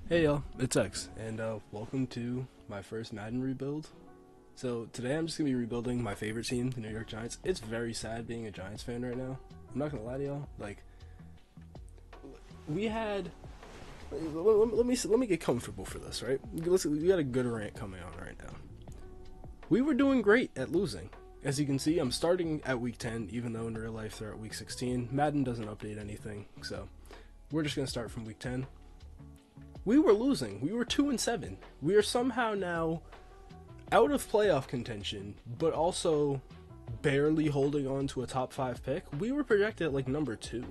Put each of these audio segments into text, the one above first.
Hey y'all, it's X, and welcome to my first Madden rebuild. So today I'm just gonna be rebuilding my favorite team, the New York Giants. It's very sad being a Giants fan right now. I'm not gonna lie to y'all. Like, we had, let me get comfortable for this, right? We got a good rant coming on right now. We were doing great at losing. As you can see, I'm starting at week 10, even though in real life they're at week 16. Madden doesn't update anything, so we're just gonna start from week 10. We were losing. We were 2-7. We are somehow now out of playoff contention, but also barely holding on to a top 5 pick. We were projected at like number 2.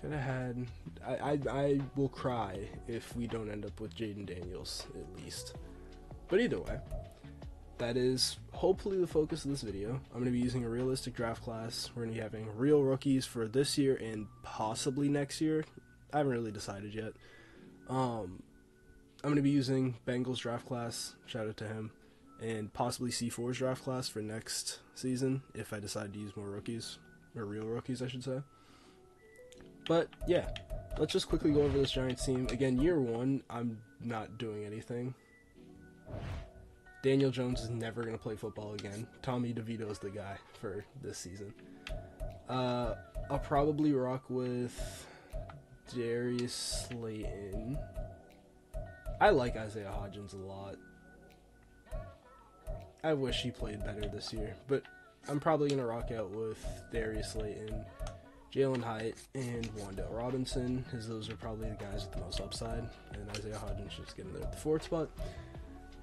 Could have had. I will cry if we don't end up with Jaden Daniels at least. But either way, that is hopefully the focus of this video. I'm going to be using a realistic draft class. We're going to be having real rookies for this year and possibly next year. I haven't really decided yet. I'm going to be using Bengals draft class, shout out to him, and possibly C4's draft class for next season if I decide to use more rookies, or real rookies I should say. But yeah, let's just quickly go over this Giants team. Again, year 1, I'm not doing anything. Daniel Jones is never going to play football again. Tommy DeVito is the guy for this season. I'll probably rock with Darius Slayton. I like Isaiah Hodgins a lot. I wish he played better this year, but I'm probably going to rock out with Darius Slayton, Jalen Hyatt, and Wan'Dale Robinson, as those are probably the guys with the most upside, and Isaiah Hodgins just getting there at the 4th spot.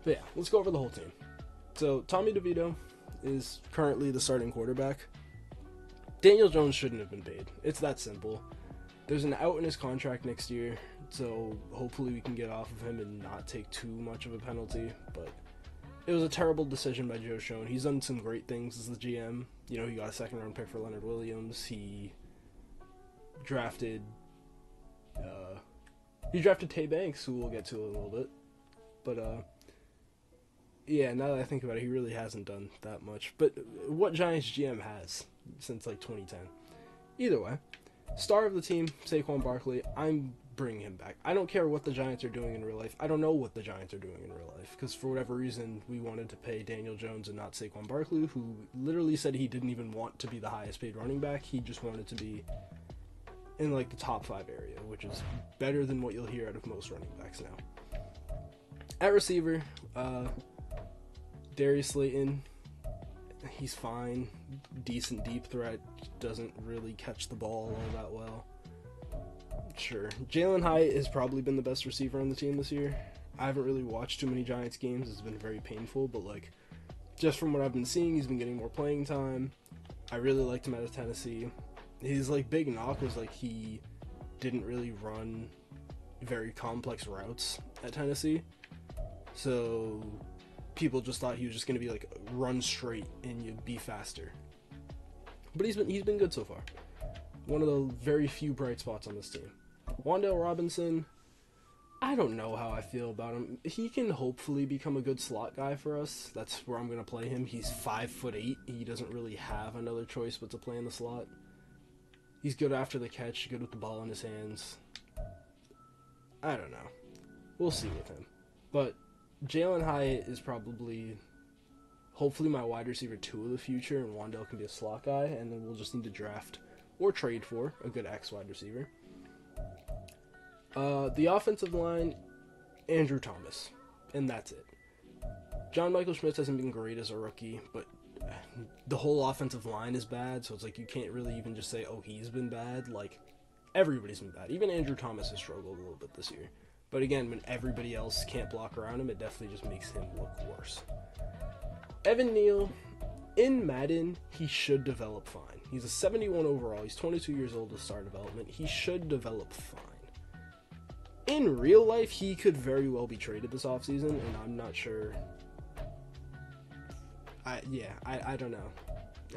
But yeah, let's go over the whole team. So Tommy DeVito is currently the starting quarterback. Daniel Jones shouldn't have been paid. It's that simple. There's an out in his contract next year, so hopefully we can get off of him and not take too much of a penalty, but it was a terrible decision by Joe Schoen. He's done some great things as the GM. You know, he got a 2nd round pick for Leonard Williams. He drafted Tay Banks, who we'll get to in a little bit. But yeah, now that I think about it, he really hasn't done that much. But what Giants GM has since like 2010? Either way. Star of the team, Saquon Barkley. I'm bringing him back. I don't care what the Giants are doing in real life. I don't know what the Giants are doing in real life because for whatever reason we wanted to pay Daniel Jones and not Saquon Barkley, who literally said he didn't even want to be the highest paid running back. He just wanted to be in like the top 5 area, which is better than what you'll hear out of most running backs now. At receiver, Darius Slayton. He's fine. Decent deep threat. Doesn't really catch the ball all that well. Sure. Jalen Hyatt has probably been the best receiver on the team this year. I haven't really watched too many Giants games. It's been very painful, but like, just from what I've been seeing, he's been getting more playing time. I really liked him out of Tennessee. His like big knock was like he didn't really run very complex routes at Tennessee. So people just thought he was just going to be like run straight and you'd be faster. But he's been good so far. One of the very few bright spots on this team. Wan'Dale Robinson, I don't know how I feel about him. He can hopefully become a good slot guy for us. That's where I'm going to play him. He's 5'8". He doesn't really have another choice but to play in the slot. He's good after the catch, good with the ball in his hands. I don't know. We'll see with him. But Jalen Hyatt is probably, hopefully, my wide receiver 2 of the future, and Wan'Dale can be a slot guy, and then we'll just need to draft or trade for a good X wide receiver. The offensive line, Andrew Thomas, and that's it. John Michael Schmitz hasn't been great as a rookie, but the whole offensive line is bad, so it's like you can't really even just say, oh, he's been bad. Like, everybody's been bad. Even Andrew Thomas has struggled a little bit this year. But again, when everybody else can't block around him, it definitely just makes him look worse. Evan Neal, in Madden, he should develop fine. He's a 71 overall. He's 22 years old to start development. He should develop fine. In real life, he could very well be traded this offseason, and I'm not sure. I don't know.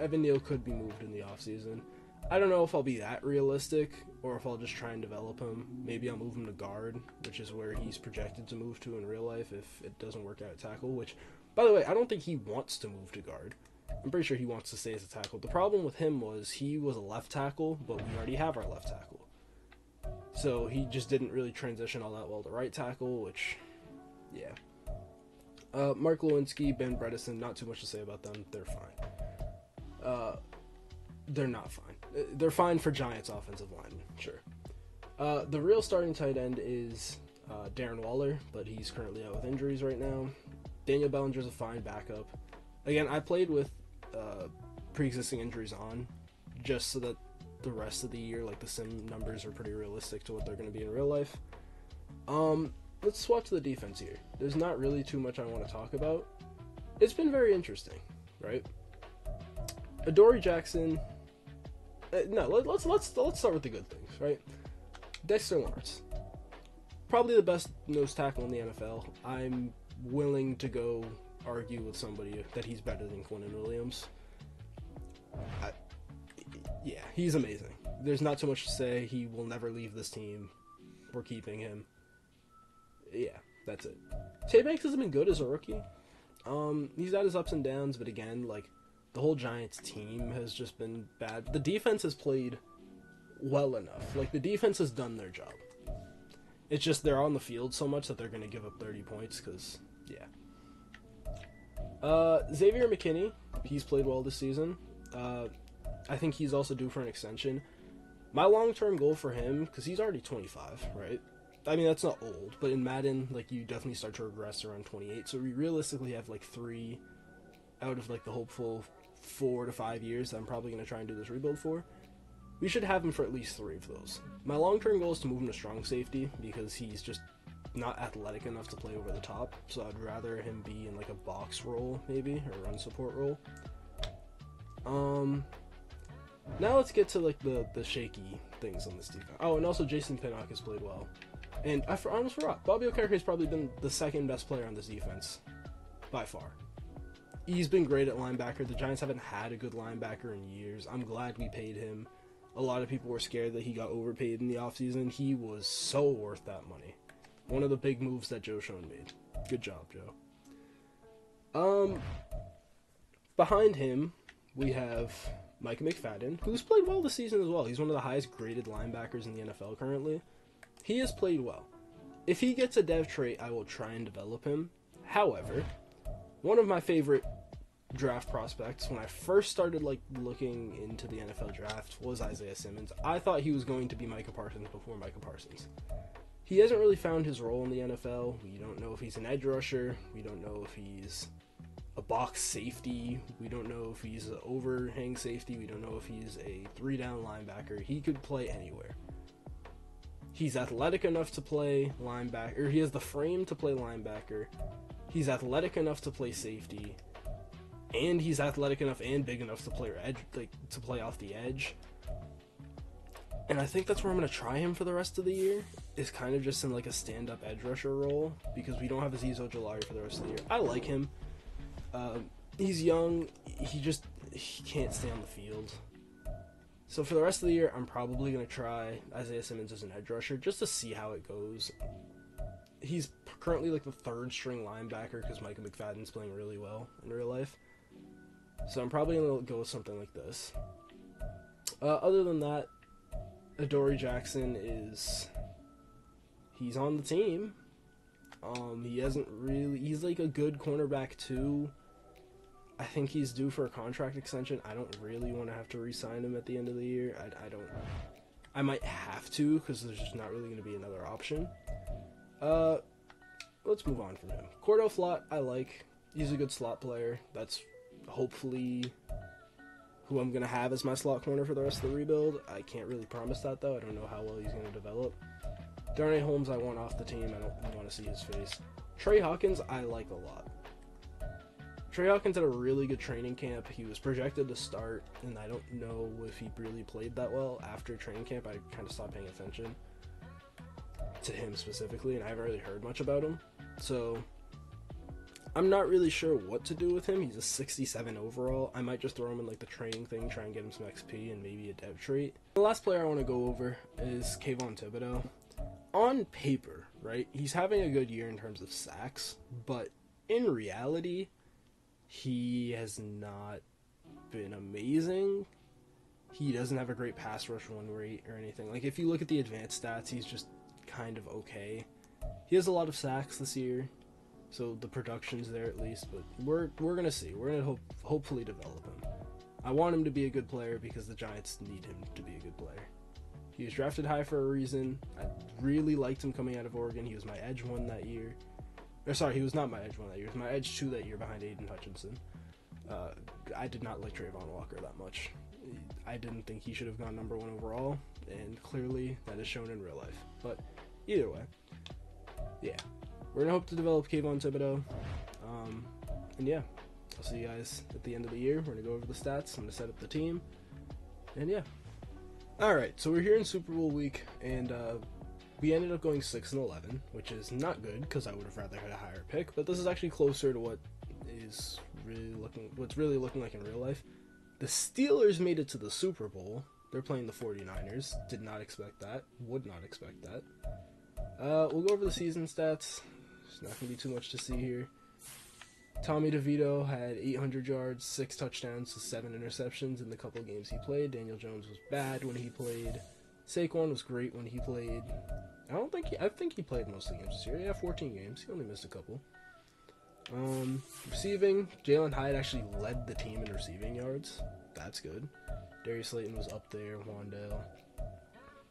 Evan Neal could be moved in the offseason. I don't know if I'll be that realistic or if I'll just try and develop him. Maybe I'll move him to guard, which is where he's projected to move to in real life if it doesn't work out at tackle, which, by the way, I don't think he wants to move to guard. I'm pretty sure he wants to stay as a tackle. The problem with him was he was a left tackle, but we already have our left tackle. So he just didn't really transition all that well to right tackle, which, yeah. Mark Lewinsky, Ben Bredesen, not too much to say about them. They're fine. They're not fine. They're fine for Giants offensive linemen, sure. The real starting tight end is Darren Waller, but he's currently out with injuries right now. Daniel Bellinger's a fine backup. Again, I played with pre-existing injuries on, just so that the rest of the year, like the sim numbers are pretty realistic to what they're going to be in real life. Let's swap to the defense here. There's not really too much I want to talk about. It's been very interesting, right? Adoree Jackson. No, let's start with the good things, right? Dexter Lawrence, probably the best nose tackle in the NFL. I'm willing to go argue with somebody that he's better than Quinnen Williams. Yeah, he's amazing. There's not too much to say. He will never leave this team. We're keeping him. Yeah, that's it. Tay Banks hasn't been good as a rookie. He's had his ups and downs, but again, like, the whole Giants team has just been bad. The defense has played well enough. Like, the defense has done their job. It's just they're on the field so much that they're going to give up 30 points, because, yeah. Xavier McKinney, he's played well this season. I think he's also due for an extension. My long-term goal for him, because he's already 25, right? I mean, that's not old, but in Madden, like, you definitely start to regress around 28, so we realistically have, like, 3 out of, like, the hopeful 4 to 5 years that I'm probably going to try and do this rebuild for. We should have him for at least 3 of those. My long-term goal is to move him to strong safety, because he's just not athletic enough to play over the top, so I'd rather him be in, like, a box role, maybe, or run support role. Now let's get to, like, the shaky things on this defense. Oh, and also Jason Pinnock has played well. And I almost forgot, Bobby Okereke has probably been the second best player on this defense, by far. He's been great at linebacker. The Giants haven't had a good linebacker in years. I'm glad we paid him. A lot of people were scared that he got overpaid in the offseason. He was so worth that money. One of the big moves that Joe Schoen made. Good job, Joe. Behind him, we have Micah McFadden, who's played well this season as well. He's one of the highest graded linebackers in the NFL currently. He has played well. If he gets a dev trait, I will try and develop him. However, one of my favorite draft prospects when I first started, like, looking into the NFL draft was Isaiah Simmons. I thought he was going to be Micah Parsons before Micah Parsons. He hasn't really found his role in the NFL. We don't know if he's an edge rusher. We don't know if he's a box safety. We don't know if he's an overhang safety. We don't know if he's a 3-down linebacker. He could play anywhere. He's athletic enough to play linebacker. He has the frame to play linebacker. He's athletic enough to play safety. And he's athletic enough and big enough to play edge, like, to play off the edge. And I think that's where I'm going to try him for the rest of the year, is kind of just in, like, a stand-up edge rusher role, because we don't have Azeez Ojulari for the rest of the year. I like him. He's young. He can't stay on the field. So for the rest of the year, I'm probably going to try Isaiah Simmons as an edge rusher, just to see how it goes. He's currently, like, the 3rd-string linebacker, because Micah McFadden's playing really well in real life. So I'm probably going to go with something like this. Other than that, Adoree Jackson he's on the team. He's like a good cornerback too. I think he's due for a contract extension. I don't really want to have to re-sign him at the end of the year. I might have to, because there's just not really going to be another option. Let's move on from him. Cordell Flott, I like. He's a good slot player. That's hopefully who I'm going to have as my slot corner for the rest of the rebuild. I can't really promise that, though. I don't know how well he's going to develop. Darnay Holmes, I want off the team. I don't want to see his face. Trey Hawkins, I like a lot. Trey Hawkins had a really good training camp. He was projected to start, and I don't know if he really played that well after training camp. I kind of stopped paying attention to him specifically, and I haven't really heard much about him. So I'm not really sure what to do with him. He's a 67 overall. I might just throw him in, like, the training thing, try and get him some XP and maybe a dev trait. The last player I want to go over is Kayvon Thibodeaux. On paper, right, he's having a good year in terms of sacks, but in reality, he has not been amazing. he doesn't have a great pass rush run rate or anything. Like, if you look at the advanced stats, he's just kind of okay. He has a lot of sacks this year, so the production's there at least, but we're going to see. We're going to hopefully develop him. I want him to be a good player because the Giants need him to be a good player. He was drafted high for a reason. I really liked him coming out of Oregon. He was my edge one that year. Or sorry, he was not my edge one that year. He was my edge 2 that year behind Aiden Hutchinson. I did not like Travon Walker that much. I didn't think he should have gone number 1 overall, and clearly that is shown in real life. But either way, yeah, we're gonna hope to develop Kayvon Thibodeaux, and yeah, I'll see you guys at the end of the year. We're gonna go over the stats. I'm gonna set up the team, and yeah. All right, so we're here in Super Bowl week, and we ended up going 6-11, which is not good because I would have rather had a higher pick. But this is actually closer to what's really looking like in real life. The Steelers made it to the Super Bowl. They're playing the 49ers. Did not expect that. Would not expect that. We'll go over the season stats. There's not going to be too much to see here. Tommy DeVito had 800 yards, 6 touchdowns, 7 interceptions in the couple of games he played. Daniel Jones was bad when he played. Saquon was great when he played. I think he played most of the games this year. Yeah, 14 games. He only missed a couple. Receiving, Jalen Hyatt actually led the team in receiving yards. That's good. Darius Slayton was up there. Wandale,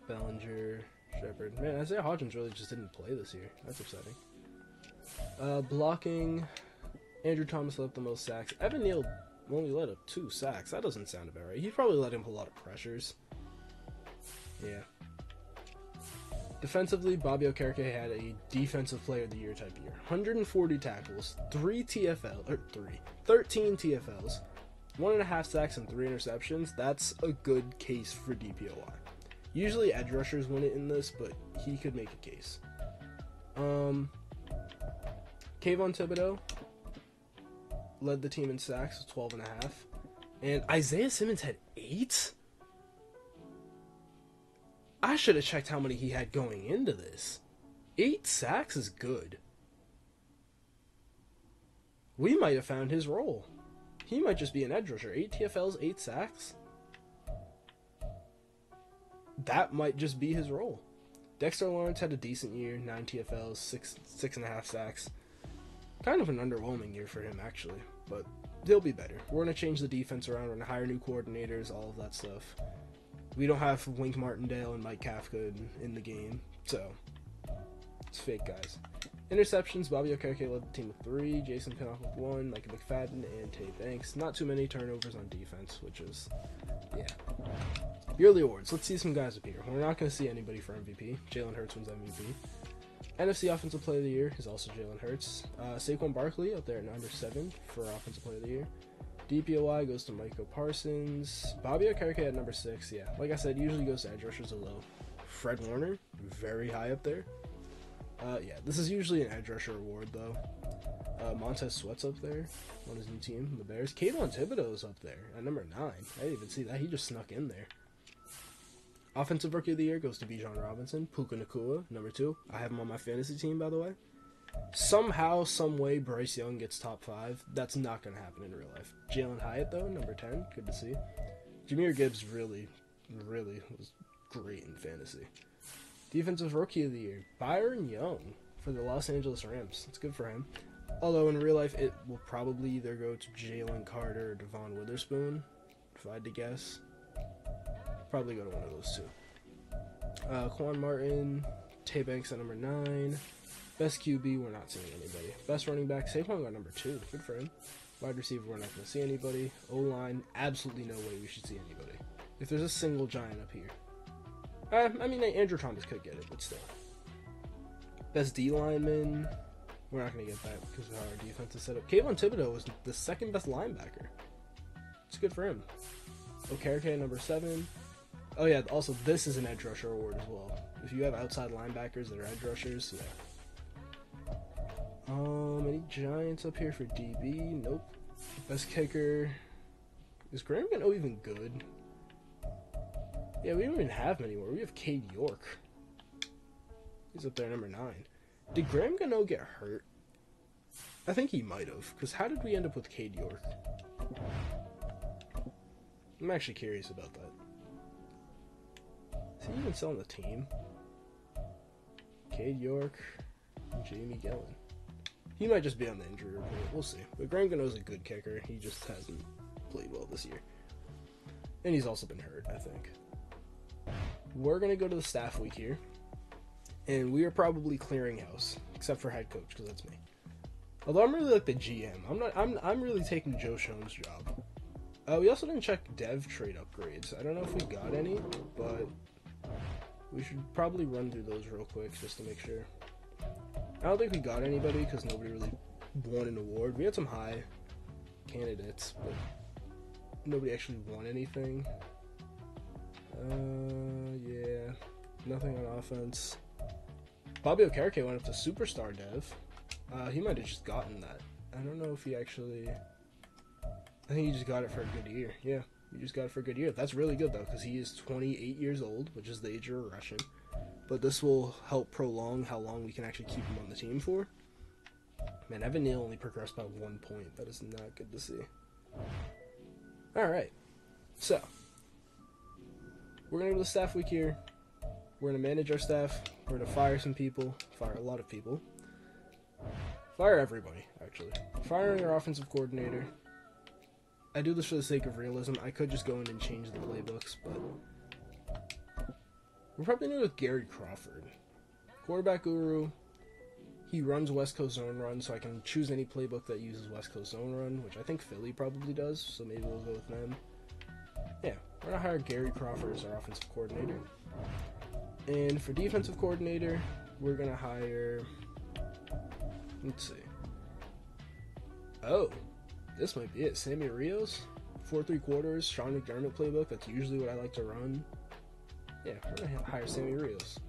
Bellinger, Shepard. Man, Isaiah Hodgins really just didn't play this year. That's upsetting. Blocking, Andrew Thomas led the most sacks. Evan Neal only led up 2 sacks. That doesn't sound about right. He probably let him a lot of pressures. Yeah. Defensively, Bobby Okereke had a Defensive Player of the Year type year. 140 tackles, 13 TFLs, 1.5 sacks, and 3 interceptions. That's a good case for DPOY. Usually edge rushers win it in this, but he could make a case. Kayvon Thibodeaux led the team in sacks with 12.5. And Isaiah Simmons had 8? I should have checked how many he had going into this. 8 sacks is good. We might have found his role. He might just be an edge rusher. 8 TFLs, 8 sacks. That might just be his role. Dexter Lawrence had a decent year. 9 TFLs, 6.5 sacks. Kind of an underwhelming year for him, actually. But they'll be better. We're going to change the defense around. We're going to hire new coordinators, all of that stuff. We don't have Wink Martindale and Mike Kafka in the game, so it's fake, guys. Interceptions, Bobby Okereke led the team with 3, Jason Pinnock with 1, Micah McFadden, and Tay Banks. Not too many turnovers on defense, which is, yeah. Yearly awards. Let's see some guys up here. We're not going to see anybody for MVP. Jalen Hurts wins MVP. NFC Offensive Player of the Year is also Jalen Hurts. Saquon Barkley up there at number 7 for Offensive Player of the Year. DPOY goes to Micah Parsons. Bobby Okereke at number 6. Yeah, like I said, usually goes to edge rushers a low. Fred Warner, very high up there. Yeah, this is usually an edge rusher award, though. Montez Sweat's up there on his new team, the Bears. Kayvon Thibodeaux's up there at number 9. I didn't even see that. He just snuck in there. Offensive Rookie of the Year goes to Bijan Robinson. Puka Nacua, number 2. I have him on my fantasy team, by the way. Somehow, someway, Bryce Young gets top 5. That's not going to happen in real life. Jalen Hyatt, though, number 10. Good to see. Jahmyr Gibbs really was great in fantasy. Defensive Rookie of the Year, Byron Young for the Los Angeles Rams. That's good for him. Although, in real life, it will probably either go to Jalen Carter or Devon Witherspoon, if I had to guess. Probably go to one of those two. Quan Martin, Tay Banks at number 9. Best QB, we're not seeing anybody. Best running back, Saquon got number 2. Good for him. Wide receiver, we're not going to see anybody. O-line, absolutely no way we should see anybody. If there's a single Giant up here. I mean, Andrew Thomas could get it, but still. Best D-lineman, we're not going to get that because of how our defense is set up. Kayvon Thibodeaux was the 2nd best linebacker. It's good for him. Okereke, number 7. Oh yeah, also this is an edge rusher award as well. If you have outside linebackers that are edge rushers, yeah. Any Giants up here for DB? Nope. Best kicker. Is Graham Gano even good? Yeah, we don't even have many more. We have Cade York. He's up there, number 9. Did Graham Gano get hurt? I think he might have. Because how did we end up with Cade York? I'm actually curious about that. Is he even still on the team? Cade York, Jamie Gillen. He might just be on the injury report. We'll see. But Graham Gano's a good kicker. He just hasn't played well this year. And he's also been hurt, I think. We're going to go to the staff week here. And we are probably clearing house. Except for head coach, because that's me. Although I'm really like the GM. I'm really taking Joe Schoen's job. We also didn't check dev trade upgrades. I don't know if we got any, but we should probably run through those real quick just to make sure. I don't think we got anybody because nobody really won an award. We had some high candidates, but nobody actually won anything. Yeah, nothing on offense. Bobby Okereke went up to Superstar Dev. He might have just gotten that. I don't know if he actually... I think he just got it for a good year. Yeah, he just got it for a good year. That's really good, though, because he is 28 years old, which is the age of regression. But this will help prolong how long we can actually keep him on the team for. Man, Evan Neal only progressed by 1 point. That is not good to see. Alright. So, we're going to go to the staff week here. We're going to manage our staff. We're going to fire some people. Fire a lot of people. Fire everybody, actually. Firing our offensive coordinator. I do this for the sake of realism. I could just go in and change the playbooks, but we're probably going to go with Gary Crawford. Quarterback guru. He runs West Coast Zone Run, so I can choose any playbook that uses West Coast Zone Run, which I think Philly probably does, so maybe we'll go with them. Yeah, we're going to hire Gary Crawford as our offensive coordinator. And for defensive coordinator, we're going to hire... Let's see. Oh, this might be it. Sammy Rios, 4.75, Sean McDermott playbook. That's usually what I like to run. Yeah, we're going to hire Sammy Rios.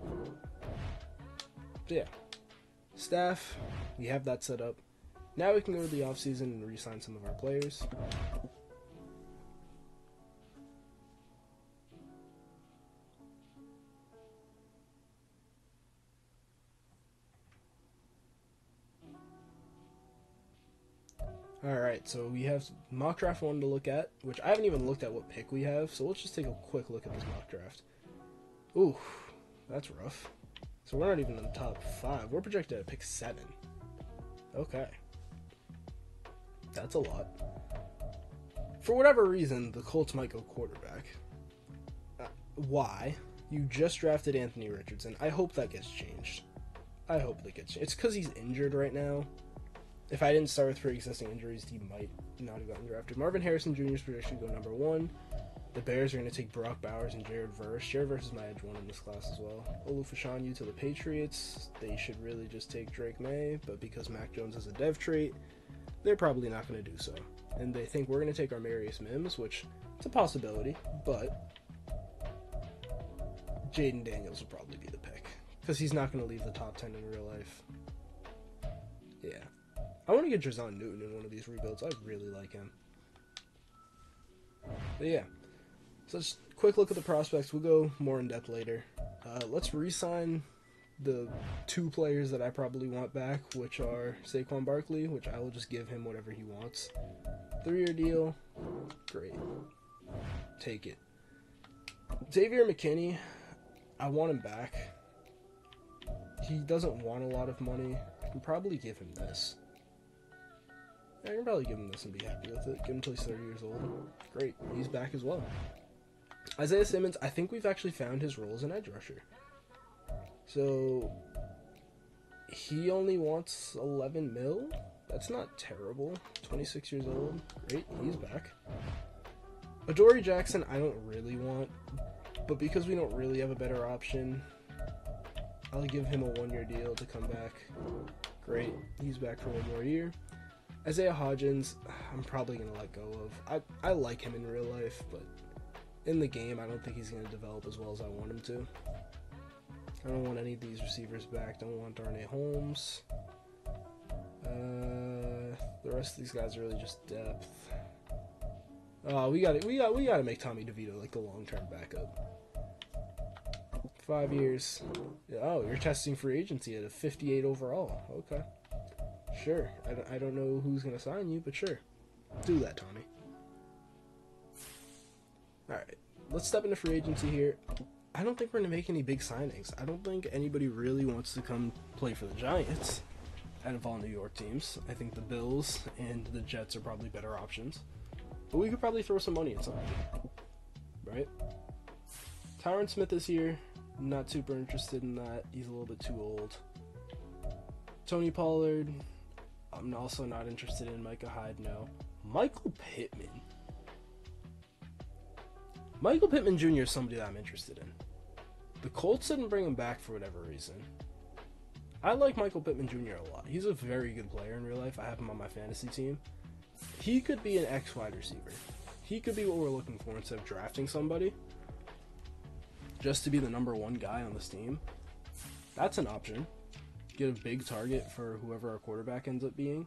So yeah, staff, we have that set up. Now we can go to the offseason and re-sign some of our players. Alright, so we have mock draft 1 to look at, which I haven't even looked at what pick we have, so let's just take a quick look at this mock draft. Ooh, that's rough. So we're not even in the top 5. We're projected at pick 7. Okay. That's a lot. For whatever reason, the Colts might go quarterback. Why? You just drafted Anthony Richardson. I hope that gets changed. I hope that gets changed. It's because he's injured right now. If I didn't start with pre-existing injuries, he might not have gotten drafted. Marvin Harrison Jr. is projected to go number 1. The Bears are going to take Brock Bowers and Jared Verse. Jared Verse is my edge 1 in this class as well. Olufashanyu to the Patriots. They should really just take Drake May, but because Mac Jones has a dev trait, they're probably not going to do so. And they think we're going to take our Marius Mims, which it's a possibility, but Jaden Daniels will probably be the pick because he's not going to leave the top 10 in real life. Yeah. I want to get Drazon Newton in one of these rebuilds. I really like him. But yeah. So just quick look at the prospects. We'll go more in depth later. Let's re-sign the 2 players that I probably want back, which are Saquon Barkley, which I will just give him whatever he wants. 3-year deal. Great. Take it. Xavier McKinney, I want him back. He doesn't want a lot of money. I can probably give him this. I can probably give him this and be happy with it. Give him until he's 30 years old. Great. He's back as well. Isaiah Simmons, I think we've actually found his role as an edge rusher. So, he only wants 11 mil? That's not terrible. 26 years old. Great. He's back. Adoree Jackson, I don't really want. But because we don't really have a better option, I'll give him a 1-year deal to come back. Great. He's back for 1 more year. Isaiah Hodgins, I'm probably going to let go of. I like him in real life, but in the game, I don't think he's going to develop as well as I want him to. I don't want any of these receivers back. Don't want Darnay Holmes. The rest of these guys are really just depth. We got to make Tommy DeVito like the long-term backup. 5 years. Oh, you're testing free agency at a 58 overall. Okay. Sure. I don't know who's going to sign you, but sure. Do that, Tommy. Alright. Let's step into free agency here. I don't think we're going to make any big signings. I don't think anybody really wants to come play for the Giants out of all New York teams. I think the Bills and the Jets are probably better options. But we could probably throw some money at somebody. Right? Tyron Smith this year, not super interested in that. He's a little bit too old. Tony Pollard, I'm also not interested in. Micah Hyde, no. Michael Pittman. Michael Pittman Jr. is somebody that I'm interested in. The Colts didn't bring him back for whatever reason. I like Michael Pittman Jr. a lot. He's a very good player in real life. I have him on my fantasy team. He could be an X wide receiver. He could be what we're looking for instead of drafting somebody just to be the number one guy on this team. That's an option. Get a big target for whoever our quarterback ends up being.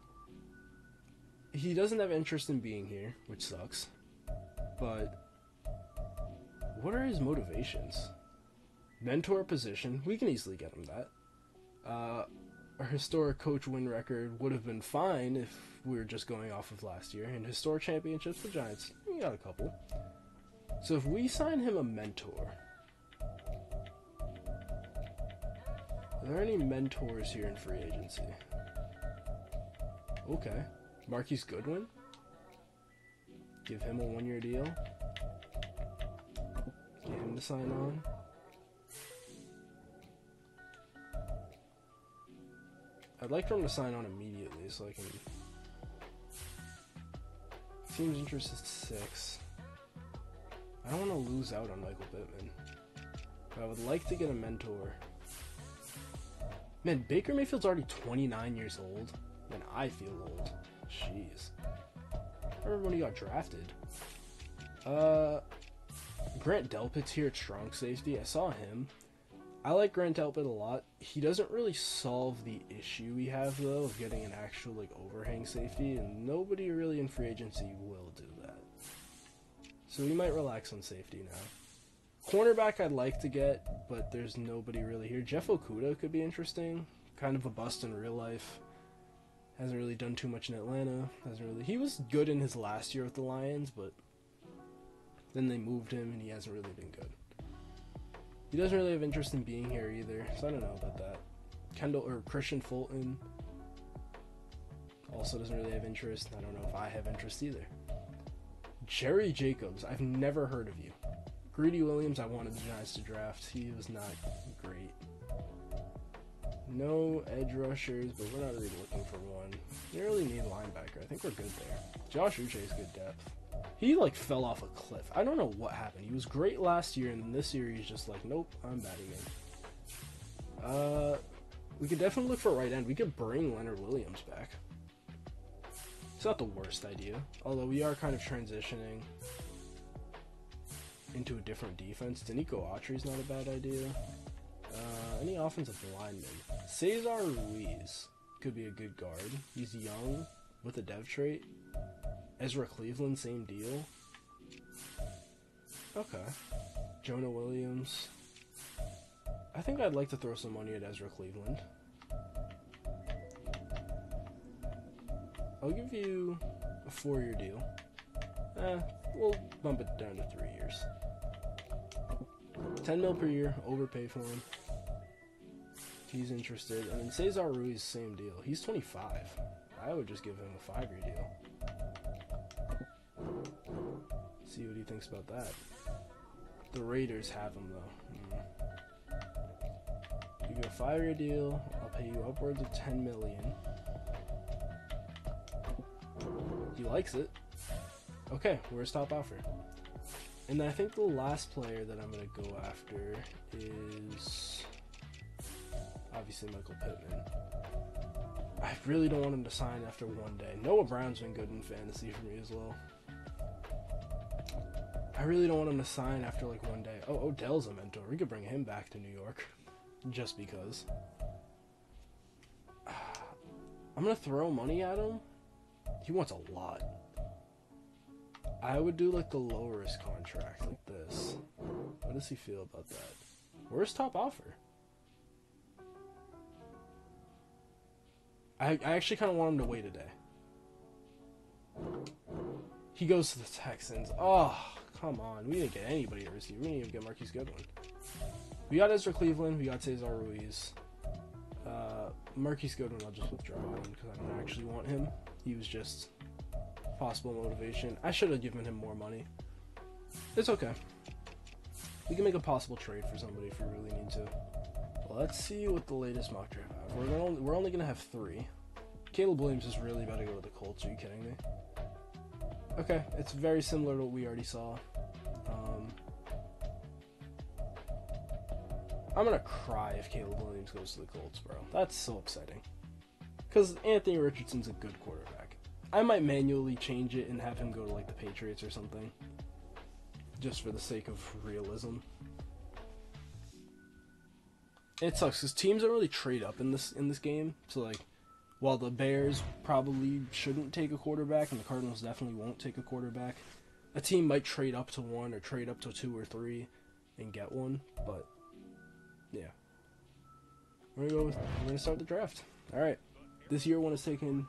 He doesn't have interest in being here, which sucks. But what are his motivations? Mentor position, we can easily get him that. Our historic coach win record would have been fine if we were just going off of last year. And historic championships, the Giants, we got a couple. So if we sign him a mentor, are there any mentors here in free agency? Okay. Marquise Goodwin? Give him a 1-year deal. Get him to sign on. I'd like for him to sign on immediately so I can... Team's interest is 6. I don't want to lose out on Michael Pittman. But I would like to get a mentor. Man, Baker Mayfield's already 29 years old. Man, I feel old. Jeez. I remember when he got drafted. Grant Delpit's here at strong safety. I saw him. I like Grant Delpit a lot. He doesn't really solve the issue we have, though, of getting an actual, like, overhang safety, and nobody really in free agency will do that. So we might relax on safety now. Cornerback I'd like to get, but there's nobody really here. Jeff Okudah could be interesting. Kind of a bust in real life. Hasn't really done too much in Atlanta. He was good in his last year with the Lions, but then they moved him, and he hasn't really been good. He doesn't really have interest in being here either, so I don't know about that. Christian Fulton also doesn't really have interest. I don't know if I have interest either. Jerry Jacobs, I've never heard of you. Greedy Williams, I wanted the Giants to draft. He was not great. No edge rushers, but we're not really looking for one. We really need a linebacker. I think we're good there. Josh Uche is good depth. He, like, fell off a cliff. I don't know what happened. He was great last year, and then this year he's just like, nope, I'm batting in. We could definitely look for a right end. We could bring Leonard Williams back. It's not the worst idea, although we are kind of transitioning into a different defense. Danico Autry's not a bad idea. Any offensive linemen? Cesar Ruiz could be a good guard. He's young with a dev trait. Ezra Cleveland, same deal. Okay. Jonah Williams. I think I'd like to throw some money at Ezra Cleveland. I'll give you a 4-year deal. We'll bump it down to 3 years. 10 mil per year, overpay for him. He's interested. And then Cesar Ruiz, same deal. He's 25. I would just give him a 5-year deal. See what he thinks about that. The Raiders have him, though. Give you a 5-year deal. I'll pay you upwards of $10 million. He likes it. Okay, where's top offer? And I think the last player that I'm going to go after is obviously Michael Pittman. I really don't want him to sign after one day. Noah Brown's been good in fantasy for me as well. I really don't want him to sign after like one day. Oh, Odell's a mentor. We could bring him back to New York. Just because. I'm going to throw money at him. He wants a lot. I would do like the low risk contract like this. What does he feel about that? Where's top offer? I actually kind of want him to wait a day. He goes to the Texans. Oh, come on. We didn't get anybody to receive. We didn't even get Marquise Goodwin. We got Ezra Cleveland. We got Cesar Ruiz. Marquise Goodwin, I'll just withdraw him because I don't actually want him. He was just possible motivation. I should have given him more money. It's okay. We can make a possible trade for somebody if we really need to. Let's see what the latest mock draft have. We're only going to have 3. Caleb Williams is really about to go to the Colts. Are you kidding me? Okay, it's very similar to what we already saw. I'm going to cry if Caleb Williams goes to the Colts, bro. That's so upsetting. Because Anthony Richardson's a good quarterback. I might manually change it and have him go to like the Patriots or something. Just for the sake of realism. It sucks because teams don't really trade up in this game. So like, while the Bears probably shouldn't take a quarterback and the Cardinals definitely won't take a quarterback, a team might trade up to 1 or trade up to 2 or 3 and get one. But yeah, we're gonna start the draft. All right, this year one has taken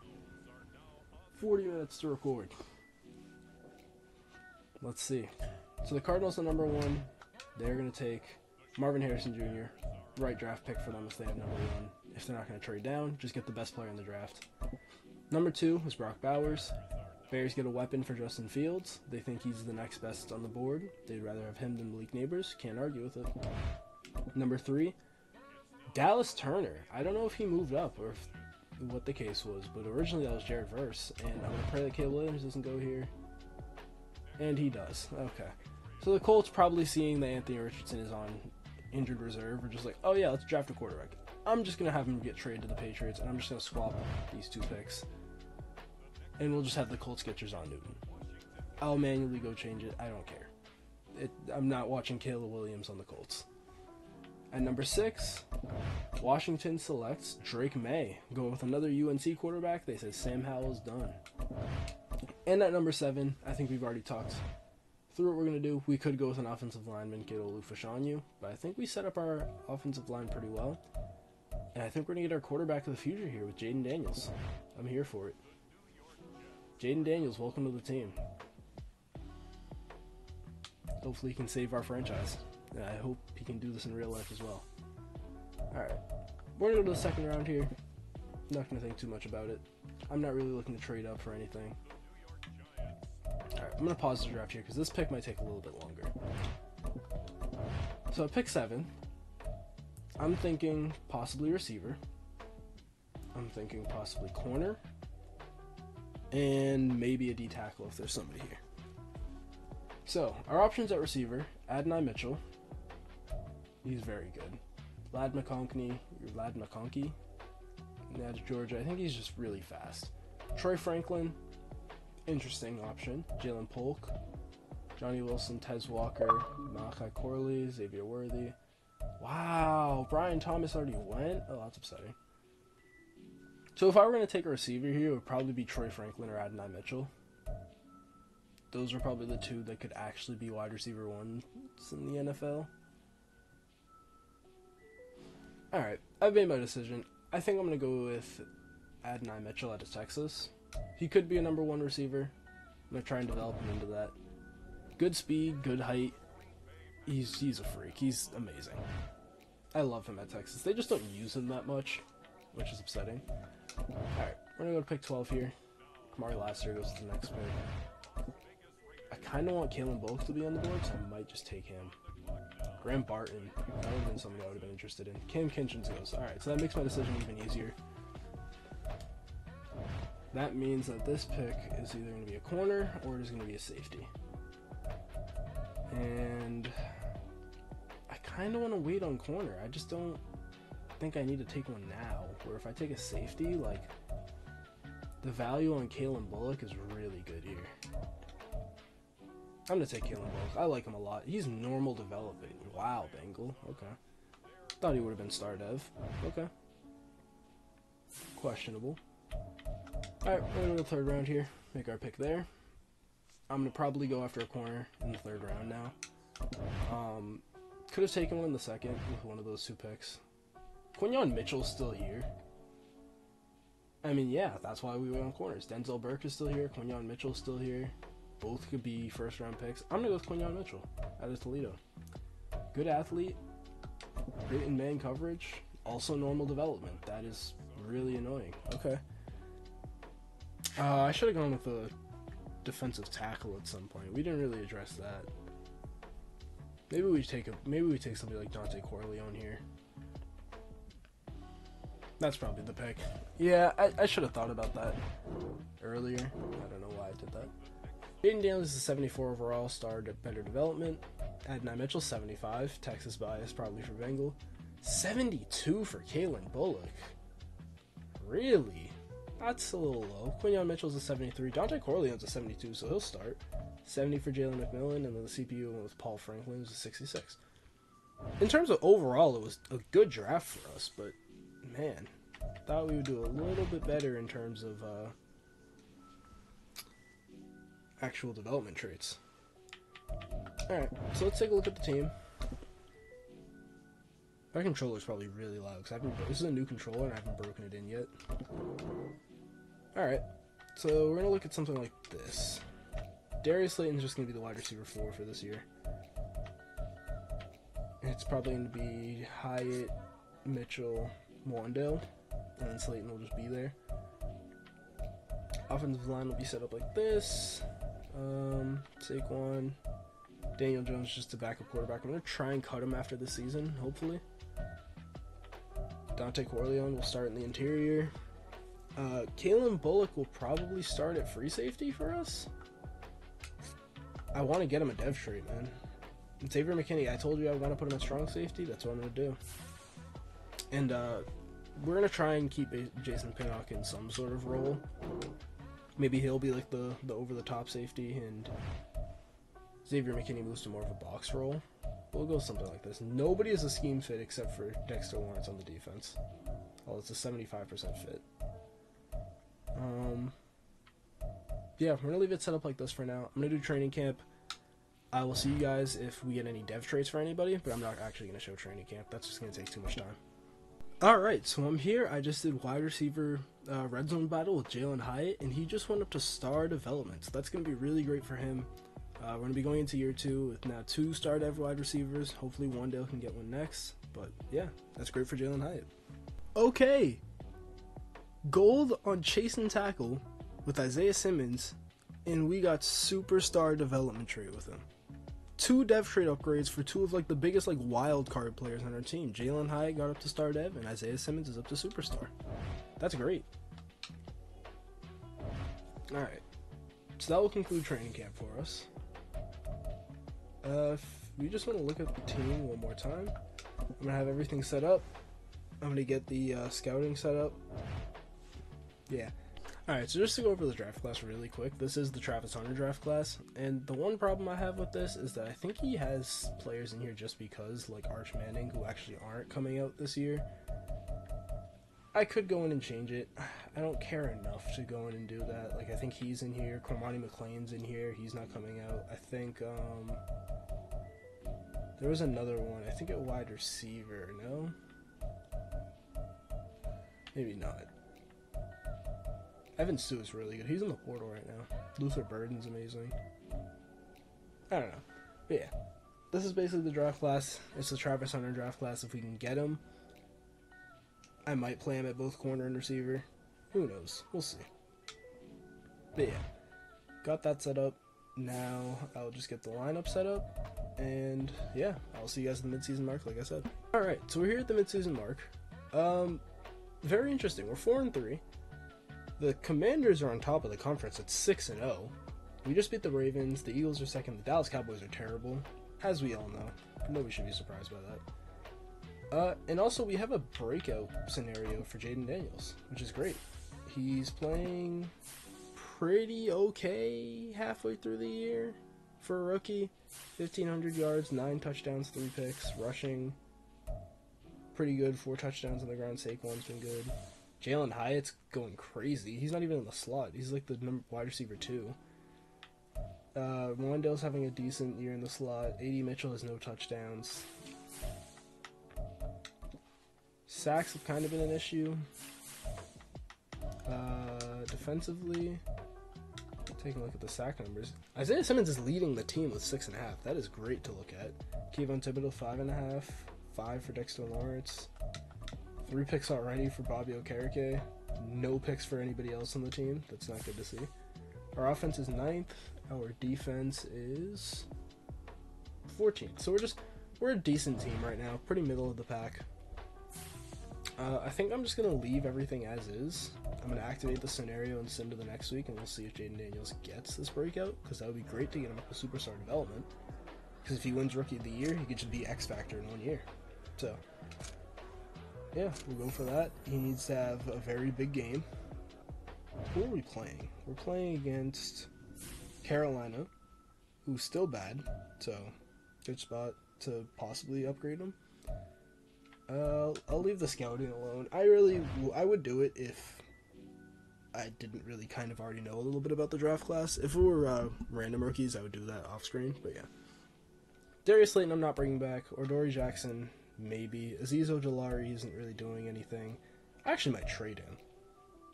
40 minutes to record. Let's see. So the Cardinals are number 1. They're gonna take Marvin Harrison Jr. Right draft pick for them if they have number 1. If they're not gonna trade down, just get the best player in the draft. Number 2 is Brock Bowers. Bears get a weapon for Justin Fields. They think he's the next best on the board. They'd rather have him than Malik Neighbors. Can't argue with it. Number 3, Dallas Turner. I don't know if he moved up or what the case was, but originally that was Jared Verse, and I'm going to pray that Caleb Williams doesn't go here. And he does. Okay. So the Colts, probably seeing that Anthony Richardson is on injured reserve, are just like, oh yeah, let's draft a quarterback. I'm just going to have him get traded to the Patriots, and I'm just going to swap these 2 picks. And we'll just have the Colts get Jer'Zhan Newton. I'll manually go change it. I don't care. I'm not watching Caleb Williams on the Colts. At number 6, Washington selects Drake May. Go with another UNC quarterback. They say Sam Howell's done. And at number 7, I think we've already talked through what we're going to do. We could go with an offensive lineman, get Olu Fashanu, but I think we set up our offensive line pretty well. And I think we're going to get our quarterback of the future here with Jayden Daniels. I'm here for it. Jayden Daniels, welcome to the team. Hopefully he can save our franchise. And I hope he can do this in real life as well. Alright, we're going to go to the second round here. Not going to think too much about it. I'm not really looking to trade up for anything. Alright, I'm going to pause the draft here because this pick might take a little bit longer. So at pick 7, I'm thinking possibly receiver. I'm thinking possibly corner. And maybe a D tackle if there's somebody here. So, our options at receiver, Adonai Mitchell. He's very good. Ladd McConkey, out of Georgia. I think he's just really fast. Troy Franklin, interesting option. Jalen Polk, Johnny Wilson, Tez Walker, Malachi Corley, Xavier Worthy. Wow, Brian Thomas already went? Oh, that's upsetting. So if I were going to take a receiver here, it would probably be Troy Franklin or Adonai Mitchell. Those are probably the 2 that could actually be wide receiver 1s in the NFL. Alright, I've made my decision. I think I'm going to go with Adonai Mitchell out of Texas. He could be a number 1 receiver. I'm going to try and develop him into that. Good speed, good height. He's a freak. He's amazing. I love him at Texas. They just don't use him that much, which is upsetting. Alright, we're going to go to pick 12 here. Kamari Lassiter goes to the next pick. I kind of want Kalen Bullock to be on the board, so I might just take him. Graham Barton, that would have been somebody I would have been interested in. Cam Kinchens goes. Alright, so that makes my decision even easier. That means that this pick is either going to be a corner or it is going to be a safety. And I kind of want to wait on corner. I just don't think I need to take one now. Where if I take a safety, like, the value on Kalen Bullock is really good here. I'm going to take Kalen Bullock. I like him a lot. He's normal developing. Wow, Bengal. Okay. Thought he would have been star dev. Okay. Questionable. Alright, we're going to go to the 3rd round here. Make our pick there. I'm going to probably go after a corner in the 3rd round now. Could have taken one in the 2nd with one of those 2 picks. Quinyon Mitchell's still here. I mean, yeah, that's why we went on corners. Denzel Burke is still here. Quinyon Mitchell's still here. Both could be 1st round picks. I'm going to go with Quinyon Mitchell out of Toledo. Good athlete. Great in man coverage. Also normal development. That is really annoying. Okay. I should have gone with a defensive tackle at some point. We didn't really address that. Maybe we take somebody like Dante Corleone here. That's probably the pick. Yeah, I should have thought about that earlier. I don't know why I did that. Jayden Daniels is a 74 overall, star better development. Adonai Mitchell, 75. Texas bias, probably for Bengal. 72 for Kalen Bullock. Really? That's a little low. Quinyon Mitchell's a 73. Dante Corleone's a 72, so he'll start. 70 for Jalen McMillan, and then the CPU one with Paul Franklin was a 66. In terms of overall, it was a good draft for us, but man, thought we would do a little bit better in terms of actual development traits. Alright, so let's take a look at the team. My controller's probably really loud because this is a new controller and I haven't broken it in yet. Alright, so we're going to look at something like this. Darius Slayton's just going to be the wide receiver 4 for this year. It's probably going to be Hyatt, Mitchell, Wandale, and then Slayton will just be there. Offensive line will be set up like this. Saquon, Daniel Jones just a backup quarterback. I'm going to try and cut him after the season, hopefully. Dante Corleone will start in the interior. Kalen Bullock will probably start at free safety for us. I want to get him a dev trait, man. And Xavier McKinney, I told you I want to put him at strong safety. That's what I'm going to do. And we're going to try and keep Jason Pinnock in some sort of role. Maybe he'll be like the over-the-top safety, and Xavier McKinney moves to more of a box role. We'll go something like this. Nobody is a scheme fit except for Dexter Lawrence on the defense. Oh, it's a 75% fit. Yeah, we're going to leave it set up like this for now. I'm going to do training camp. I will see you guys if we get any dev traits for anybody, but I'm not actually going to show training camp. That's just going to take too much time. Alright, so I'm here. I just did wide receiver red zone battle with Jalen Hyatt, and he just went up to star development. So that's going to be really great for him. We're going to be going into year 2 with now 2 star dev wide receivers. Hopefully Wandale can get one next. But yeah, that's great for Jalen Hyatt. Okay. Gold on chase and tackle with Isaiah Simmons, and we got superstar development trait with him. 2 dev trait upgrades for 2 of like the biggest like wild card players on our team. Jalen Hyatt got up to star dev, and Isaiah Simmons is up to superstar. That's great. Alright, so that will conclude training camp for us. If we just want to look at the team one more time, I'm going to have everything set up. I'm going to get the scouting set up. Yeah. Alright, so just to go over the draft class really quick, this is the Travis Hunter draft class, and the one problem I have with this is that I think he has players in here just because, like Arch Manning, who actually aren't coming out this year. I could go in and change it. I don't care enough to go in and do that. Like, I think he's in here, Cormani McLean's in here, he's not coming out. I think, there was another one, I think at wide receiver, no? Maybe not. Evan Stu is really good. He's in the portal right now. Luther Burden's amazing. I don't know. But yeah. This is basically the draft class. It's the Travis Hunter draft class. If we can get him, I might play him at both corner and receiver. Who knows? We'll see. But yeah. Got that set up. Now I'll just get the lineup set up. And yeah, I'll see you guys at the midseason mark, like I said. Alright, so we're here at the midseason mark. Very interesting. We're 4-3. The Commanders are on top of the conference at 6-0. We just beat the Ravens. The Eagles are second. The Dallas Cowboys are terrible, as we all know. Nobody should be surprised by that. And also, we have a breakout scenario for Jayden Daniels, which is great. He's playing pretty okay halfway through the year for a rookie. 1,500 yards, 9 touchdowns, 3 picks. Rushing, pretty good. 4 touchdowns on the ground. Saquon's been good. Jalen Hyatt's going crazy. He's not even in the slot. He's like the wide receiver 2. Wandale's having a decent year in the slot. A.D. Mitchell has no touchdowns. Sacks have kind of been an issue. Defensively, taking a look at the sack numbers. Isaiah Simmons is leading the team with 6.5. That is great to look at. Kayvon Thibodeau 5.5. 5 for Dexter Lawrence. 3 picks already for Bobby Okereke. No picks for anybody else on the team. That's not good to see. Our offense is 9th. Our defense is 14th. So we're a decent team right now. Pretty middle of the pack. I think I'm just going to leave everything as is. I'm going to activate the scenario and send to the next week, and we'll see if Jayden Daniels gets this breakout, because that would be great to get him up to superstar development. Because if he wins Rookie of the Year, he could just be X Factor in 1 year. So, yeah, we'll go for that. He needs to have a very big game. Who are we playing? We're playing against Carolina, who's still bad, so good spot to possibly upgrade him. I'll leave the scouting alone. I would do it if I didn't really kind of already know a little bit about the draft class. If it were random rookies, I would do that off screen, but yeah. Darius Slayton I'm not bringing back. Ordori Jackson, maybe. Azeez Ojulari isn't really doing anything. I actually might trade him.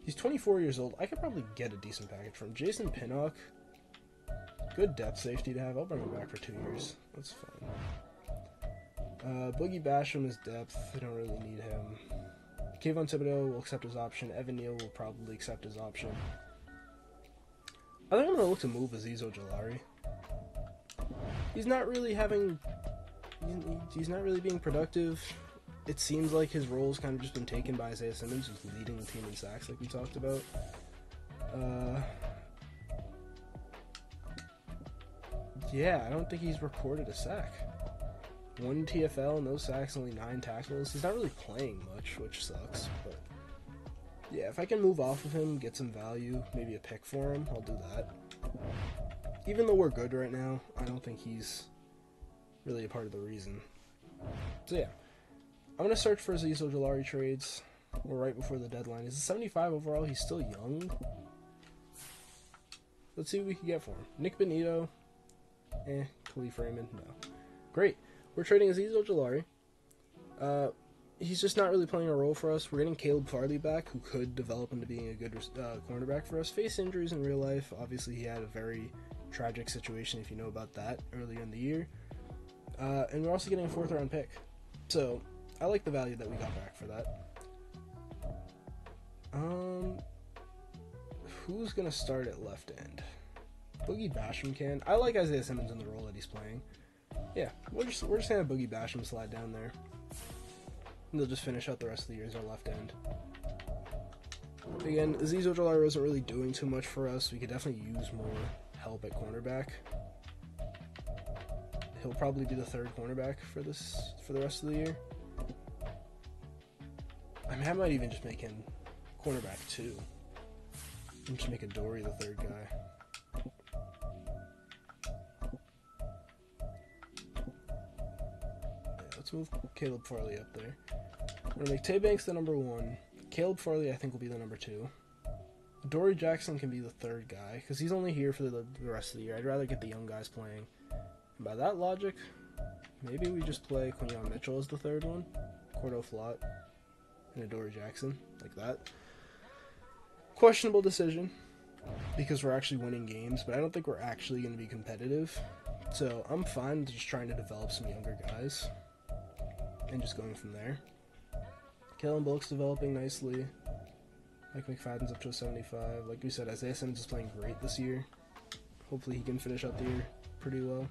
He's 24 years old. I could probably get a decent package from him. Jason Pinnock, good depth safety to have. I'll bring him back for 2 years. That's fine. Boogie Basham is depth. I don't really need him. Kayvon Thibodeau will accept his option. Evan Neal will probably accept his option. I think I'm going to look to move Azeez Ojulari. He's not really having... He's not really being productive. It seems like his role's kind of just been taken by Isaiah Simmons, who's leading the team in sacks like we talked about. Yeah, I don't think he's recorded a sack. 1 TFL, no sacks, only 9 tackles. He's not really playing much, which sucks. But yeah, if I can move off of him, get some value, maybe a pick for him, I'll do that. Even though we're good right now, I don't think he's really a part of the reason. So yeah, I'm going to search for Azeez Ojulari trades. We're right before the deadline. Is it 75 overall? He's still young. Let's see what we can get for him. Nick Benito. Khalif Raymond. No. Great. We're trading Azeez Ojulari. He's just not really playing a role for us. We're getting Caleb Farley back, who could develop into being a good cornerback for us. Face injuries in real life. Obviously, he had a very tragic situation, if you know about that, earlier in the year. And we're also getting a 4th round pick. So, I like the value that we got back for that. Who's going to start at left end? Boogie Basham can. I like Isaiah Simmons in the role that he's playing. Yeah, we're just going to have Boogie Basham slide down there. And they'll just finish out the rest of the year as our left end. Again, Azeez Ojulari wasn't really doing too much for us. We could definitely use more help at cornerback. He'll probably be the 3rd cornerback for the rest of the year. I mean, I might even just make him cornerback 2. And just make Adoree the 3rd guy. Let's move Caleb Farley up there. I'm going to make Tay Banks the number 1. Caleb Farley, I think, will be the number 2. Adoree Jackson can be the 3rd guy, because he's only here for the rest of the year. I'd rather get the young guys playing. And by that logic, maybe we just play Quinyon Mitchell as the 3rd one. Cordo Flott and Adoree Jackson, like that. Questionable decision, because we're actually winning games, but I don't think we're actually going to be competitive. So I'm fine just trying to develop some younger guys. And just going from there. Kellen Bullock's developing nicely. Mike McFadden's up to a 75. Like we said, Isaiah Simmons is playing great this year. Hopefully he can finish out the year pretty well.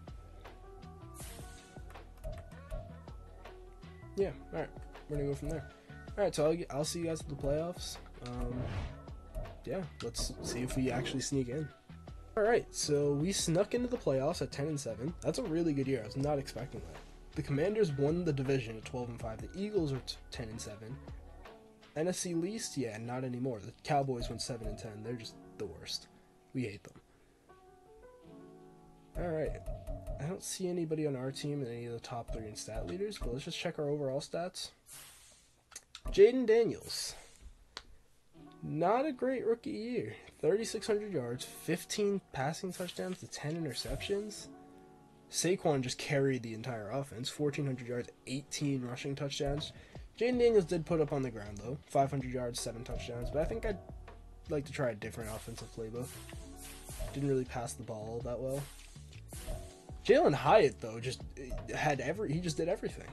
Yeah, alright. We're going to go from there. Alright, so I'll see you guys at the playoffs. Yeah, let's see if we actually sneak in. Alright, so we snuck into the playoffs at 10-7. That's a really good year. I was not expecting that. The Commanders won the division at 12-5. The Eagles are 10-7. NFC least, yeah, not anymore. The Cowboys went 7-10. They're just the worst. We hate them. Alright. I don't see anybody on our team in any of the top 3 in stat leaders, but let's just check our overall stats. Jayden Daniels. Not a great rookie year. 3,600 yards, 15 passing touchdowns to 10 interceptions. Saquon just carried the entire offense. 1,400 yards, 18 rushing touchdowns. Jayden Daniels did put up on the ground, though. 500 yards, 7 touchdowns. But I think I'd like to try a different offensive playbook. Didn't really pass the ball that well. Jalen Hyatt, though, he just did everything.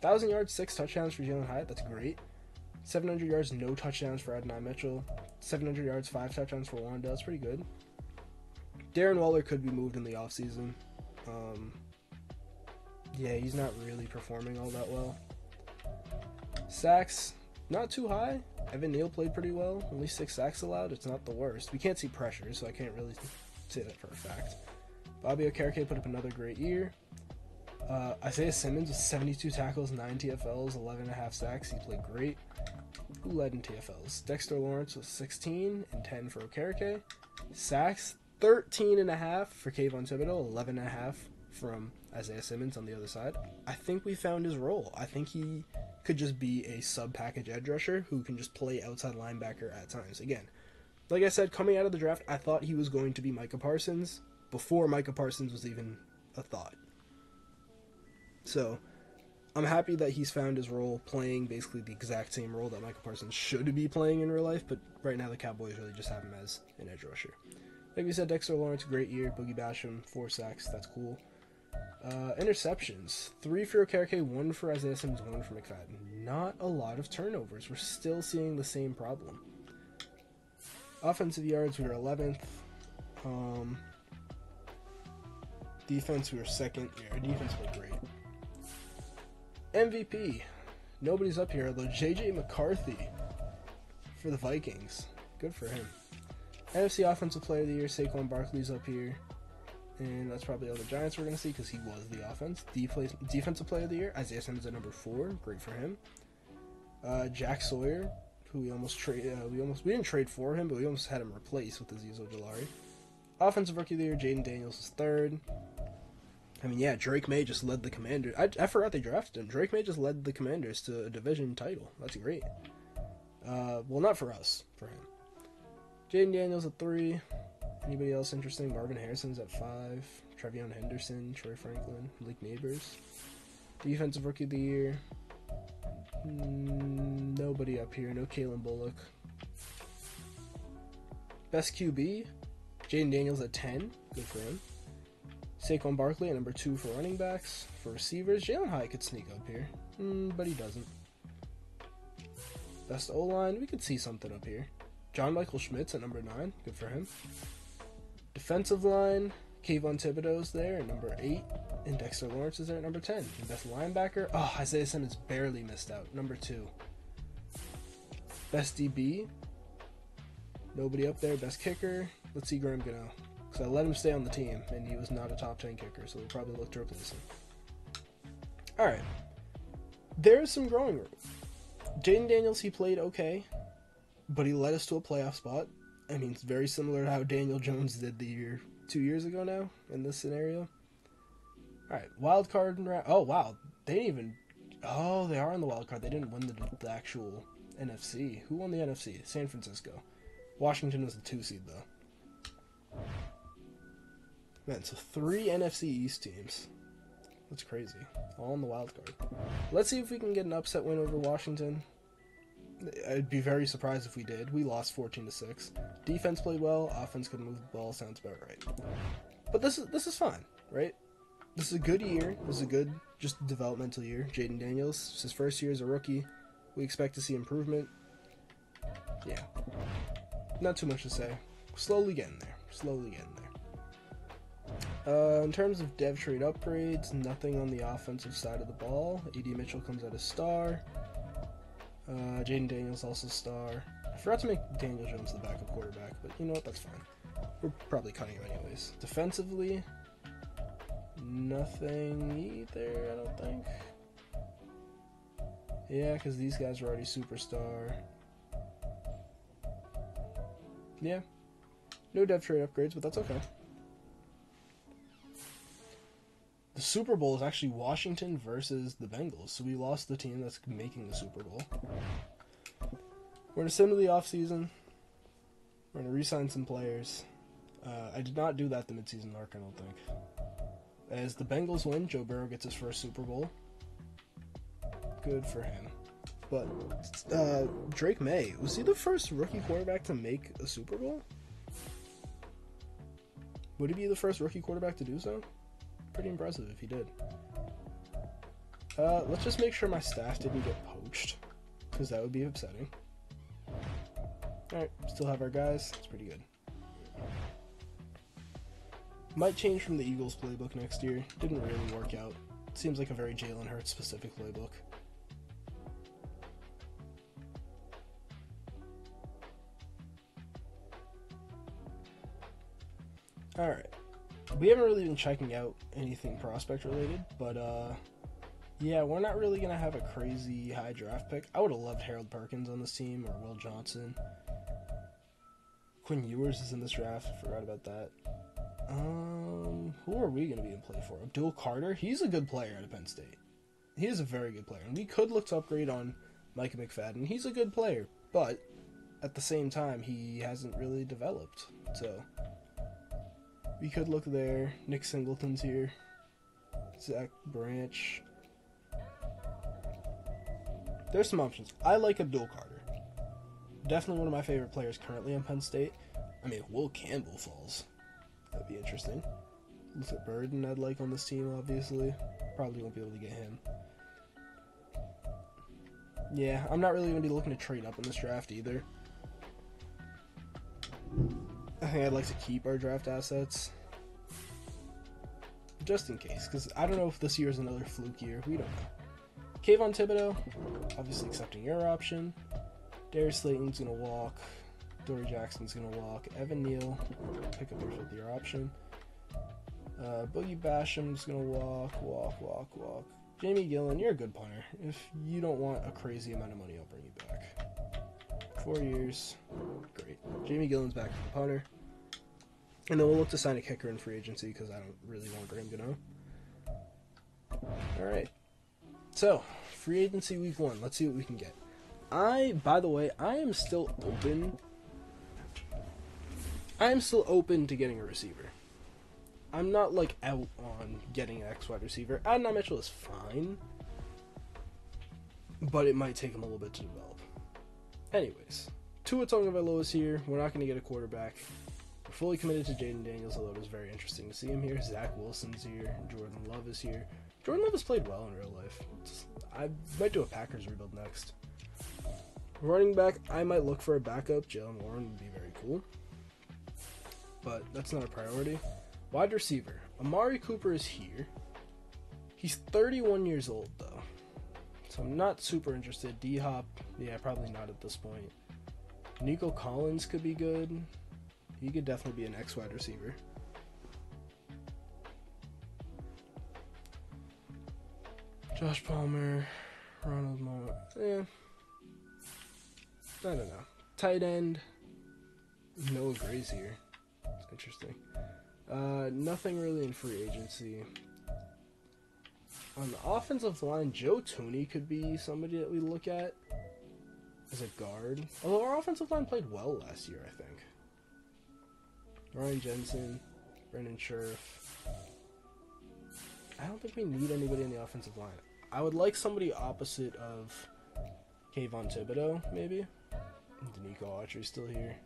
1,000 yards, 6 touchdowns for Jalen Hyatt. That's great. 700 yards, no touchdowns for Adonai Mitchell. 700 yards, 5 touchdowns for Wanda. That's pretty good. Darren Waller could be moved in the offseason. Yeah, he's not really performing all that well. Sacks, not too high. Evan Neal played pretty well. Only 6 sacks allowed. It's not the worst. We can't see pressure, so I can't really say that for a fact. Bobby Okereke put up another great year. Isaiah Simmons with 72 tackles, 9 TFLs, 11.5 sacks. He played great. Who led in TFLs? Dexter Lawrence with 16 and 10 for Okereke. Sacks, 13.5 for Kayvon Thibodeau, 11.5 from Isaiah Simmons on the other side. I think we found his role. I think he could just be a sub-package edge rusher who can just play outside linebacker at times. Again, like I said, coming out of the draft, I thought he was going to be Micah Parsons before Micah Parsons was even a thought. So, I'm happy that he's found his role, playing basically the exact same role that Micah Parsons should be playing in real life, but right now the Cowboys really just have him as an edge rusher. Like we said, Dexter Lawrence, great year. Boogie Basham, 4 sacks, that's cool. Interceptions, 3 for Okereke, 1 for Isaiah Simmons, 1 for McFadden. Not a lot of turnovers. We're still seeing the same problem. Offensive yards, we were 11th. Defense, we were 2nd. Yeah, our defense played great. MVP, nobody's up here, although J.J. McCarthy for the Vikings. Good for him. NFC Offensive Player of the Year, Saquon Barkley's up here. And that's probably all the Giants we're going to see because he was the offense. Defensive Player of the Year, Isaiah Simmons at number 4. Great for him. Jack Sawyer, who we almost traded. We didn't trade for him, but we almost had him replaced with Azeez Ojulari. Offensive Rookie of the Year, Jaden Daniels is 3rd. I mean, yeah, Drake May just led the Commanders. I forgot they drafted him. Drake May just led the Commanders to a division title. That's great. Well, not for us, for him. Jaden Daniels at 3. Anybody else interesting? Marvin Harrison's at 5. Trevion Henderson, Troy Franklin, Malik Neighbors. Defensive Rookie of the Year. Nobody up here. No Kalen Bullock. Best QB. Jaden Daniels at 10. Good for him. Saquon Barkley at number 2 for running backs. For receivers, Jalen Hyatt could sneak up here, but he doesn't. Best O-line, we could see something up here. John Michael Schmitz at number 9. Good for him. Defensive line, Kayvon Thibodeau's there at number 8. And Dexter Lawrence is there at number 10. And best linebacker, Isaiah Simmons barely missed out. Number 2. Best DB, nobody up there. Best kicker, let's see Graham Gano. Because I let him stay on the team, and he was not a top 10 kicker, so we'll probably look to replace him. Alright. There's some growing room. Jaden Daniels, he played okay, but he led us to a playoff spot. I mean, it's very similar to how Daniel Jones did 2 years ago now, in this scenario. Alright, wild card. Oh, wow. They didn't even... Oh, they are on the wild card. They didn't win the actual NFC. Who won the NFC? San Francisco. Washington was the 2 seed, though. Man, so 3 NFC East teams. That's crazy. All in the wild card. Let's see if we can get an upset win over Washington. I'd be very surprised if we did. We lost 14-6. Defense played well. Offense could move the ball. Sounds about right. But this is fine, right? This is a good year. This is a good, just developmental year. Jaden Daniels, it's his first year as a rookie. We expect to see improvement. Yeah. Not too much to say. Slowly getting there. Slowly getting there. In terms of dev trade upgrades, nothing on the offensive side of the ball. A.D. Mitchell comes out as star. Jaden Daniels also star. I forgot to make Daniel Jones the backup quarterback, but you know what? That's fine. We're probably cutting him anyways. Defensively, nothing either, I don't think. Yeah, because these guys are already superstar. Yeah. No dev trade upgrades, but that's okay. The Super Bowl is actually Washington versus the Bengals, so we lost the team that's making the Super Bowl. We're going to send to the offseason. We're going to re-sign some players. I did not do that the midseason mark, I don't think. As the Bengals win, Joe Burrow gets his first Super Bowl. Good for him. But Drake May, was he the first rookie quarterback to make a Super Bowl? Would he be the first rookie quarterback to do so? Pretty impressive if he did. Let's just make sure my staff didn't get poached, because that would be upsetting. Alright, still have our guys. It's pretty good. Might change from the Eagles playbook next year. Didn't really work out. Seems like a very Jalen Hurts specific playbook. Alright. We haven't really been checking out anything prospect related, but yeah, we're not really going to have a crazy high draft pick. I would have loved Harold Perkins on this team, or Will Johnson. Quinn Ewers is in this draft. I forgot about that. Who are we going to be in play for? Abdul Carter? He's a good player out of Penn State. He is a very good player. And we could look to upgrade on Micah McFadden. He's a good player, but at the same time, he hasn't really developed. So we could look there. Nick Singleton's here. Zach Branch. There's some options. I like Abdul Carter. Definitely one of my favorite players currently on Penn State. I mean, if Will Campbell falls, that'd be interesting. Luther Burden I'd like on this team, obviously. Probably won't be able to get him. Yeah, I'm not really going to be looking to trade up in this draft either. I think I'd like to keep our draft assets. Just in case, because I don't know if this year is another fluke year. We don't know. Kayvon Thibodeau, obviously accepting your option. Darius Slayton's going to walk. Dory Jackson's going to walk. Evan Neal, pick up their 5th-year option. Boogie Basham's going to walk. Jamie Gillen, you're a good punter. If you don't want a crazy amount of money, I'll bring you back. 4 years. Great. Jamie Gillen's back for the punter. And then we'll look to sign a kicker in free agency because I don't really want Graham Gano. Alright. So, free agency week 1. Let's see what we can get. By the way, I am still open to getting a receiver. I'm not, like, out on getting an X-wide receiver. Adonai Mitchell is fine, but it might take him a little bit to develop. Anyways, Tua Tagovailoa is here. We're not going to get a quarterback. We're fully committed to Jaden Daniels, although it was very interesting to see him here. Zach Wilson's here. Jordan Love is here. Jordan Love has played well in real life. I might do a Packers rebuild next. Running back, I might look for a backup. Jalen Warren would be very cool, but that's not a priority. Wide receiver, Amari Cooper is here. He's 31 years old, though, so I'm not super interested. D-Hop, yeah, probably not at this point. Nico Collins could be good. He could definitely be an X-wide receiver. Josh Palmer, Ronald Moore, I don't know. Tight end, Noah Gray's here. It's interesting. Nothing really in free agency. On the offensive line, Joe Tooney could be somebody that we look at as a guard. Although our offensive line played well last year, I think. Ryan Jensen, Brendan Scherf. I don't think we need anybody in the offensive line. I would like somebody opposite of Kayvon Thibodeau, maybe. Danico Autry's still here.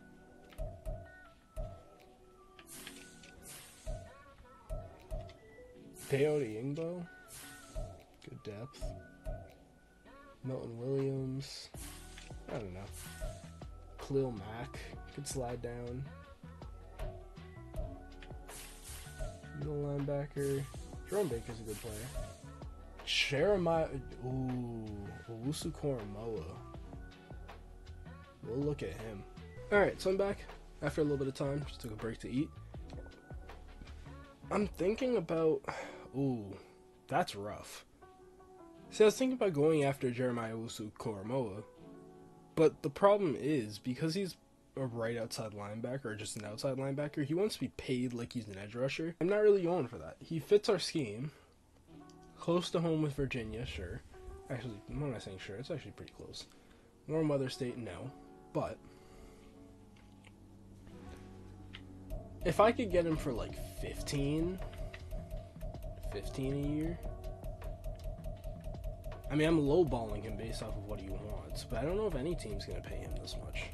Peyote Ingbo. Good depth. Milton Williams. I don't know. Khalil Mack could slide down. Middle linebacker. Jerome Baker's a good player. Jeremiah. Owusu Koromoa. We'll look at him. Alright, so I'm back after a little bit of time. Just took a break to eat. I'm thinking about... Ooh, that's rough. See, I was thinking about going after Jeremiah Owusu Koromoa, but the problem is, because he's a right outside linebacker, or just an outside linebacker, he wants to be paid like he's an edge rusher. I'm not really going for that. He fits our scheme. Close to home with Virginia, sure. Actually, what am I saying sure? It's actually pretty close. Warm weather state, no. But if I could get him for like 15 a year, I mean, I'm lowballing him based off of what he wants, but I don't know if any team's going to pay him this much.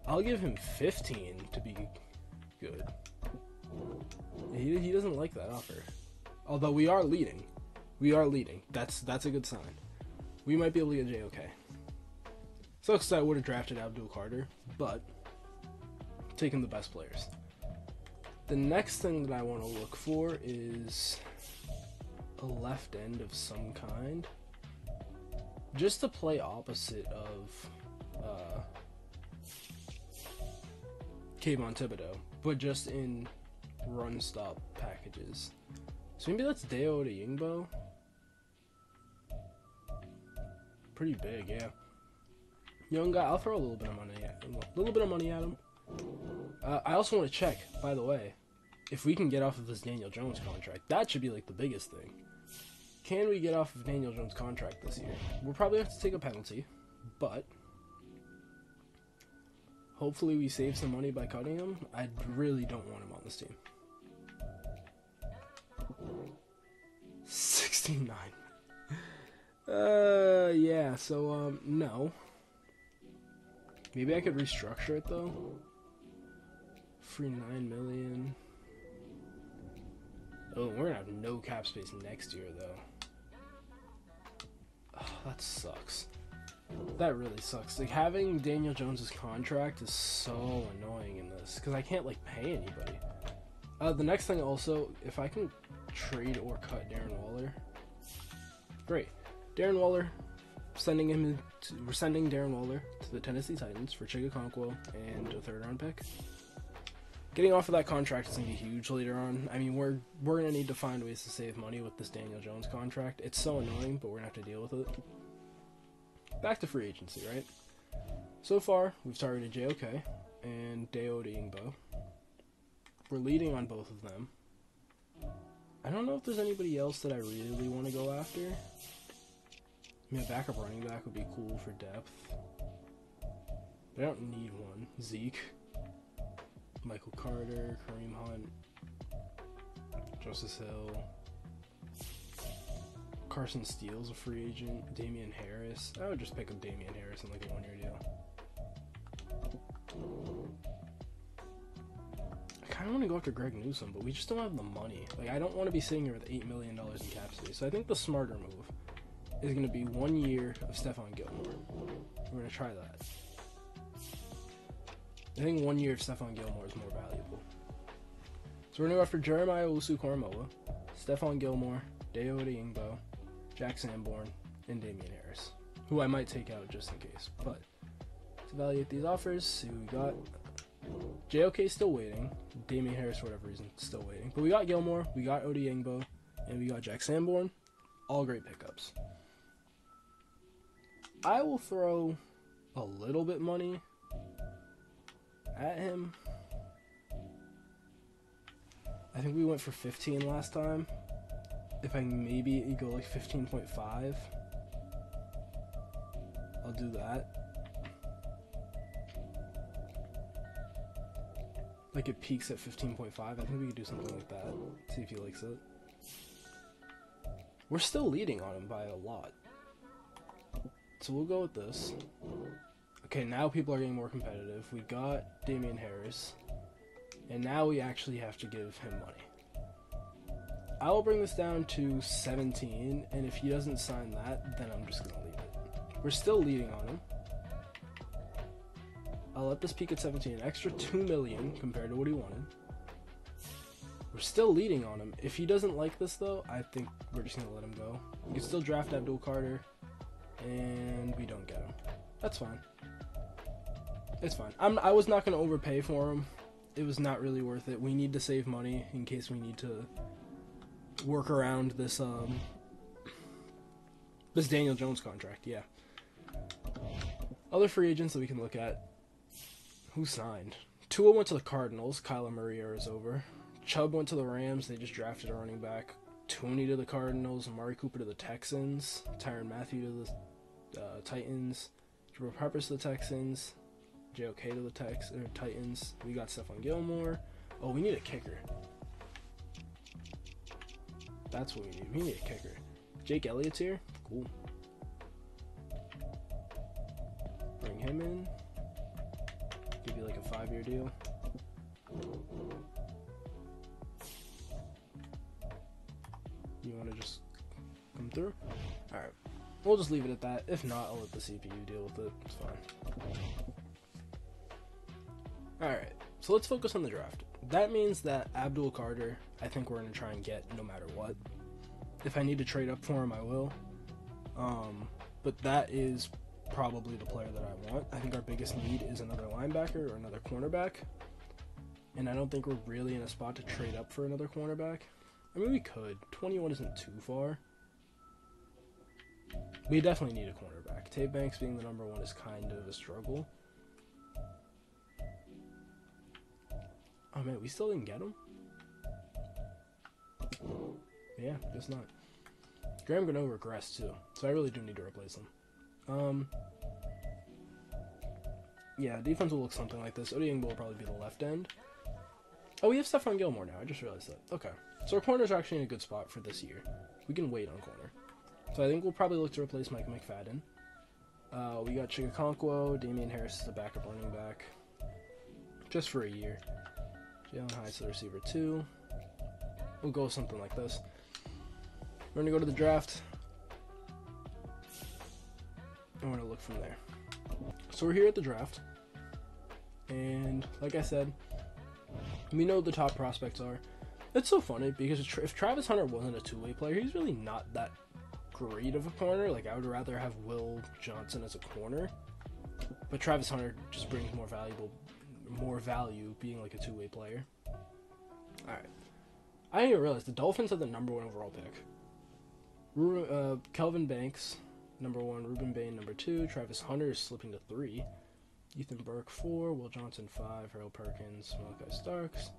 I'll give him 15 to be good. He doesn't like that offer. Although we are leading. We are leading. That's a good sign. We might be able to get JOK. Sucks that I would have drafted Abdul Carter, but taking the best players. The next thing that I want to look for is a left end of some kind, just to play opposite of Kayvon Thibodeau, but just in run stop packages. So maybe that's Deo to Yingbo. Pretty big, yeah. Young guy, I'll throw a little bit of money at him. I also want to check, by the way, if we can get off of this Daniel Jones contract. That should be like the biggest thing. Can we get off of Daniel Jones' contract this year? We'll probably have to take a penalty, but hopefully we save some money by cutting him. I really don't want him on this team. 69. Yeah, so, no. Maybe I could restructure it, though. Free $9 million. Oh, we're gonna have no cap space next year, though. Oh, that sucks. That really sucks. Like, having Daniel Jones's contract is so annoying in this, because I can't, like, pay anybody. The next thing also, if I can trade or cut Darren Waller, great. Darren Waller, we're sending Darren Waller to the Tennessee Titans for Chig Okonkwo and a 3rd-round pick. Getting off of that contract is going to be huge later on. I mean, we're going to need to find ways to save money with this Daniel Jones contract. It's so annoying, but we're going to have to deal with it. Back to free agency, right? So far, we've targeted JOK and Deo Yingbo. We're leading on both of them. I don't know if there's anybody else that I really want to go after. I mean, a backup running back would be cool for depth. But I don't need one. Zeke, Michael Carter, Kareem Hunt, Justice Hill, Carson Steele's a free agent, Damian Harris. I would just pick up Damian Harris in like a 1-year deal. I kind of want to go after Greg Newsome, but we just don't have the money. Like, I don't want to be sitting here with $8 million in cap space. So I think the smarter move is going to be 1 year of Stephon Gilmore. We're going to try that. I think 1 year of Stephon Gilmore is more valuable. So we're going to go after Jeremiah Owusu-Koramoah, Stephon Gilmore, Deo Yingbo, Jack Sanborn, and Damian Harris, who I might take out just in case. But to evaluate these offers, see who we got. JOK still waiting. Damian Harris, for whatever reason, still waiting. But we got Gilmore, we got Yingbo, and we got Jack Sanborn. All great pickups. I will throw a little bit money at him. I think we went for 15 last time. If I maybe go like 15.5, I'll do that. Like it peaks at 15.5. I think we could do something like that. See if he likes it. We're still leading on him by a lot. So we'll go with this. Okay, now people are getting more competitive. We got Damian Harris. And now we actually have to give him money. I will bring this down to 17, and if he doesn't sign that, then I'm just going to leave it. We're still leading on him. I'll let this peak at 17, an extra $2 million compared to what he wanted. We're still leading on him. If he doesn't like this, though, I think we're just going to let him go. We can still draft Abdul Carter, and we don't get him. That's fine. It's fine. I was not going to overpay for him. It was not really worth it. We need to save money in case we need to work around this this Daniel Jones contract. Yeah. Other free agents that we can look at. Who signed? Tua went to the Cardinals. Kyler Murray is over. Chubb went to the Rams. They just drafted a running back. Tooney to the Cardinals. Amari Cooper to the Texans. Tyrann Mathieu to the Titans. Jabril Peppers to the Texans. JOK to the Titans. We got Stephon Gilmore. Oh, we need a kicker. That's what we need. We need a kicker. Jake Elliott's here. Cool. Bring him in. Give you like a 5-year deal. You want to just come through. Alright, we'll just leave it at that. If not, I'll let the CPU deal with it. It's fine. Alright, so let's focus on the draft. That means that Abdul Carter, I think we're going to try and get no matter what. If I need to trade up for him, I will. But that is probably the player that I want. I think our biggest need is another linebacker or another cornerback. And I don't think we're really in a spot to trade up for another cornerback. I mean, we could. 21 isn't too far. We definitely need a cornerback. Tate Banks being the number one is kind of a struggle. Oh man, we still didn't get him? Yeah, guess not. Graham Gano regressed too, so I really do need to replace him. Yeah, defense will look something like this. Odieng will probably be the left end. Oh, we have Stephon Gilmore now. I just realized that. Okay. So our corners are actually in a good spot for this year. We can wait on corner. So I think we'll probably look to replace Mike McFadden. We got Chigakonkwo. Damian Harris is the backup running back. Just for a year. Jalen Hyatt's the receiver 2. We'll go with something like this. We're going to go to the draft. And we're going to look from there. So we're here at the draft. And like I said, we know the top prospects are. It's so funny because if Travis Hunter wasn't a two-way player, he's really not that great of a corner. Like, I would rather have Will Johnson as a corner. But Travis Hunter just brings more value being like a two-way player. Alright. I didn't even realize the Dolphins had the number 1 overall pick. Kelvin Banks, number 1. Ruben Bain, number 2. Travis Hunter is slipping to 3. Ethan Burke 4, Will Johnson 5, Harold Perkins, Malachi Starks.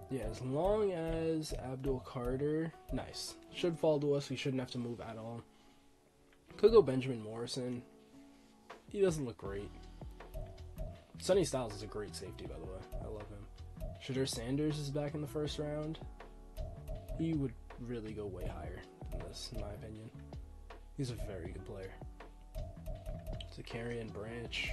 Yeah, as long as Abdul Carter, nice. Should fall to us, we shouldn't have to move at all. Could go Benjamin Morrison. He doesn't look great. Sonny Styles is a great safety, by the way. I love him. Shadur Sanders is back in the first round. He would really go way higher than this, in my opinion. He's a very good player. Zakarian Branch.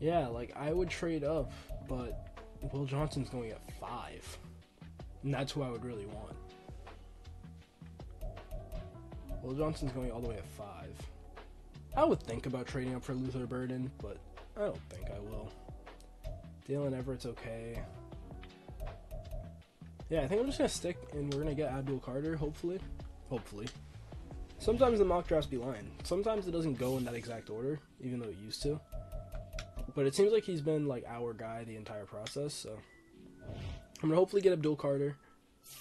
Yeah, like, I would trade up, but Will Johnson's going at 5. And that's who I would really want. Will Johnson's going all the way at 5. I would think about trading up for Luther Burden, but I don't think I will. Dalen Everett's okay. Yeah, I think I'm just going to stick, and we're going to get Abdul Carter, hopefully. Hopefully. Sometimes the mock drafts be lying. Sometimes it doesn't go in that exact order, even though it used to. But it seems like he's been, like, our guy the entire process, so I'm going to hopefully get Abdul Carter.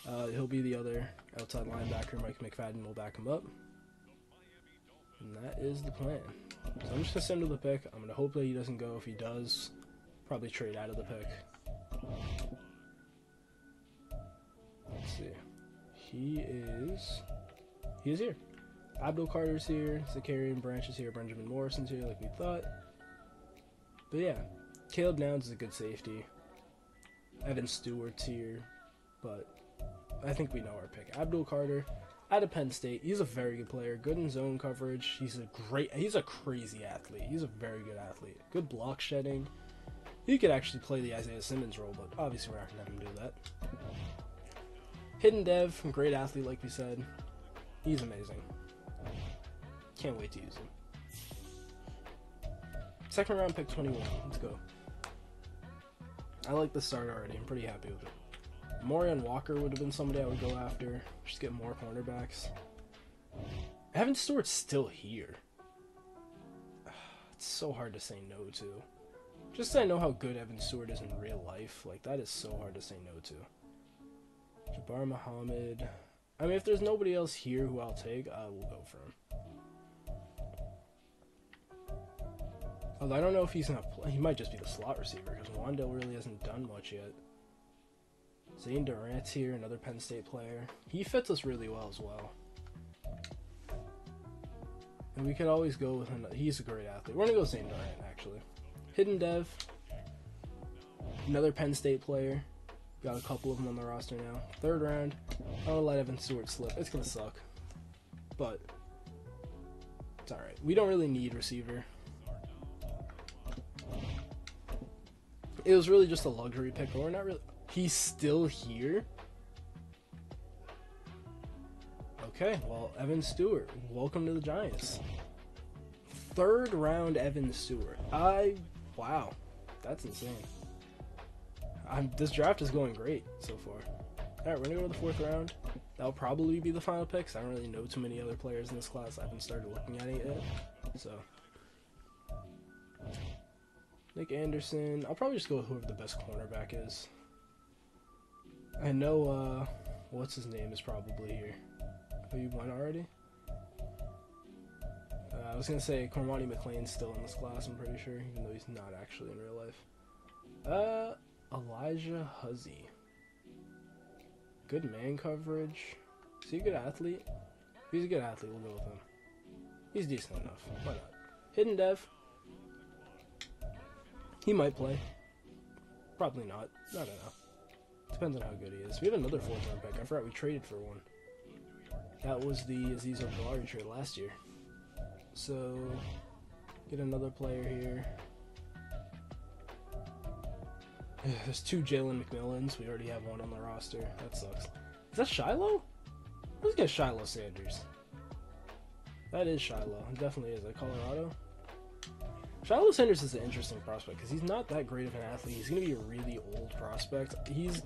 He'll be the other outside linebacker. Mike McFadden will back him up. And that is the plan. So I'm just going to send him the pick. I'm going to hope that he doesn't go. If he does, probably trade out of the pick. Let's see. He is here. Abdul Carter's here. Zakarian Branch is here. Benjamin Morrison's here, like we thought. But yeah, Caleb Nowns is a good safety. Evan Stewart's here. But I think we know our pick. Abdul Carter out of Penn State. He's a very good player. Good in zone coverage. He's a crazy athlete. He's a very good athlete. Good block shedding. He could actually play the Isaiah Simmons role, but obviously we're not going to have him do that. Hidden Dev, great athlete like we said. He's amazing. Can't wait to use him. Second round pick 21. Let's go. I like the start already. I'm pretty happy with it. Morian Walker would have been somebody I would go after. Just get more cornerbacks. Evan Stewart's still here. It's so hard to say no to. Just so I know how good Evan Stewart is in real life. Like, that is so hard to say no to. Jabbar Muhammad. I mean, if there's nobody else here who I'll take, I will go for him. Although I don't know if he's going to play. He might just be the slot receiver because Wandale really hasn't done much yet. Zane Durant's here, another Penn State player. He fits us really well as well. And we could always go with him. He's a great athlete. We're going to go Zane Durant, actually. Hidden Dev. Another Penn State player. Got a couple of them on the roster now. Third round. I'm going to let Evan Stewart slip. It's going to suck. But it's alright. We don't really need receiver. It was really just a luxury pick, but we're not really... He's still here? Okay, well, Evan Stewart, welcome to the Giants. 3rd round Evan Stewart. Wow, that's insane. This draft is going great so far. Alright, we're gonna go to the 4th round. That'll probably be the final picks. I don't really know too many other players in this class. I haven't started looking at it yet. So, Nick Anderson. I'll probably just go with whoever the best cornerback is. I know, what's his name is probably here. Oh, you won already? I was gonna say Cormani McLean's still in this class, I'm pretty sure, even though he's not actually in real life. Elijah Huzzy. Good man coverage. Is he a good athlete? If he's a good athlete, we'll go with him. He's decent enough. Why not? Hidden Dev. He might play. Probably not. I don't know. Depends on how good he is. We have another 4th round pick. I forgot we traded for one. That was the Aziz Ojolari trade last year. So, get another player here. There's 2 Jalen McMillans. We already have one on the roster. That sucks. Is that Shiloh? Let's get Shiloh Sanders. That is Shiloh. It definitely is. Like Colorado. Shiloh Sanders is an interesting prospect because he's not that great of an athlete. He's going to be a really old prospect. He's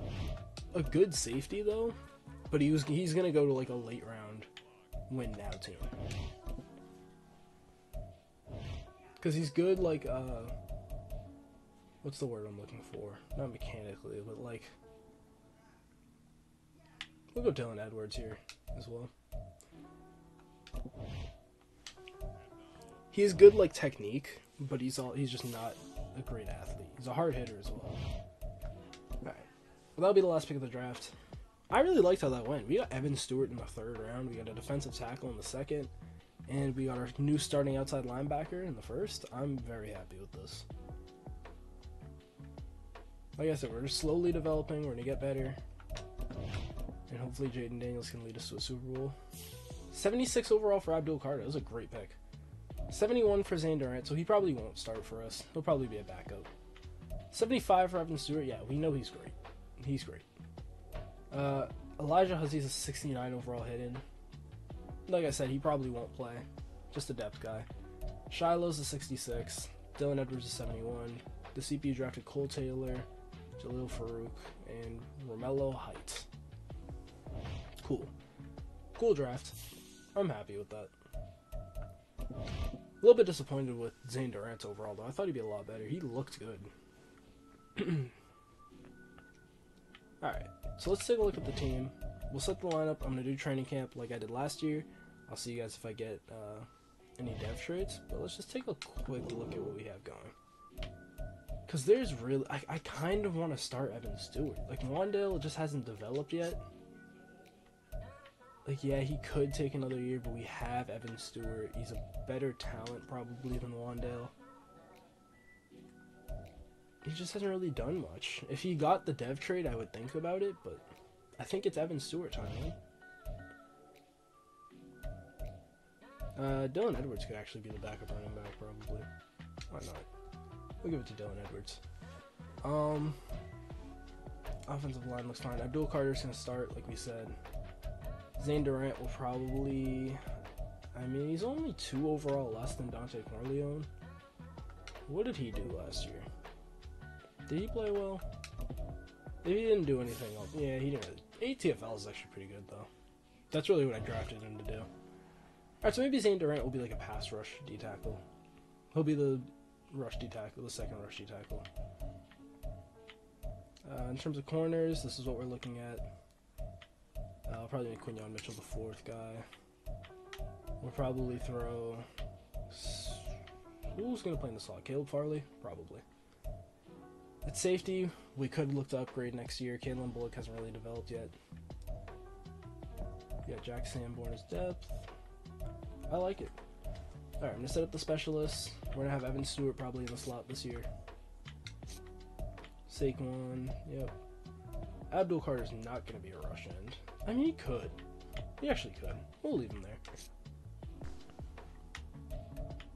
a good safety though, but he's going to go to like a late round win now team. Because he's good like, what's the word I'm looking for? Not mechanically, but like, we'll go Dylan Edwards here as well. He's good like technique, but he's just not a great athlete. He's a hard hitter as well. Alright. Well, that'll be the last pick of the draft. I really liked how that went. We got Evan Stewart in the 3rd round. We got a defensive tackle in the 2nd. And we got our new starting outside linebacker in the 1st. I'm very happy with this. Like I said, we're just slowly developing. We're going to get better. And hopefully Jaden Daniels can lead us to a Super Bowl. 76 overall for Abdul Carter. That was a great pick. 71 for Zane Durant, so he probably won't start for us. He'll probably be a backup. 75 for Evan Stewart. Yeah, we know he's great. He's great. Elijah Huzzy's a 69 overall hidden. Like I said, he probably won't play. Just a depth guy. Shiloh's a 66. Dylan Edwards is 71. The CPU drafted Cole Taylor, Jalil Farouk, and Romello Heights. Cool. Cool draft. I'm happy with that. A little bit disappointed with Zane Durant overall, though. I thought he'd be a lot better. He looked good. Alright, so let's take a look at the team. We'll set the lineup. I'm going to do training camp like I did last year. I'll see you guys if I get any dev trades. But let's just take a quick look at what we have going. Because there's really... I kind of want to start Evan Stewart. Like, Wandale just hasn't developed yet. Like, yeah, he could take another year, but we have Evan Stewart. He's a better talent, probably, than Wandale. He just hasn't really done much. If he got the dev trade, I would think about it, but I think it's Evan Stewart time, man. Dylan Edwards could actually be the backup running back, probably. Why not? We'll give it to Dylan Edwards. Offensive line looks fine. Abdul Carter's going to start, like we said. Zane Durant will probably... I mean, he's only 2 overall less than Dante Corleone. What did he do last year? Did he play well? He didn't do anything else. Yeah, he didn't. ATFL is actually pretty good, though. That's really what I drafted him to do. Alright, so maybe Zane Durant will be like a pass rush D-tackle. He'll be the rush D-tackle, the second rush D-tackle. In terms of corners, this is what we're looking at. I'll probably make Quinyon Mitchell the 4th guy. We'll probably throw... Who's going to play in the slot? Caleb Farley? Probably. At safety, we could look to upgrade next year. Kalen Bullock hasn't really developed yet. We got Jack Sanborn as depth. I like it. Alright, I'm going to set up the specialists. We're going to have Evan Stewart probably in the slot this year. Saquon, yep. Abdul Carter's not going to be a rush end. I mean, he could. He actually could. We'll leave him there.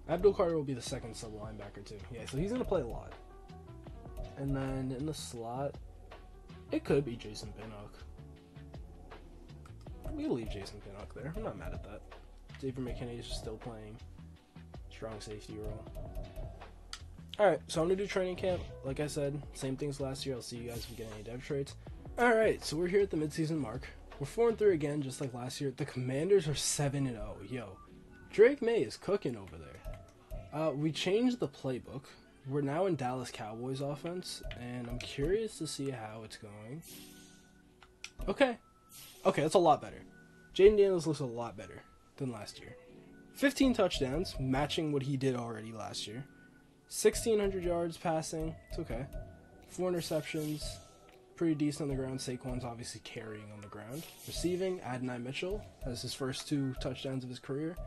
Abdul Carter will be the second sub linebacker too. Yeah, so he's going to play a lot. And then in the slot, It could be Jason Pinnock. We'll leave Jason Pinnock there. I'm not mad at that. Xavier McKinney is still playing strong safety role. Alright, so I'm going to do training camp. Like I said, same things last year. I'll see you guys if we get any dev traits. Alright, so we're here at the midseason mark. We're 4-3 again, just like last year. The Commanders are 7-0. Yo, Drake May is cooking over there. We changed the playbook. We're now in Dallas Cowboys offense, and I'm curious to see how it's going. Okay, that's a lot better. Jayden Daniels looks a lot better than last year. 15 touchdowns, matching what he did already last year. 1,600 yards passing, it's okay. 4 interceptions, pretty decent on the ground. Saquon's obviously carrying on the ground. Receiving, Adonai Mitchell has his first 2 touchdowns of his career.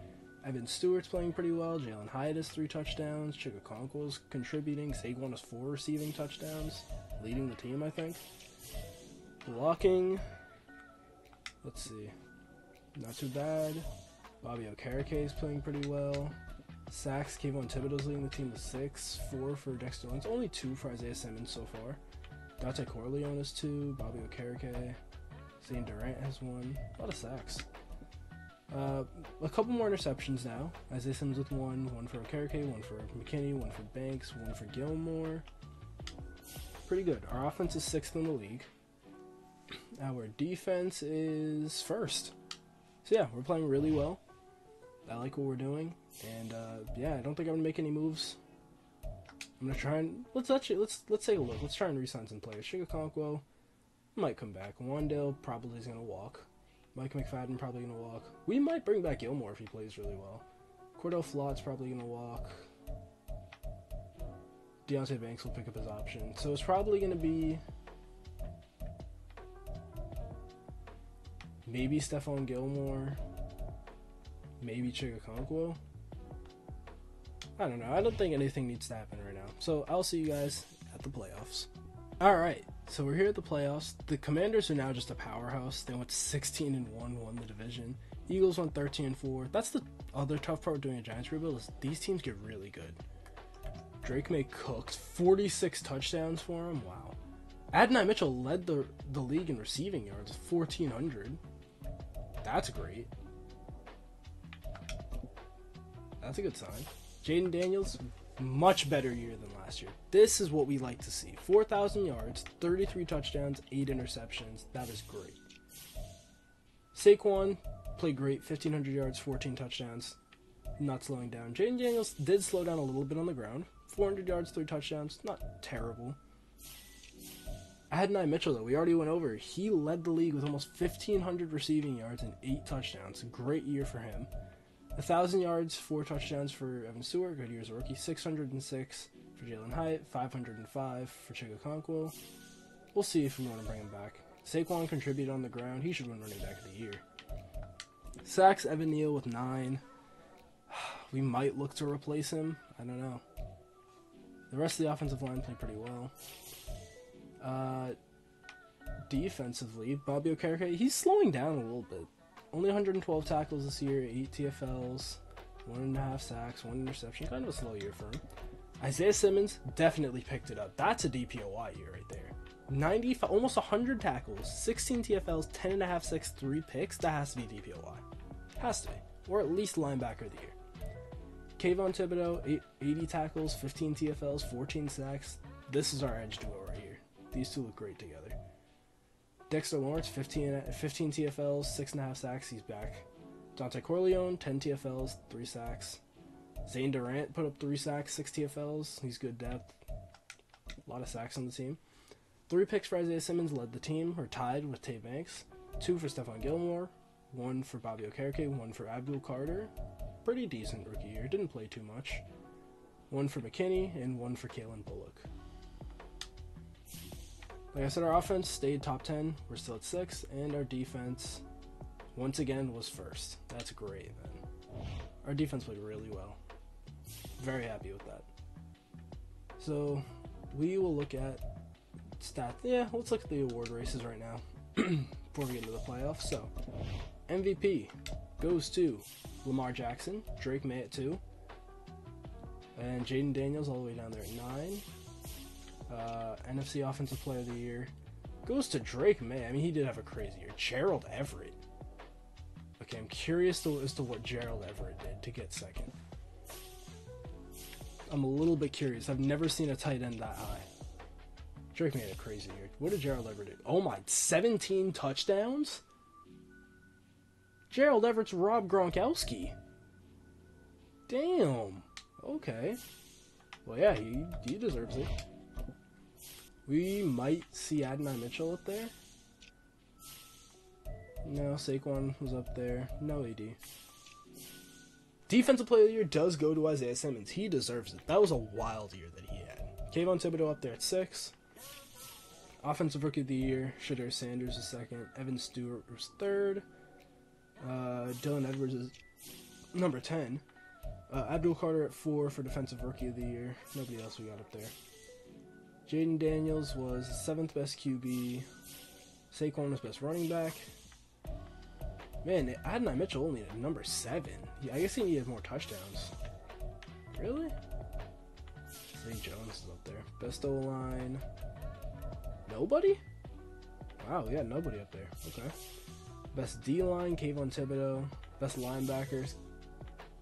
Evan Stewart's playing pretty well. Jalen Hyatt has 3 touchdowns. Chig Okonkwo's contributing. Saquon has 4 receiving touchdowns, leading the team, I think. Blocking, let's see, not too bad. Bobby Okereke is playing pretty well. Sacks, Kayvon Thibodeau's leading the team with 6, 4 for Dexter Lawrence, only 2 for Isaiah Simmons so far. Dante Corleone has 2, Bobby Okereke, Zane Durant has 1, a lot of sacks. A couple more interceptions now. Isaiah Simmons with 1 for Okereke, 1 for McKinney, 1 for Banks, 1 for Gilmore. Pretty good. Our offense is 6th in the league. Our defense is 1st. So yeah, we're playing really well. I like what we're doing, and yeah, I don't think I'm gonna make any moves. I'm gonna try and let's take a look. Let's try and re-sign some players. Chig Okonkwo might come back. Wandale probably is gonna walk. Mike McFadden probably gonna walk. We might bring back Gilmore if he plays really well. Cordell Flott's probably gonna walk. Deonte Banks will pick up his option. So it's probably gonna be maybe Stephon Gilmore. Maybe Chig Okonkwo. I don't know. I don't think anything needs to happen right now. So I'll see you guys at the playoffs. Alright, so we're here at the playoffs. The Commanders are now just a powerhouse. They went 16-1, won the division. Eagles won 13-4. That's the other tough part of doing a Giants rebuild is these teams get really good. Drake May cooked 46 touchdowns for him. Wow. Adonai Mitchell led the league in receiving yards, 1,400. That's great. That's a good sign. Jayden Daniels, much better year than last year. This is what we like to see. 4,000 yards, 33 touchdowns, 8 interceptions. That is great. Saquon played great, 1,500 yards, 14 touchdowns. Not slowing down. Jayden Daniels did slow down a little bit on the ground. 400 yards, 3 touchdowns. Not terrible. Adonai Mitchell, though, we already went over. He led the league with almost 1,500 receiving yards and 8 touchdowns. Great year for him. 1,000 yards, 4 touchdowns for Evan Stewart. Good year as a rookie. 606 for Jalen Hyatt. 505 for Chig Okonkwo. We'll see if we want to bring him back. Saquon contributed on the ground. He should win running back of the year. Sacks, Evan Neal with 9. We might look to replace him. I don't know. The rest of the offensive line played pretty well. Defensively, Bobby Okereke, he's slowing down a little bit. Only 112 tackles this year, 8 TFLs, 1.5 sacks, 1 interception. Kind of a slow year for him. Isaiah Simmons definitely picked it up. That's a DPOY year right there. 95, almost 100 tackles, 16 TFLs, 10.5 sacks, 3 picks. That has to be DPOY. Has to be. Or at least linebacker of the year. Kayvon Thibodeau, 80 tackles, 15 TFLs, 14 sacks. This is our edge duo right here. These two look great together. Dexter Lawrence, 15 TFLs, 6.5 sacks, he's back. Dante Corleone, 10 TFLs, 3 sacks. Zane Durant put up 3 sacks, 6 TFLs, he's good depth. A lot of sacks on the team. 3 picks for Isaiah Simmons led the team, or tied with Tay Banks. 2 for Stephon Gilmore, 1 for Bobby Okereke, 1 for Abdul Carter. Pretty decent rookie year, didn't play too much. 1 for McKinney, and 1 for Kalen Bullock. Like I said, our offense stayed top 10. We're still at 6th, and our defense, once again, was 1st. That's great, man. Our defense played really well. Very happy with that. So, we will look at stats. Yeah, let's look at the award races right now before we get into the playoffs. So, MVP goes to Lamar Jackson, Drake May at 2, and Jayden Daniels all the way down there at 9. NFC Offensive Player of the Year, Goes to Drake May. I mean, he did have a crazy year. Gerald Everett. Okay, I'm curious as to what Gerald Everett did to get second. I'm a little bit curious. I've never seen a tight end that high. Drake May had a crazy year. What did Gerald Everett do? Oh my, 17 touchdowns? Gerald Everett's Rob Gronkowski. Damn. Okay. Well, yeah, he deserves it. We might see Adonai Mitchell up there. No, Saquon was up there. No AD. Defensive Player of the Year does go to Isaiah Simmons. He deserves it. That was a wild year that he had. Kayvon Thibodeau up there at 6. Offensive Rookie of the Year, Shedeur Sanders is 2nd. Evan Stewart was 3rd. Dylan Edwards is number 10. Abdul Carter at 4 for Defensive Rookie of the Year. Nobody else we got up there. Jaden Daniels was the 7th best QB. Saquon was best running back. Man, Adonai Mitchell only at number 7. I guess he needed more touchdowns. Really? Zay Jones is up there. Best O-line. Nobody? Wow, yeah, nobody up there. Okay. Best D-line, Kayvon Thibodeau. Best linebackers.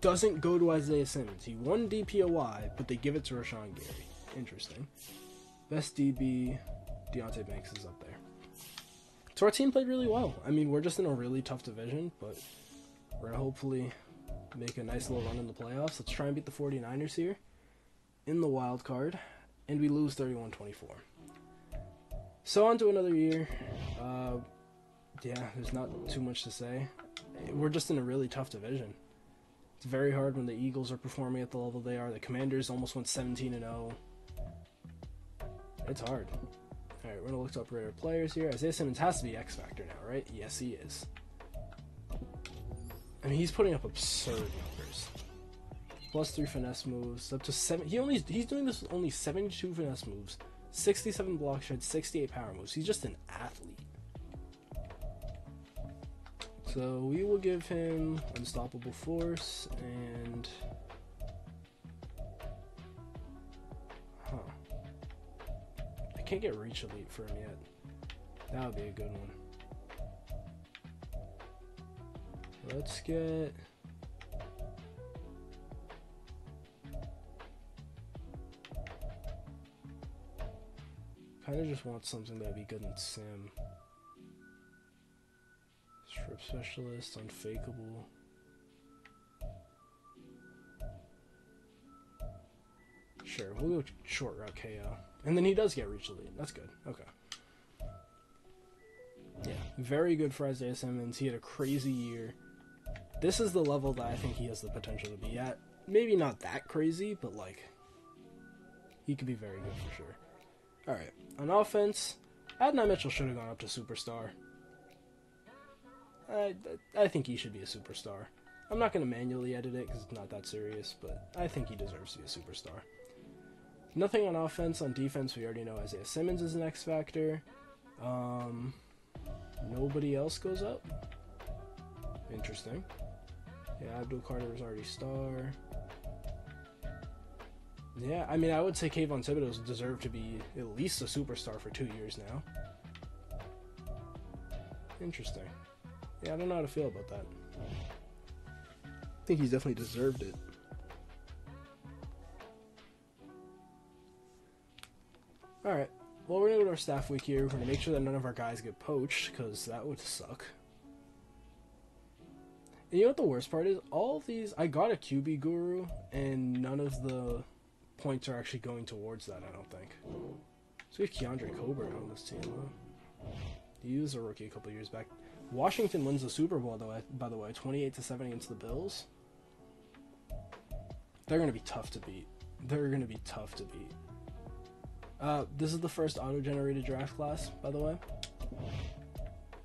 Doesn't go to Isaiah Simmons. He won DPOY, but they give it to Rashawn Gary. Interesting. Best DB, Deontay Banks is up there. So our team played really well. I mean, we're just in a really tough division, but we're going to hopefully make a nice little run in the playoffs. Let's try and beat the 49ers here in the wild card, and we lose 31-24. So on to another year. Yeah, there's not too much to say. We're just in a really tough division. It's very hard when the Eagles are performing at the level they are. The Commanders almost went 17-0. It's hard. Alright, we're going to look to upgrade our players here. Isaiah Simmons has to be X Factor now, right? Yes, he is. I mean, he's putting up absurd numbers. +3 finesse moves, up to 7. He's doing this with only 72 finesse moves, 67 block shed, 68 power moves. He's just an athlete. So we will give him Unstoppable Force and... I can't get Reach Elite for him yet. That would be a good one. Let's get... Kind of just want something that would be good in Sim. Strip Specialist, Unfakeable. Sure, we'll go Short Route KO. And then he does get Reach Elite. That's good. Okay. Yeah, very good for Isaiah Simmons. He had a crazy year. This is the level that I think he has the potential to be at. Maybe not that crazy, but like, he could be very good for sure. Alright, on offense, Adonai Mitchell should have gone up to Superstar. I think he should be a Superstar. I'm not going to manually edit it because it's not that serious, but I think he deserves to be a Superstar. Nothing on offense. On defense, we already know Isaiah Simmons is an X Factor. Nobody else goes up. Interesting. Yeah, Abdul Carter was already star. Yeah, I mean, I would say Kayvon Thibodeau's deserved to be at least a Superstar for 2 years now. Interesting. Yeah, I don't know how to feel about that. I think he's definitely deserved it. Alright, well, we're going to go to our staff week here. We're going to make sure that none of our guys get poached, because that would suck. And you know what the worst part is? All of these, I got a QB guru, and none of the points are actually going towards that, I don't think. So we have Keandre Coburn on this team, though. He was a rookie a couple years back. Washington wins the Super Bowl, though, by the way, 28-7 against the Bills. They're going to be tough to beat. They're going to be tough to beat. This is the first auto-generated draft class, by the way.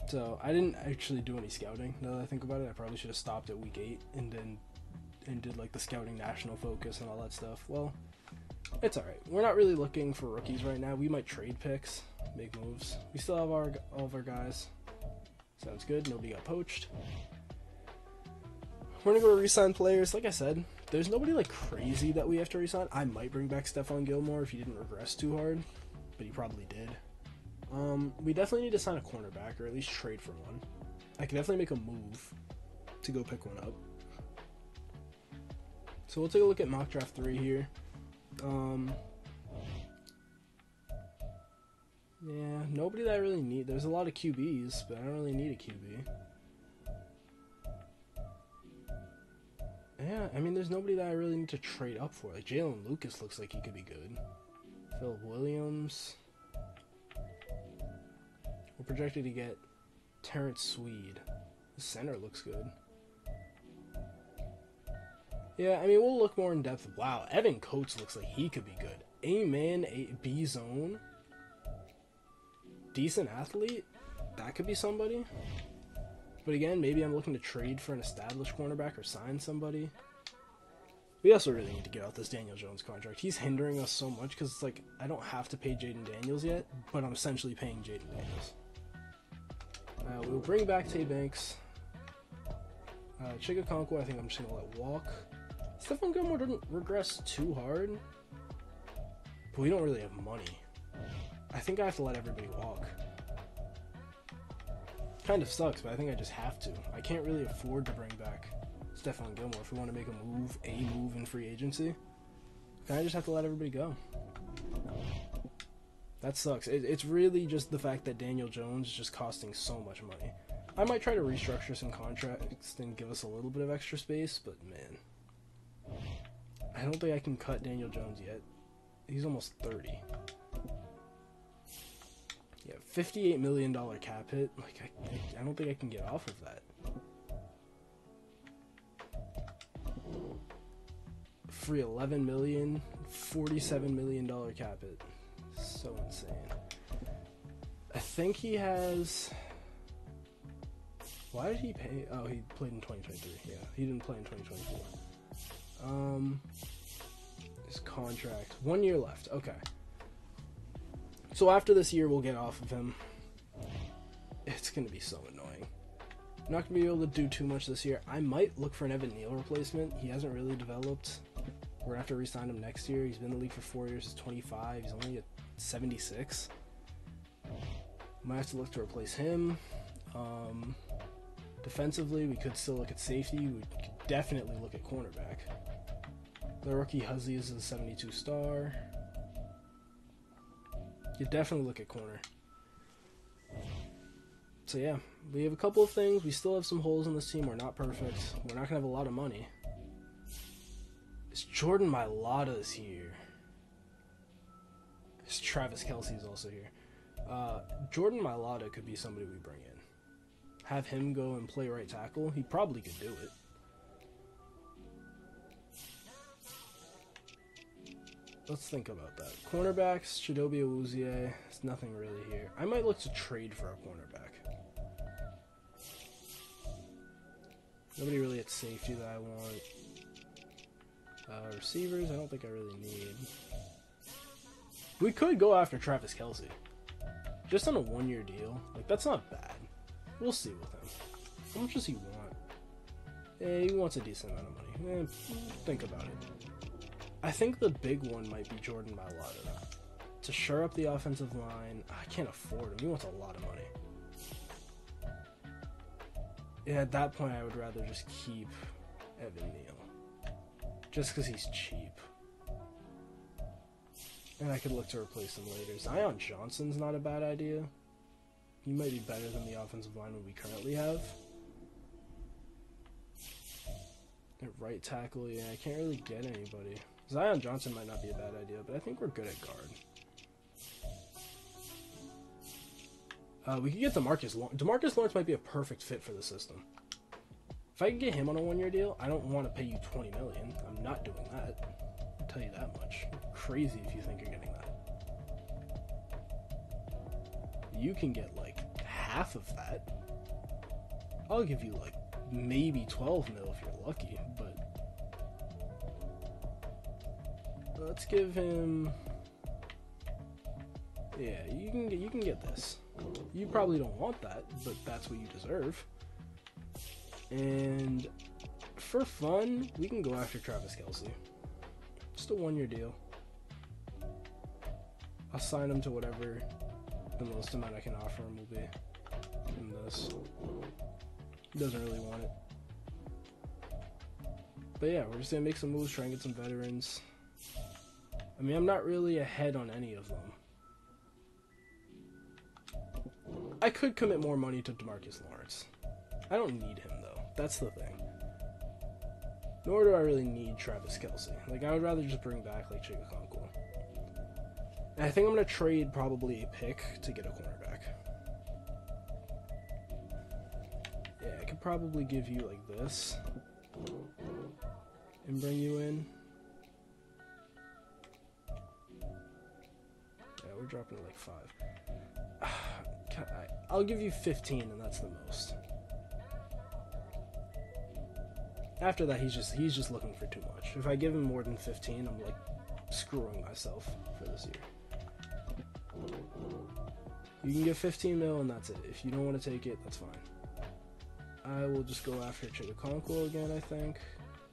So, I didn't actually do any scouting, now that I think about it. I probably should have stopped at week 8 and did like the scouting national focus and all that stuff. Well, it's alright. We're not really looking for rookies right now. We might trade picks, make moves. We still have all of our guys. Sounds good. Nobody got poached. We're going to go to re-sign players. Like I said, there's nobody like crazy that we have to re-sign. I might bring back Stephon Gilmore if he didn't regress too hard, but he probably did. We definitely need to sign a cornerback, or at least trade for one. I can definitely make a move to go pick one up. So we'll take a look at mock draft 3 here. Yeah, nobody that I really need. There's a lot of QBs, but I don't really need a QB. Yeah, I mean, there's nobody that I really need to trade up for. Like, Jalen Lucas looks like he could be good. Phil Williams. We're projected to get Terrence Sweed. The center looks good. Yeah, I mean, we'll look more in depth. Wow, Evan Coates looks like he could be good. A-man, B-zone. Decent athlete. That could be somebody. But again, maybe I'm looking to trade for an established cornerback or sign somebody. We also really need to get out this Daniel Jones contract. He's hindering us so much because it's like, I don't have to pay Jaden Daniels yet, but I'm essentially paying Jaden Daniels. We'll bring back Tay Banks. Chigakonkwo, I think I'm just going to let walk. Stephon Gilmore didn't regress too hard, but we don't really have money. I think I have to let everybody walk. Kind of sucks, but I think I just have to. I can't really afford to bring back Stephon Gilmore if we want to make a move in free agency. I just have to let everybody go. That sucks. It's really just the fact that Daniel Jones is just costing so much money. I might try to restructure some contracts and give us a little bit of extra space, but man, I don't think I can cut Daniel Jones yet. He's almost 30. Yeah, $58 million cap hit. Like, I don't think I can get off of that. Free $11 million, $47 million cap hit. So insane. I think he has... Why did he pay? Oh, he played in 2023. Yeah, he didn't play in 2024. His contract. 1 year left. Okay. So after this year, we'll get off of him. It's going to be so annoying. I'm not going to be able to do too much this year. I might look for an Evan Neal replacement. He hasn't really developed. We're going to have to re-sign him next year. He's been in the league for 4 years. He's 25. He's only at 76. Might have to look to replace him. Defensively, we could still look at safety. We could definitely look at cornerback. The rookie Huzzy is a 72 star. You definitely look at corner. So yeah, we have a couple of things. We still have some holes in this team. We're not perfect. We're not going to have a lot of money. Is Jordan Mailata's here? Is Travis Kelce's also here? Jordan Mailata could be somebody we bring in. Have him go and play right tackle. He probably could do it. Let's think about that. Cornerbacks, Chidobe Awuzie. There's nothing really here. I might look to trade for a cornerback. Nobody really at safety that I want. Receivers, I don't think I really need. We could go after Travis Kelce. Just on a 1 year deal. Like, that's not bad. We'll see with him. How much does he want? Yeah, he wants a decent amount of money. Think about it. I think the big one might be Jordan Mailata. To shore up the offensive line, I can't afford him. He wants a lot of money. Yeah, at that point, I would rather just keep Evan Neal. Just because he's cheap. And I could look to replace him later. Zion Johnson's not a bad idea. He might be better than the offensive lineman we currently have. At right tackle, yeah, I can't really get anybody. Zion Johnson might not be a bad idea, but I think we're good at guard. We could get DeMarcus Lawrence. DeMarcus Lawrence might be a perfect fit for the system. If I can get him on a 1 year deal, I don't want to pay you $20 million. I'm not doing that. I'll tell you that much. You're crazy if you think you're getting that. You can get like half of that. I'll give you like maybe 12 mil if you're lucky, but let's give him. Yeah, you can get this. You probably don't want that, but that's what you deserve. And for fun, we can go after Travis Kelce. Just a 1 year deal. I'll sign him to whatever the most amount I can offer him will be in this. He doesn't really want it. But yeah, we're just gonna make some moves, try and get some veterans. I mean, I'm not really ahead on any of them. I could commit more money to DeMarcus Lawrence. I don't need him, though. That's the thing. Nor do I really need Travis Kelce. Like, I would rather just bring back, like, Chigakonkwo. And I think I'm going to trade probably a pick to get a cornerback. Yeah, I could probably give you, like, this. And bring you in. Yeah, we're dropping to, like, 5. I'll give you 15, and that's the most. After that, he's just looking for too much. If I give him more than 15, I'm like screwing myself for this year. You can get 15 mil, and that's it. If you don't want to take it, that's fine. I will just go after Chigakonkwo again, I think,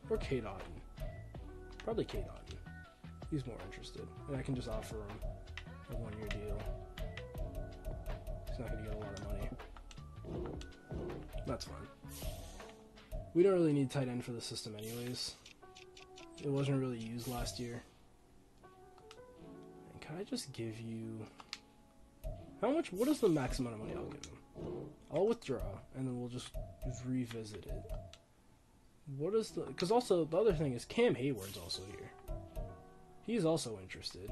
or Cade Otton. Probably Cade Otton. He's more interested, and I can just offer him a 1-year deal. He's not going to get a lot of money. That's fine. We don't really need tight end for the system anyways. It wasn't really used last year. And can I just give you... How much? What is the max amount of money I'll give him? I'll withdraw, and then we'll just revisit it. What is the... Because also, the other thing is Cam Hayward's also here. He's also interested.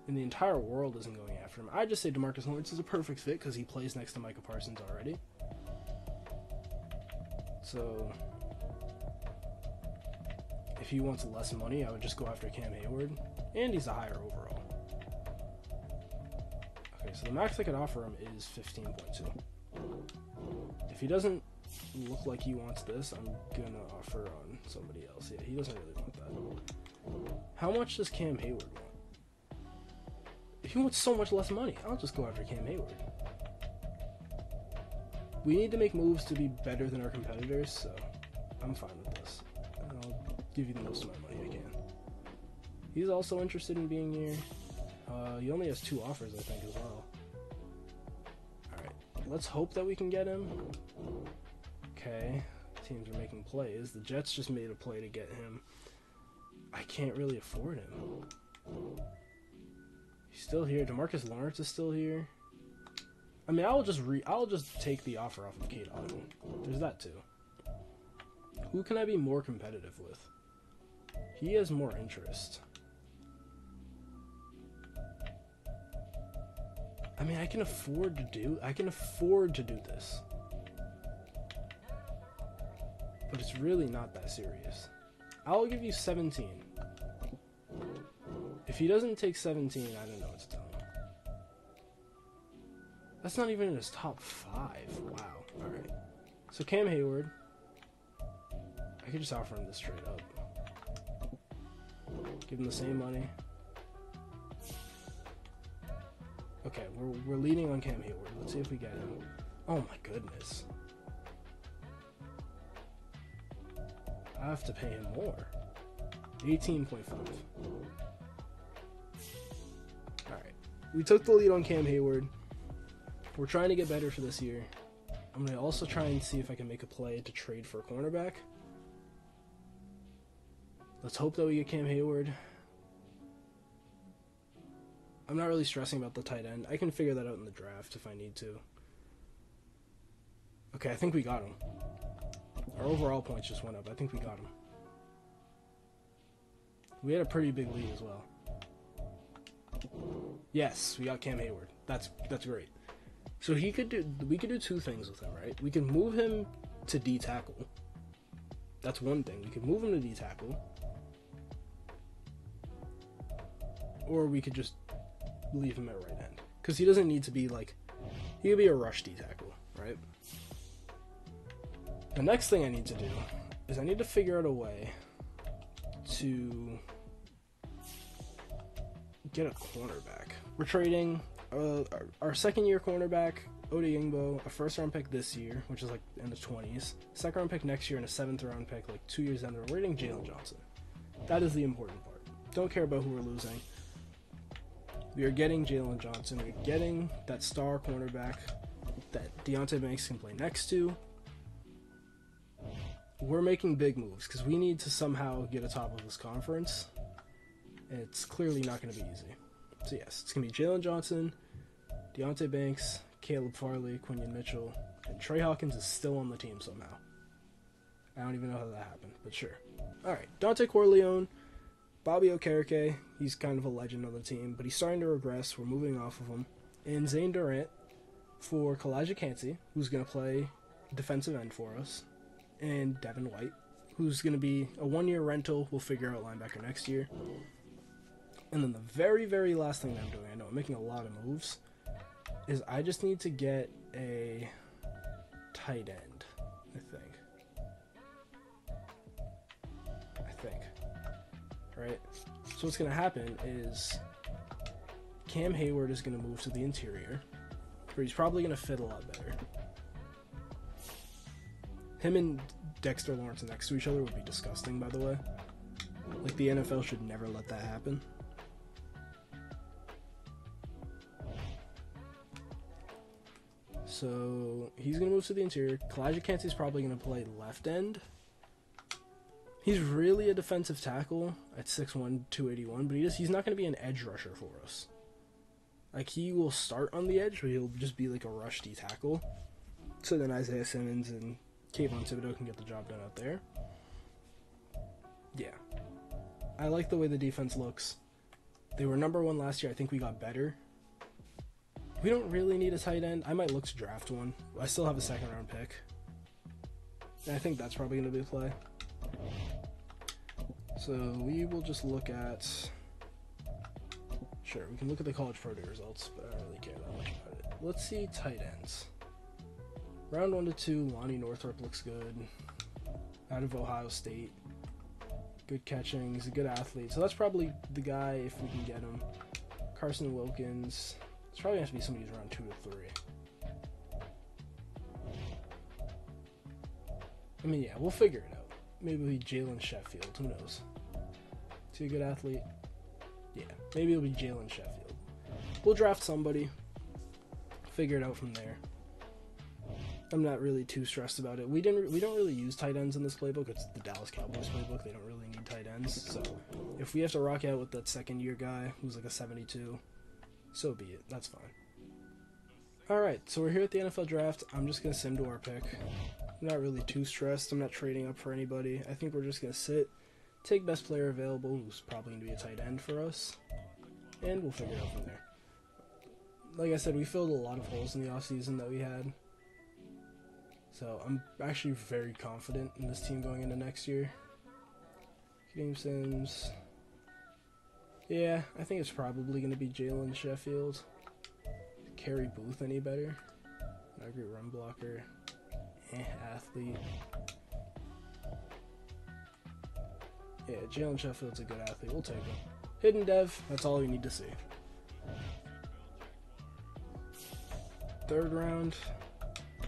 And the entire world isn't going after him. I just say DeMarcus Lawrence is a perfect fit because he plays next to Micah Parsons already. So, if he wants less money, I would just go after Cam Hayward. And he's a higher overall. Okay, so the max I could offer him is 15.2. If he doesn't look like he wants this, I'm gonna offer on somebody else. Yeah, he doesn't really want that. How much does Cam Hayward want? He wants so much less money. I'll just go after Cam Hayward. We need to make moves to be better than our competitors, so I'm fine with this. And I'll give you the most of my money I can. He's also interested in being here. He only has 2 offers, I think, as well. Alright, let's hope that we can get him. Okay, teams are making plays. The Jets just made a play to get him. I can't really afford him. He's still here. DeMarcus Lawrence is still here. I mean, I'll just take the offer off of Cade Otton. There's that too. Who can I be more competitive with? He has more interest. I mean, I can afford to do this. But it's really not that serious. I'll give you 17. If he doesn't take 17, I don't know what to tell him. That's not even in his top 5. Wow. Alright. So Cam Hayward. I could just offer him this straight up. Give him the same money. Okay, we're leading on Cam Hayward. Let's see if we get him. Oh my goodness. I have to pay him more. 18.5. Alright. We took the lead on Cam Hayward. We're trying to get better for this year. I'm going to also try and see if I can make a play to trade for a cornerback. Let's hope that we get Cam Hayward. I'm not really stressing about the tight end. I can figure that out in the draft if I need to. Okay, I think we got him. Our overall points just went up. I think we got him. We had a pretty big lead as well. Yes, we got Cam Hayward. That's great. So we could do 2 things with him, right? We can move him to D tackle. That's one thing. We could move him to D tackle. Or we could just leave him at right end. Because he doesn't need to be like... He could be a rush D tackle, right? The next thing I need to do is I need to figure out a way to get a cornerback. We're trading our second-year cornerback, Odeyingbo, a first-round pick this year, which is like in the 20s, second-round pick next year, and a 7th-round pick like 2 years down the road. We're getting Jalen Johnson. That is the important part. Don't care about who we're losing. We are getting Jalen Johnson. We're getting that star cornerback that Deonte Banks can play next to. We're making big moves because we need to somehow get atop of this conference. It's clearly not going to be easy. So yes, it's going to be Jalen Johnson, Deonte Banks, Caleb Farley, Quinion Mitchell, and Trey Hawkins is still on the team somehow. I don't even know how that happened, but sure. Alright, Dante Corleone, Bobby Okereke, he's kind of a legend on the team, but he's starting to regress. We're moving off of him. And Zane Durant for Kalijah Kancey, who's going to play defensive end for us. And Devin White, who's going to be a one-year rental. We'll figure out linebacker next year. And then the very, very last thing that I'm doing, I know I'm making a lot of moves, is I just need to get a tight end, I think. Right? So what's going to happen is Cam Hayward is going to move to the interior, where he's probably going to fit a lot better. Him and Dexter Lawrence next to each other would be disgusting, by the way. Like, the NFL should never let that happen. So, he's going to move to the interior. Kalijah Kancey's probably going to play left end. He's really a defensive tackle at 6'1", 281, but he's not going to be an edge rusher for us. Like, he will start on the edge, but he'll just be like a rush D tackle. So then Isaiah Simmons and Kayvon Thibodeau can get the job done out there. Yeah. I like the way the defense looks. They were number 1 last year. I think we got better. We don't really need a tight end. I might look to draft one. I still have a second round pick. And I think that's probably going to be the play. So we will just look at... Sure, we can look at the College Pro Day results, but I don't really care that much about it. Let's see tight ends. Round 1 to 2, Lonnie Northrup looks good. Out of Ohio State. Good catching. He's a good athlete. So that's probably the guy if we can get him. Carson Wilkins. It's probably going to have to be somebody who's around 2 to 3. I mean, yeah, we'll figure it out. Maybe it'll be Jalen Sheffield. Who knows? Is he a good athlete? Yeah, maybe it'll be Jalen Sheffield. We'll draft somebody. Figure it out from there. I'm not really too stressed about it. We don't really use tight ends in this playbook. It's the Dallas Cowboys playbook. They don't really need tight ends. So if we have to rock out with that second year guy who's like a 72, so be it. That's fine. Alright, so we're here at the NFL draft. I'm just going to sim to our pick. I'm not really too stressed. I'm not trading up for anybody. I think we're just going to sit, take best player available, who's probably going to be a tight end for us, and we'll figure it out from there. Like I said, we filled a lot of holes in the offseason that we had. So I'm actually very confident in this team going into next year. Kadeem Sims. Yeah, I think it's probably going to be Jalen Sheffield. Kerry Booth any better? Not a great run blocker. Athlete. Yeah, Jalen Sheffield's a good athlete. We'll take him. Hidden dev, that's all we need to see. 3rd round.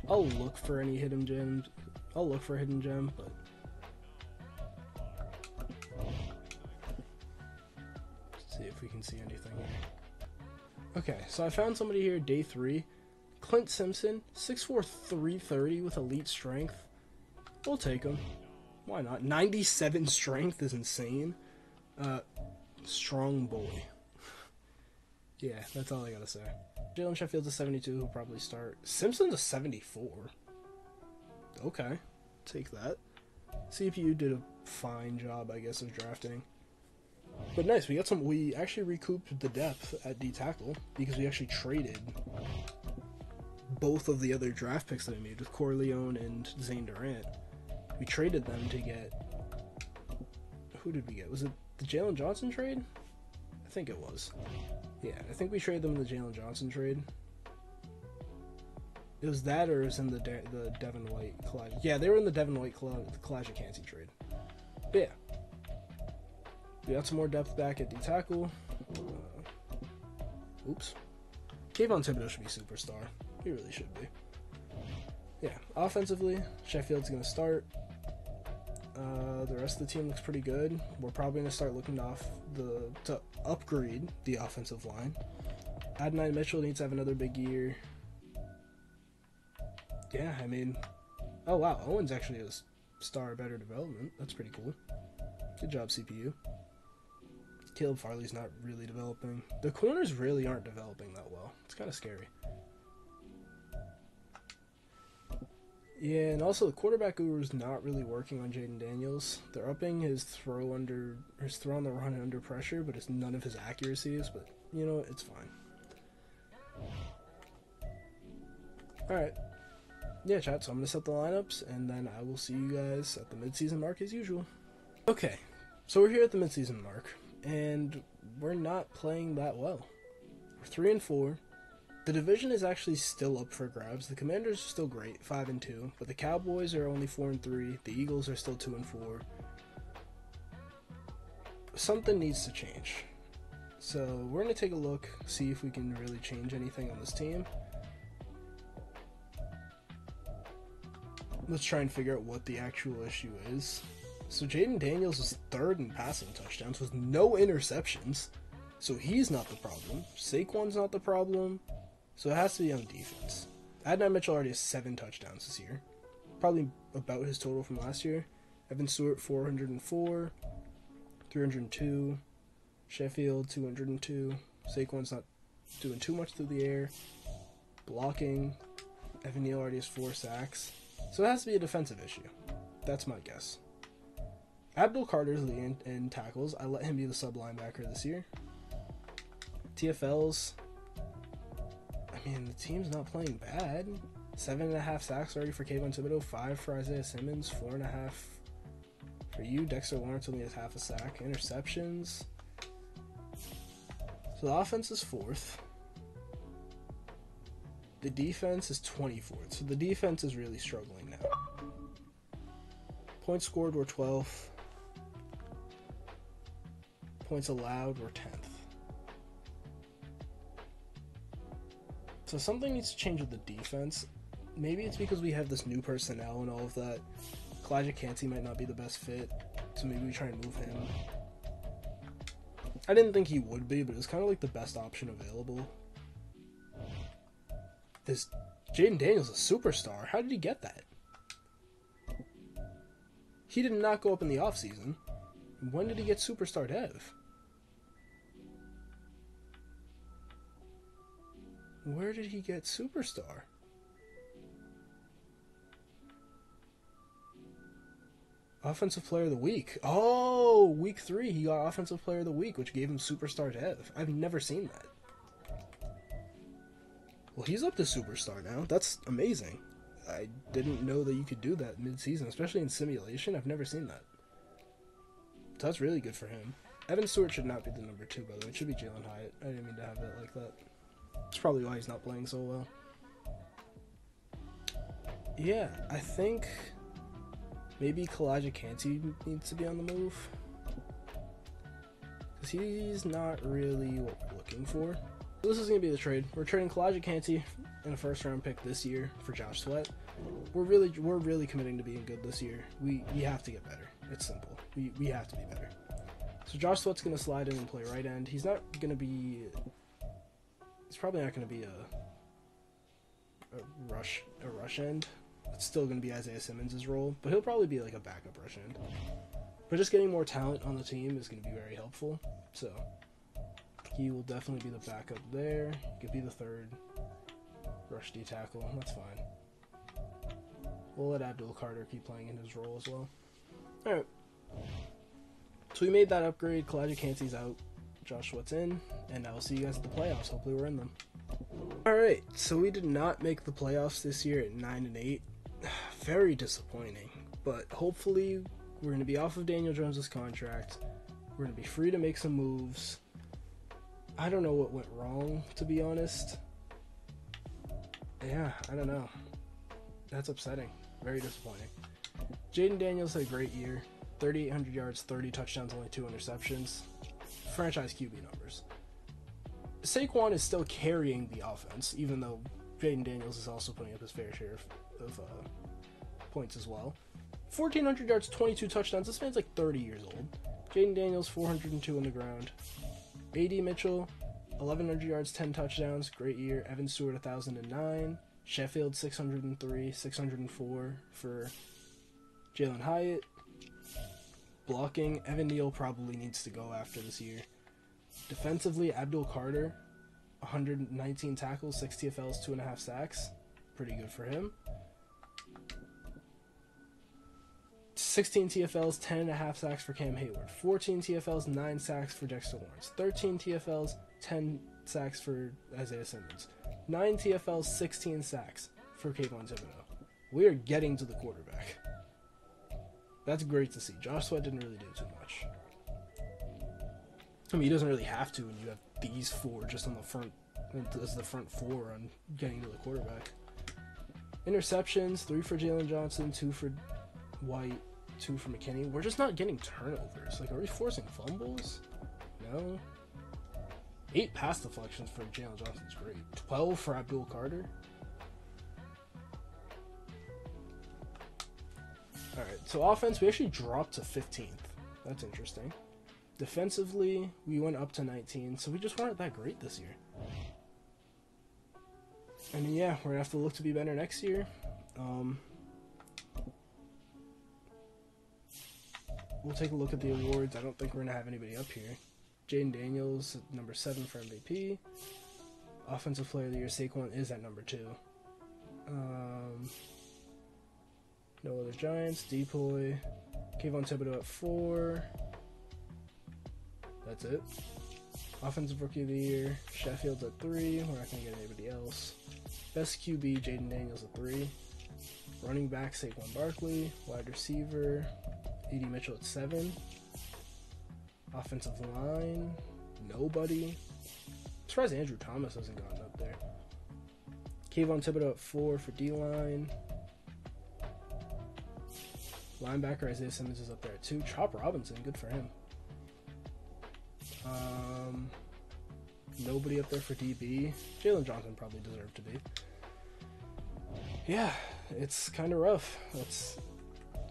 I'll look for any hidden gems. I'll look for a hidden gem, but let's see if we can see anything here. Okay, so I found somebody here, day 3. Clint Simpson, 6'4", 330 with elite strength. We'll take him. Why not? 97 strength is insane. Strong boy. Yeah, that's all I gotta say. Jalen Sheffield's a 72, who'll probably start. Simpson's a 74. Okay, take that. CPU did a fine job, I guess, of drafting. But nice, we actually recouped the depth at D-tackle because we actually traded both of the other draft picks that we made with Corleone and Zane Durant. We traded them to get... Who did we get? Was it the Jalen Johnson trade? I think it was. Yeah, I think we traded them in the Jalen Johnson trade. It was that, or it was in the Devin White Kalijah. Yeah, they were in the Devin White Kalijah Kancey trade. But yeah, we got some more depth back at D-tackle. Oops. Kayvon Thibodeau should be superstar. He really should be. Yeah, offensively, Sheffield's gonna start. The rest of the team looks pretty good. We're probably going to start looking to upgrade the offensive line. Adonai Mitchell needs to have another big year. Yeah, I mean, oh wow, Owen's actually a star better development. That's pretty cool. Good job, CPU. Caleb Farley's not really developing. The corners really aren't developing that well. It's kind of scary. Yeah, and also the quarterback guru is not really working on Jaden Daniels. They're upping his throw on the run under pressure, but it's none of his accuracies. But you know, it's fine. All right. Yeah, chat, so I'm going to set the lineups, and then I will see you guys at the midseason mark as usual. Okay, so we're here at the midseason mark, and we're not playing that well. We're 3-4. The division is actually still up for grabs. The Commanders are still great, 5-2, but the Cowboys are only 4-3. The Eagles are still 2-4. Something needs to change. So we're going to take a look, see if we can really change anything on this team. Let's try and figure out what the actual issue is. So Jaden Daniels is 3rd in passing touchdowns with no interceptions. So he's not the problem. Saquon's not the problem. So it has to be on defense. Adonai Mitchell already has 7 touchdowns this year. Probably about his total from last year. Evan Stewart, 404. 302. Sheffield, 202. Saquon's not doing too much through the air. Blocking. Evan Neal already has 4 sacks. So it has to be a defensive issue. That's my guess. Abdul Carter's leading in tackles. I let him be the sub linebacker this year. TFLs. I mean, the team's not playing bad. 7.5 sacks already for Kayvon Thibodeau. 5 for Isaiah Simmons. 4.5 for you. Dexter Lawrence only has half a sack. Interceptions. So the offense is 4th. The defense is 24th, so the defense is really struggling now. Points scored were 12th. Points allowed were 10th. So something needs to change with the defense. Maybe it's because we have this new personnel and all of that. Kalijah Kancey might not be the best fit, so maybe we try and move him. I didn't think he would be, but it was kind of like the best option available. This Jaden Daniels is a superstar. How did he get that? He did not go up in the offseason. When did he get superstar dev? Where did he get superstar? Offensive player of the week. Oh, week 3 he got offensive player of the week, which gave him superstar dev. I've never seen that. Well, he's up to superstar now. That's amazing. I didn't know that you could do that mid-season, especially in simulation. I've never seen that. So that's really good for him. Evan Stewart should not be the number 2, by the way. It should be Jalen Hyatt. I didn't mean to have that like that. That's probably why he's not playing so well. Yeah, I think maybe Kalijah Kancey needs to be on the move. Because he's not really what we're looking for. So this is going to be the trade. We're trading Kalijah Kancey in a first-round pick this year for Josh Sweat. We're really committing to being good this year. We have to get better. It's simple. We have to be better. So Josh Sweat's going to slide in and play right end. He's not going to be... He's probably not going to be a rush end. It's still going to be Isaiah Simmons' role, but he'll probably be like a backup rush end. But just getting more talent on the team is going to be very helpful. So he will definitely be the backup there. He could be the 3rd rush D tackle. That's fine. We'll let Abdul Carter keep playing in his role as well. All right. So we made that upgrade. Kalijah Kancey's out. Josh Sweat's in, and I will see you guys at the playoffs. Hopefully we're in them. Alright, so we did not make the playoffs this year at 9-8. Very disappointing, but hopefully we're going to be off of Daniel Jones' contract. We're going to be free to make some moves. I don't know what went wrong, to be honest. Yeah, I don't know. That's upsetting. Very disappointing. Jaden Daniels had a great year. 3,800 yards, 30 touchdowns, only 2 interceptions. Franchise QB numbers. Saquon is still carrying the offense, even though Jaden Daniels is also putting up his fair share of points as well. 1,400 yards, 22 touchdowns. This man's like 30 years old. Jaden Daniels, 402 on the ground. A.D. Mitchell, 1,100 yards, 10 touchdowns. Great year. Evan Stewart, 1,009. Sheffield, 603, 604 for Jalen Hyatt. Blocking, Evan Neal probably needs to go after this year. Defensively, Abdul Carter, 119 tackles, 6 TFLs, 2.5 sacks. Pretty good for him. 16 TFLs, 10.5 sacks for Cam Hayward. 14 TFLs, 9 sacks for Dexter Lawrence. 13 TFLs, 10 sacks for Isaiah Simmons. 9 TFLs, 16 sacks for Kayvon Thibodeau. We are getting to the quarterback. That's great to see. Josh Sweat didn't really do too much. I mean, he doesn't really have to when you have these four just on the front, as the front four on getting to the quarterback. Interceptions, 3 for Jalen Johnson, 2 for White, 2 for McKinney. We're just not getting turnovers. Like, are we forcing fumbles? No. 8 pass deflections for Jalen Johnson's great. 12 for Abdul Carter. Alright, so offense, we actually dropped to 15th. That's interesting. Defensively, we went up to 19, so we just weren't that great this year. I mean, yeah, we're going to have to look to be better next year. We'll take a look at the awards. I don't think we're going to have anybody up here. Jaden Daniels, number 7 for MVP. Offensive Player of the Year, Saquon is at number 2. No other Giants. Depoy. Kayvon Thibodeau at 4. That's it. Offensive Rookie of the Year, Sheffield's at 3. We're not going to get anybody else. Best QB, Jaden Daniels at 3. Running back, Saquon Barkley. Wide receiver, A.D. Mitchell at 7. Offensive line, nobody. I'm surprised Andrew Thomas hasn't gotten up there. Kayvon Thibodeau at 4 for D-line. Linebacker, Isaiah Simmons is up there at 2. Chop Robinson, good for him. Nobody up there for DB. Jalen Johnson probably deserved to be. Yeah, it's kind of rough.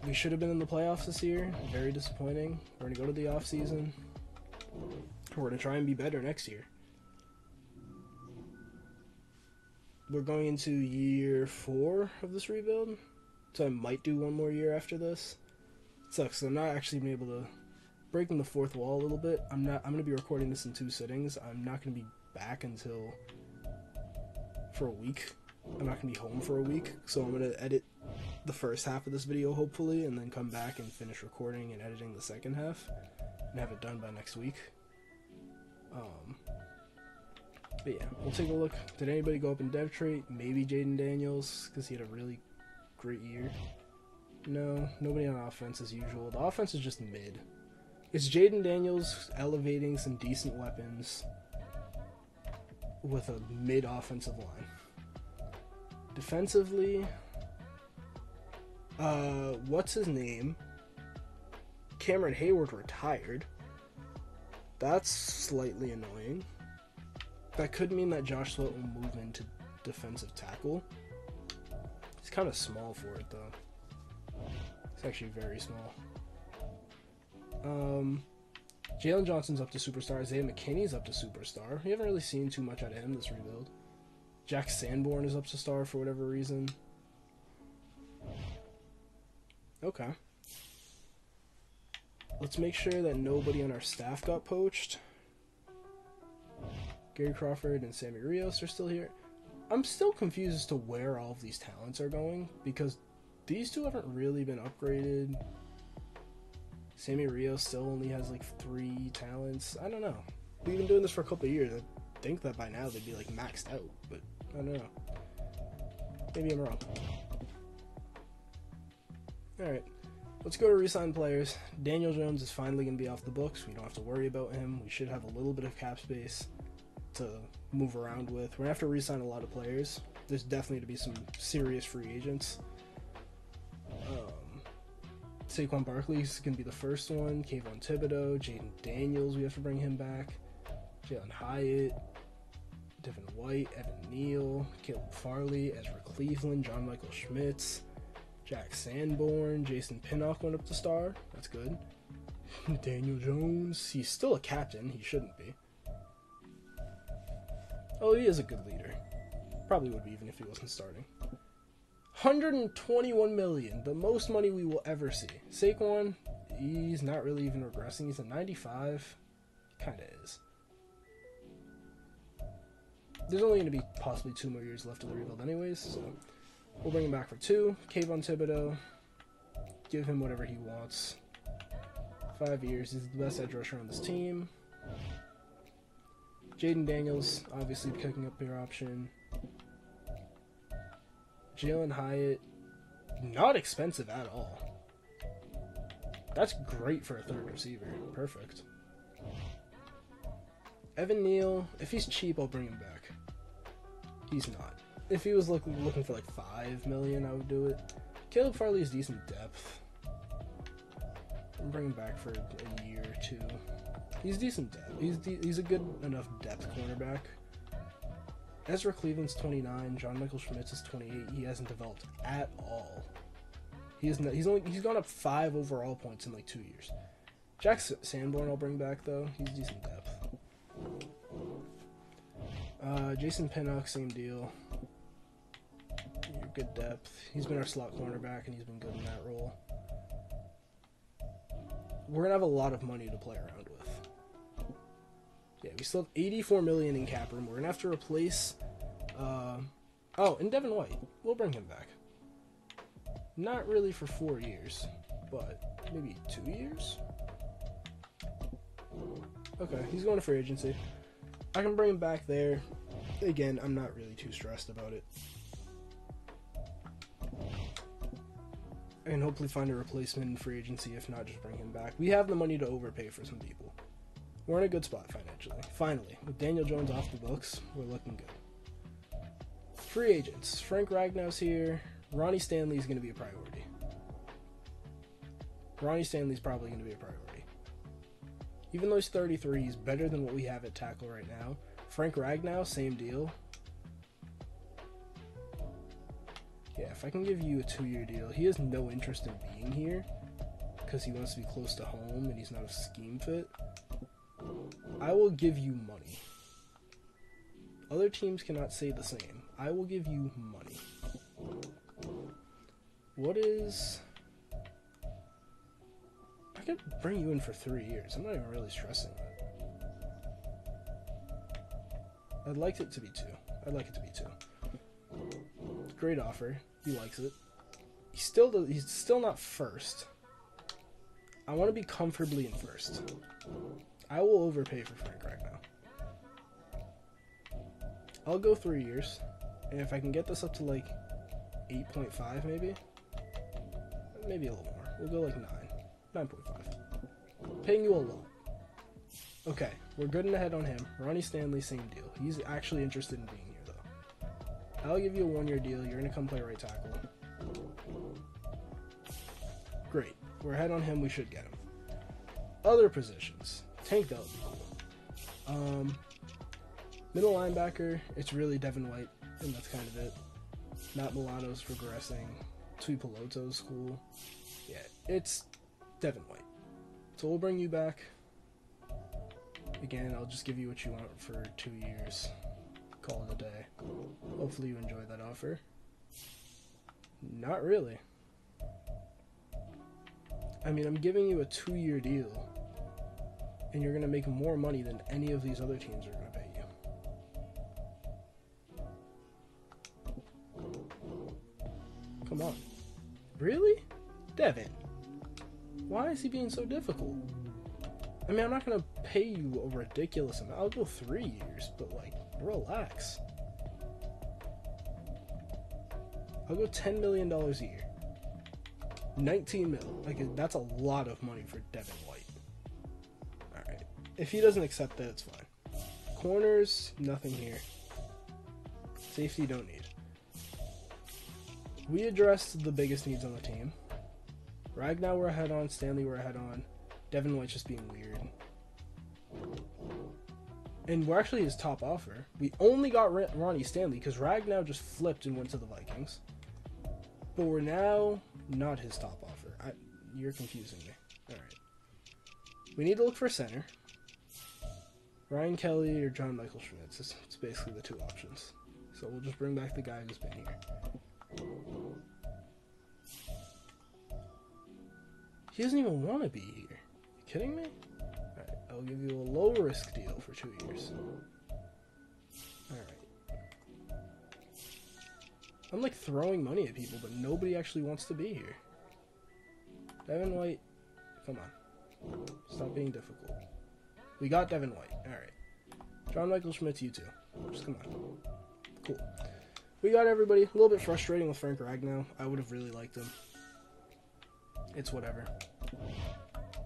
We should have been in the playoffs this year. Very disappointing. We're going to go to the offseason. We're going to try and be better next year. We're going into year 4 of this rebuild. So I might do one more year after this. It sucks. I'm not actually being able to breaking the fourth wall a little bit. I'm going to be recording this in 2 sittings. I'm not going to be back until for a week. I'm not going to be home for a week. So I'm going to edit the first half of this video, hopefully, and then come back and finish recording and editing the second half and have it done by next week. But yeah, we'll take a look. Did anybody go up in dev trait? Maybe Jaden Daniels, because he had a really great year. No, nobody on offense as usual. The offense is just mid. It's Jaden Daniels elevating some decent weapons with a mid offensive line. Defensively, what's his name? Cameron Hayward retired. That's slightly annoying. That could mean that Josh Sweat will move into defensive tackle. He's kind of small for it, though. It's actually very small. Jalen Johnson's up to superstar. Isaiah McKinney's up to superstar. We haven't really seen too much out of him this rebuild. Jack Sanborn is up to star for whatever reason. Okay. Let's make sure that nobody on our staff got poached. Gary Crawford and Sammy Rios are still here. I'm still confused as to where all of these talents are going, because these two haven't really been upgraded. Sammy Rios still only has like 3 talents. I don't know. We've been doing this for a couple of years. I think that by now they'd be like maxed out, but I don't know. Maybe I'm wrong. Alright, let's go to re-sign players. Daniel Jones is finally going to be off the books. We don't have to worry about him. We should have a little bit of cap space to move around with. We're going to have to re-sign a lot of players. There's definitely to be some serious free agents. Saquon Barkley is going to be the first one. Kayvon Thibodeau, Jaden Daniels, we have to bring him back. Jalen Hyatt, Devin White, Evan Neal, Caleb Farley, Ezra Cleveland, John Michael Schmitz, Jack Sanborn, Jason Pinnock went up to star. That's good. Daniel Jones. He's still a captain. He shouldn't be. Oh, he is a good leader. Probably would be even if he wasn't starting. 121 million. The most money we will ever see. Saquon, he's not really even regressing. He's a 95. Kind of is. There's only going to be possibly 2 more years left of the rebuild anyways, so we'll bring him back for 2. Kayvon Thibodeau. Give him whatever he wants. 5 years. He's the best edge rusher on this team. Jaden Daniels, obviously picking up your option. Jalen Hyatt, not expensive at all. That's great for a third receiver. Perfect. Evan Neal, if he's cheap, I'll bring him back. He's not. If he was looking for like 5 million, I would do it. Caleb Farley is decent depth. I'll bring him back for a year or 2. He's decent depth. He's a good enough depth cornerback. Ezra Cleveland's 29. John Michael Schmitz is 28. He hasn't developed at all. He's gone up 5 overall points in like 2 years. Jack Sanborn I'll bring back though. He's decent depth. Jason Pinnock, same deal. Good depth. He's been our slot cornerback and he's been good in that role. We're gonna have a lot of money to play around with. Yeah, we still have 84 million in cap room. We're gonna have to replace. And Devin White. We'll bring him back. Not really for 4 years, but maybe 2 years. Okay, he's going to free agency. I can bring him back there. Again, I'm not really too stressed about it. And hopefully find a replacement in free agency. If not, just bring him back. We have the money to overpay for some people. We're in a good spot financially. Finally, with Daniel Jones off the books, we're looking good. Free agents. Frank Ragnow's here. Ronnie Stanley's going to be a priority. Ronnie Stanley's probably going to be a priority. Even though he's 33, he's better than what we have at tackle right now. Frank Ragnow, same deal. Yeah, if I can give you a 2-year deal, he has no interest in being here because he wants to be close to home and he's not a scheme fit. I will give you money. Other teams cannot say the same. I will give you money. What is... I could bring you in for 3 years. I'm not even really stressing that. I'd like it to be 2. I'd like it to be 2. Great offer. He likes it. He's still not first. I want to be comfortably in first. I will overpay for Frank Ragnow. I'll go 3 years. And if I can get this up to like 8.5 maybe. Maybe a little more. We'll go like 9. 9.5. Paying you a lot. Okay, we're good and ahead on him. Ronnie Stanley, same deal. He's actually interested in being here, though. I'll give you a 1-year deal. You're going to come play right tackle. Great. We're ahead on him. We should get him. Other positions. Tank Dell would be cool. Middle linebacker, it's really Devin White, and that's kind of it. Matt Milano's progressing. Tui Peloto's cool. Yeah, it's Devin White. So we'll bring you back. Again, I'll just give you what you want for 2 years. Call it a day. Hopefully you enjoy that offer. Not really. I mean, I'm giving you a 2-year deal, and you're going to make more money than any of these other teams are going to pay you. Come on. Really? Devin. Why is he being so difficult? I mean, I'm not going to pay you a ridiculous amount. I'll go 3 years, but, like, relax. I'll go $10 million a year. 19 mil. Like, that's a lot of money for Devin White. Alright. If he doesn't accept that, it's fine. Corners, nothing here. Safety, don't need. We addressed the biggest needs on the team. Ragnow we're ahead on. Stanley we're ahead on. Devin White's just being weird. And we're actually his top offer. We only got Ronnie Stanley because Ragnow just flipped and went to the Vikings. But we're now not his top offer. You're confusing me. Alright. We need to look for a center. Ryan Kelly or John Michael Schmitz. It's basically the two options. So we'll just bring back the guy who's been here. He doesn't even want to be here. You kidding me? Alright, I'll give you a low risk deal for 2 years. Alright. I'm like throwing money at people, but nobody actually wants to be here. Devin White, come on. Stop being difficult. We got Devin White. Alright. John Michael Schmitz, you too. Just come on. Cool. We got everybody. A little bit frustrating with Frank Ragnow. I would have really liked him. It's whatever.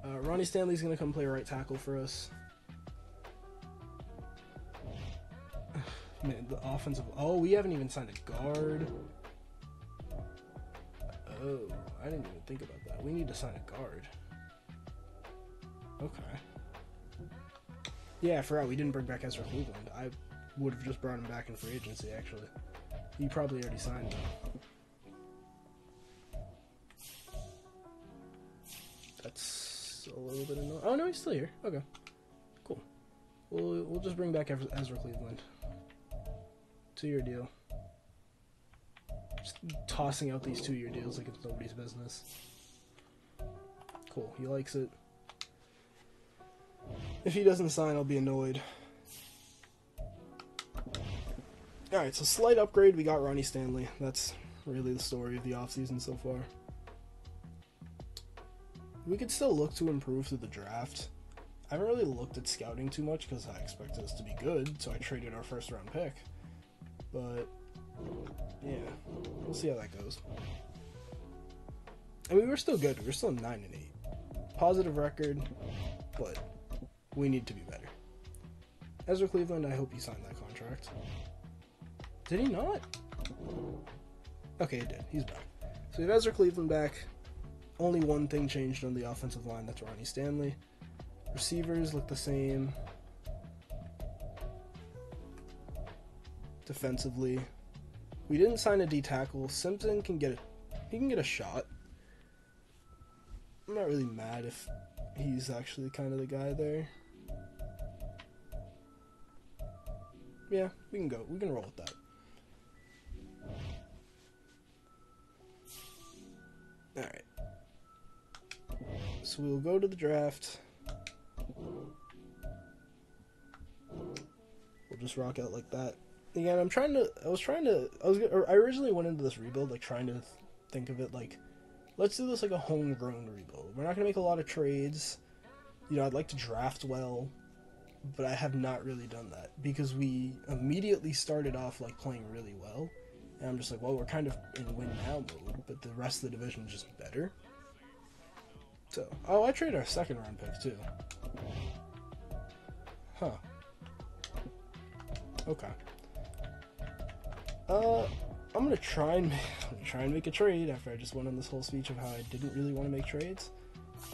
Ronnie Stanley's going to come play right tackle for us. Man, the offensive... Oh, we haven't even signed a guard. Oh, I didn't even think about that. We need to sign a guard. Okay. Yeah, I forgot we didn't bring back Ezra Cleveland. I would have just brought him back in free agency, actually. He probably already signed him. That's a little bit annoying. Oh, no, he's still here. Okay. Cool. We'll just bring back Ezra Cleveland. 2-year deal. Just tossing out these 2-year deals like it's nobody's business. Cool. He likes it. If he doesn't sign, I'll be annoyed. Alright, so slight upgrade. We got Ronnie Stanley. That's really the story of the offseason so far. We could still look to improve through the draft. I haven't really looked at scouting too much because I expected us to be good, so I traded our first round pick. But, yeah, we'll see how that goes. I mean, we're still good. We're still 9-8. Positive record, but we need to be better. Ezra Cleveland, I hope he signed that contract. Did he not? Okay, he did. He's back. So we have Ezra Cleveland back. Only one thing changed on the offensive line. That's Ronnie Stanley. Receivers look the same. Defensively, we didn't sign a D tackle. Simpson can get a shot. I'm not really mad if he's actually kind of the guy there. Yeah, we can go. We can roll with that. Alright. So we'll go to the draft. We'll just rock out like that. Again, I originally went into this rebuild like trying to think of it like, let's do this like a homegrown rebuild. We're not going to make a lot of trades. You know, I'd like to draft well, but I have not really done that because we immediately started off like playing really well. And I'm just like, well, we're kind of in win now mode, but the rest of the division is just better. So, oh, I traded our second round pick too. Huh. Okay. I'm gonna try and make a trade after I just went on this whole speech of how I didn't really want to make trades.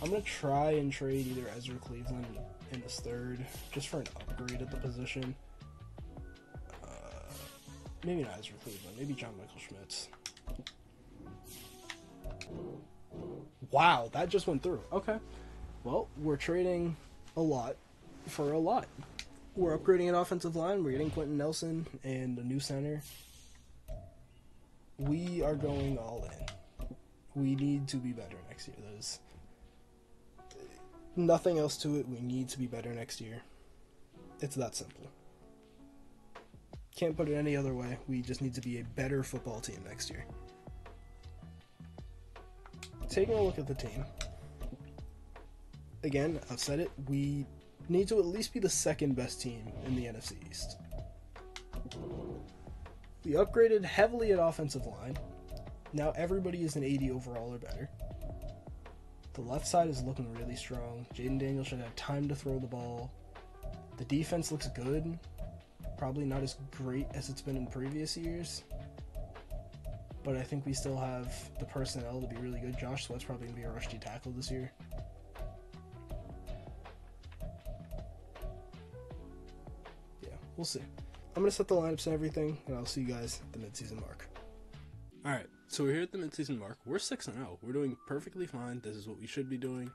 I'm gonna try and trade either Ezra Cleveland in this third, just for an upgrade at the position. Maybe not Ezra Cleveland, maybe John Michael Schmitz. Wow, that just went through. Okay. Well, we're trading a lot for a lot. We're upgrading an offensive line. We're getting Quentin Nelson and a new center. We are going all in. We need to be better next year. There's nothing else to it. We need to be better next year. It's that simple. Can't put it any other way. We just need to be a better football team next year. Taking a look at the team. Again, I've said it. We need to at least be the second best team in the NFC East. We upgraded heavily at offensive line. Now everybody is an 80 overall or better. The left side is looking really strong. Jaden Daniels should have time to throw the ball. The defense looks good. Probably not as great as it's been in previous years. But I think we still have the personnel to be really good. Josh Sweat's probably going to be a rush D tackle this year. Yeah, we'll see. I'm going to set the lineups and everything, and I'll see you guys at the midseason mark. Alright, So we're here at the midseason mark. We're 6-0. We're doing perfectly fine. This is what we should be doing.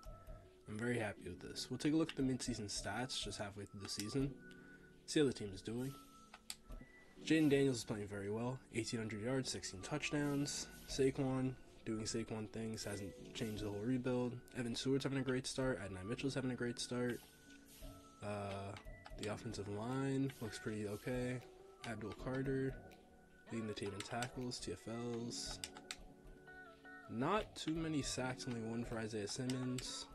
I'm very happy with this. We'll take a look at the midseason stats just halfway through the season. See how the team is doing. Jayden Daniels is playing very well. 1,800 yards, 16 touchdowns. Saquon doing Saquon things. Hasn't changed the whole rebuild. Evan Stewart's having a great start. Adonai Mitchell's having a great start. The offensive line looks pretty okay. Abdul Carter leading the team in tackles, TFLs. Not too many sacks, only one for Isaiah Simmons.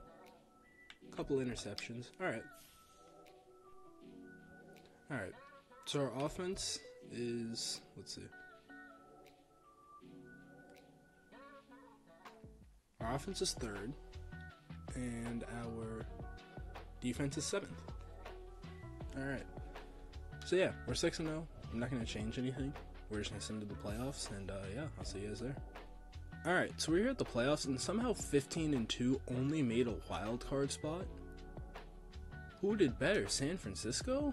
Couple interceptions. Alright. So our offense is, let's see. Our offense is 3rd, and our defense is 7th. Alright. So yeah, we're 6-0. I'm not going to change anything. We're just going to send to the playoffs, and yeah, I'll see you guys there. Alright, so we're here at the playoffs, and somehow 15-2 only made a wild card spot. Who did better, San Francisco?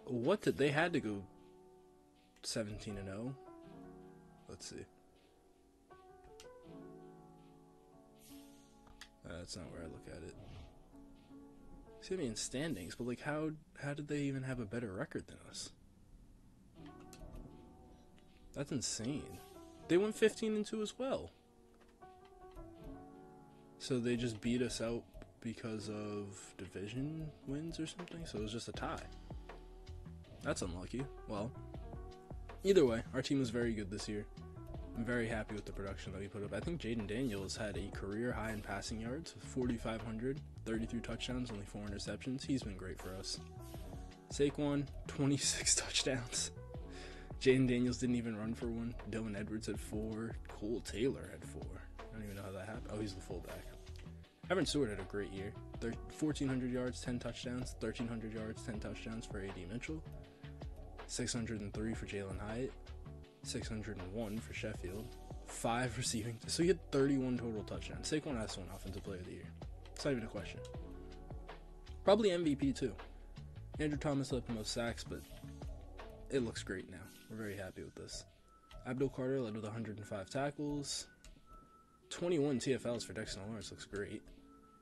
What did they had to go 17-0? Let's see. That's not where I look at it. See me in standings, but like how did they even have a better record than us? That's insane. They went 15-2 as well. So they just beat us out because of division wins or something? So it was just a tie. That's unlucky. Well, either way, our team was very good this year. I'm very happy with the production that we put up. I think Jayden Daniels had a career high in passing yards, 4,500, 33 touchdowns, only 4 interceptions. He's been great for us. Saquon, 26 touchdowns. Jayden Daniels didn't even run for one. Dylan Edwards had 4. Cole Taylor had 4. I don't even know how that happened. Oh, he's the fullback. Evan Stewart had a great year. 1,400 yards, 10 touchdowns. 1,300 yards, 10 touchdowns for A.D. Mitchell. 603 for Jalin Hyatt. 601 for Sheffield. 5 receiving. So he had 31 total touchdowns. Saquon has won Offensive Player of the Year. It's not even a question. Probably MVP too. Andrew Thomas led the most sacks, but it looks great now. We're very happy with this. Abdul Carter led with 105 tackles. 21 TFLs for Dexter Lawrence. Looks great.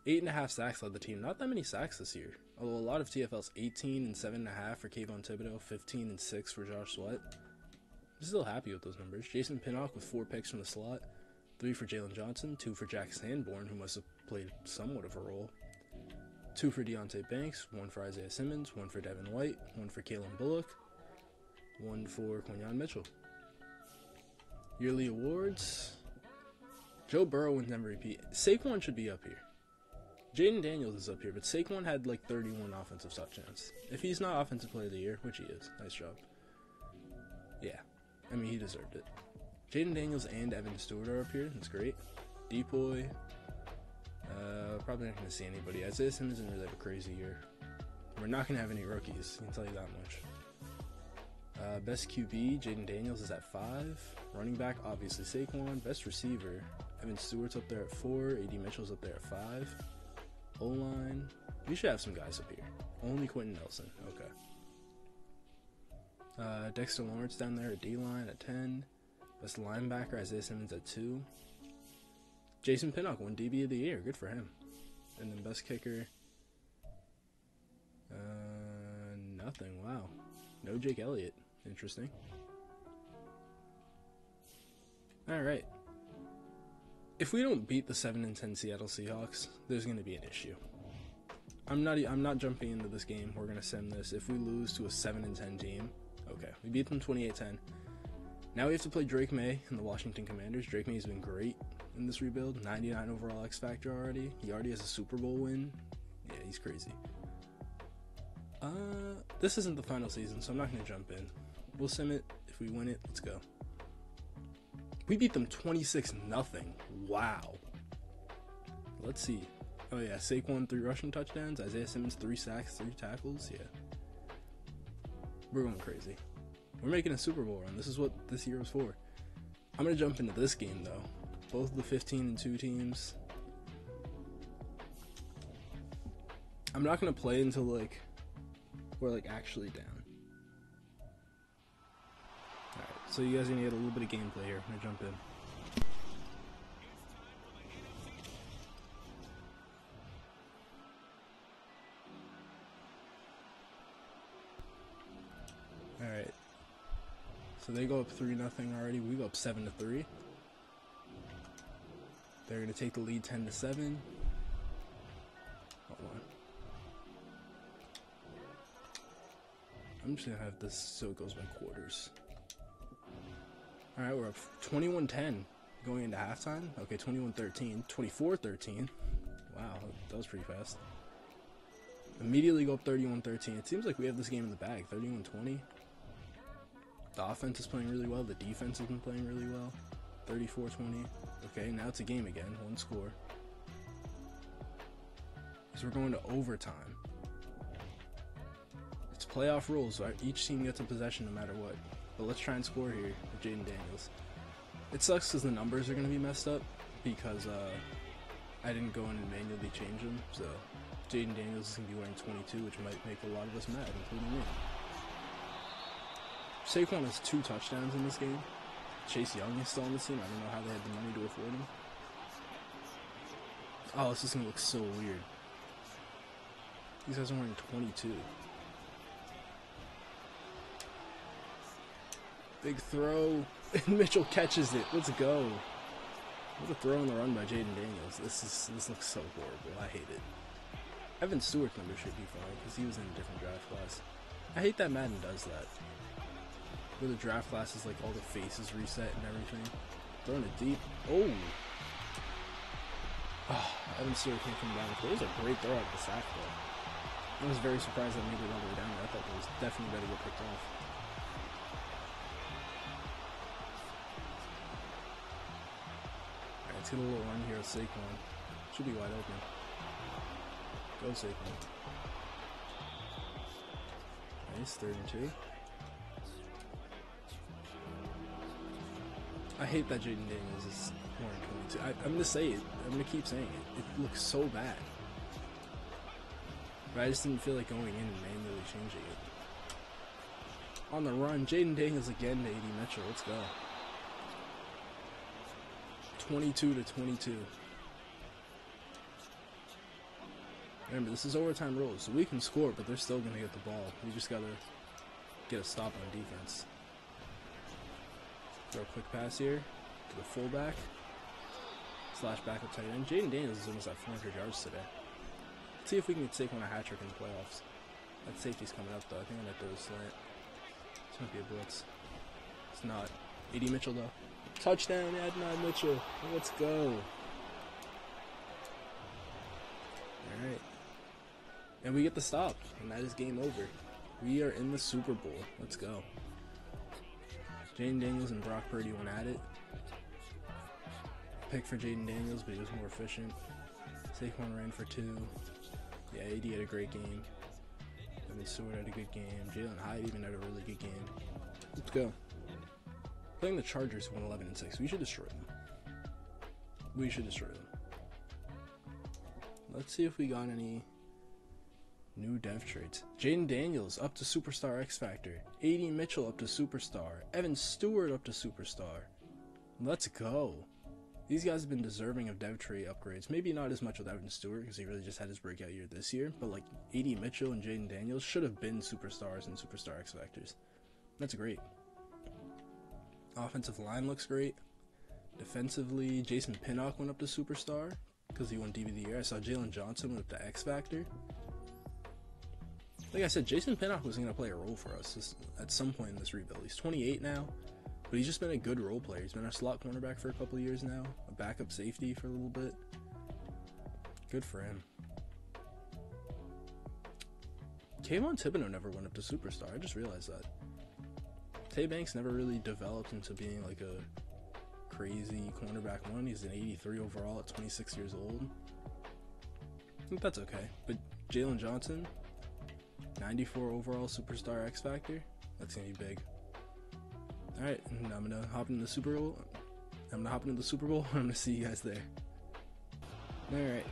8.5 sacks led the team. Not that many sacks this year. Although a lot of TFLs. 18 and 7.5 for Kayvon Thibodeau. 15 and 6 for Josh Sweat. I'm still happy with those numbers. Jason Pinnock with 4 picks from the slot. 3 for Jalen Johnson. 2 for Jack Sanborn, who must have played somewhat of a role. 2 for Deonte Banks. 1 for Isaiah Simmons. 1 for Devin White. 1 for Kalen Bullock. 1 for Quinyon Mitchell. Yearly awards. Joe Burrow wins MVP. Saquon should be up here. Jayden Daniels is up here, but Saquon had like 31 offensive touchdowns. If he's not Offensive Player of the Year, which he is, nice job. Yeah, I mean, he deserved it. Jayden Daniels and Evan Stewart are up here. That's great. Depoy. Probably not going to see anybody. Isaiah Simmons didn't really have a crazy year. We're not going to have any rookies, I can tell you that much. Best QB, Jayden Daniels is at 5. Running back, obviously Saquon. Best receiver, Evan Stewart's up there at 4. A.D. Mitchell's up there at 5. O-line, we should have some guys up here. Only Quentin Nelson, okay. Dexter Lawrence down there at D-line at 10. Best linebacker, Isaiah Simmons at 2. Jason Pinnock won DB of the Year, good for him. And then best kicker, nothing, wow. No Jake Elliott, interesting. Alright. If we don't beat the 7-10 Seattle Seahawks, there's going to be an issue. I'm not jumping into this game. We're going to send this. If we lose to a 7-10 team, okay, we beat them 28-10. Now we have to play Drake May and the Washington Commanders. Drake May has been great in this rebuild. 99 overall X Factor already. He already has a Super Bowl win. Yeah, he's crazy. This isn't the final season, so I'm not going to jump in. We'll sim it. If we win it, let's go. We beat them 26-0. Wow. Let's see. Oh yeah, Saquon 3 rushing touchdowns. Isaiah Simmons 3 sacks, 3 tackles. Yeah. We're going crazy. We're making a Super Bowl run. This is what this year was for. I'm going to jump into this game though. Both the 15-2 teams. I'm not going to play until like we're like actually down. Alright, So you guys are gonna get a little bit of gameplay here. I'm gonna jump in. Alright. So they go up 3-0 already. We go up 7-3. They're gonna take the lead 10-7. Hold on. I'm just gonna have this so it goes by quarters. Alright, we're up 21-10 going into halftime. Okay, 21-13. 24-13. Wow, that was pretty fast. Immediately go up 31-13. It seems like we have this game in the bag. 31-20. The offense is playing really well. The defense has been playing really well. 34-20. Okay, now it's a game again. One score. So we're going to overtime. It's playoff rules. So each team gets a possession no matter what. But let's try and score here with Jayden Daniels. It sucks because the numbers are going to be messed up because I didn't go in and manually change them. So Jayden Daniels is going to be wearing 22, which might make a lot of us mad, including me. Saquon has 2 touchdowns in this game. Chase Young is still on the team. I don't know how they had the money to afford him. Oh, this is going to look so weird. These guys are wearing 22. Big throw, and Mitchell catches it. Let's go. What a throw on the run by Jayden Daniels. This looks so horrible. I hate it. Evan Stewart's number should be fine because he was in a different draft class. I hate that Madden does that. Where the draft class is like all the faces reset and everything. Throwing it deep. Oh! Evan Stewart can't come down. It was a great throw at the sack though. I was very surprised that made it all the way down there. I thought that was definitely better to get picked off. Alright, let's get a little run here with Saquon. Should be wide open. Go Saquon. Nice, 3rd and 2. I hate that Jayden Daniels is wearing 22. I'm going to say it. I'm going to keep saying it. It looks so bad. But I just didn't feel like going in and manually changing it. On the run, Jayden Daniels again to AD Mitchell. Let's go. 22-22. Remember, this is overtime rules, so we can score, but they're still going to get the ball. We just got to get a stop on defense. Throw a quick pass here to the fullback. Slash back up tight end. Jayden Daniels is almost at 400 yards today. Let's see if we can get Saquon a hat trick in the playoffs. That safety's coming up though. I think I might throw a slant. This might be a blitz. It's not. AD Mitchell though. Touchdown, Adonai Mitchell. Let's go. Alright. And we get the stop. And that is game over. We are in the Super Bowl. Let's go. Jayden Daniels and Brock Purdy went at it. Pick for Jayden Daniels, but he was more efficient. Saquon ran for 2. Yeah, AD had a great game. Evan Stewart had a good game. Jalen Hyde even had a really good game. Let's go. Playing the Chargers who won 11-6. We should destroy them. We should destroy them. Let's see if we got any new dev traits. Jayden Daniels up to Superstar X Factor. AD Mitchell up to Superstar. Evan Stewart up to Superstar. Let's go. These guys have been deserving of dev trait upgrades. Maybe not as much with Evan Stewart because he really just had his breakout year this year. But like AD Mitchell and Jayden Daniels should have been Superstars and Superstar X Factors. That's great. Offensive line looks great. Defensively, Jason Pinnock went up to Superstar because he won DB of the Year. I saw Jalen Johnson went up to X Factor. Like I said, Jason Pinnock was going to play a role for us at some point in this rebuild. He's 28 now, but he's just been a good role player. He's been a slot cornerback for a couple of years now, a backup safety for a little bit. Good for him. Kayvon Thibodeau never went up to Superstar. I just realized that. Tay Banks never really developed into being like a crazy cornerback one. He's an 83 overall at 26 years old. I think that's okay. But Jalen Johnson, 94 overall Superstar X Factor. That's gonna be big. Alright, and I'm gonna hop into the Super Bowl. I'm gonna see you guys there. Alright.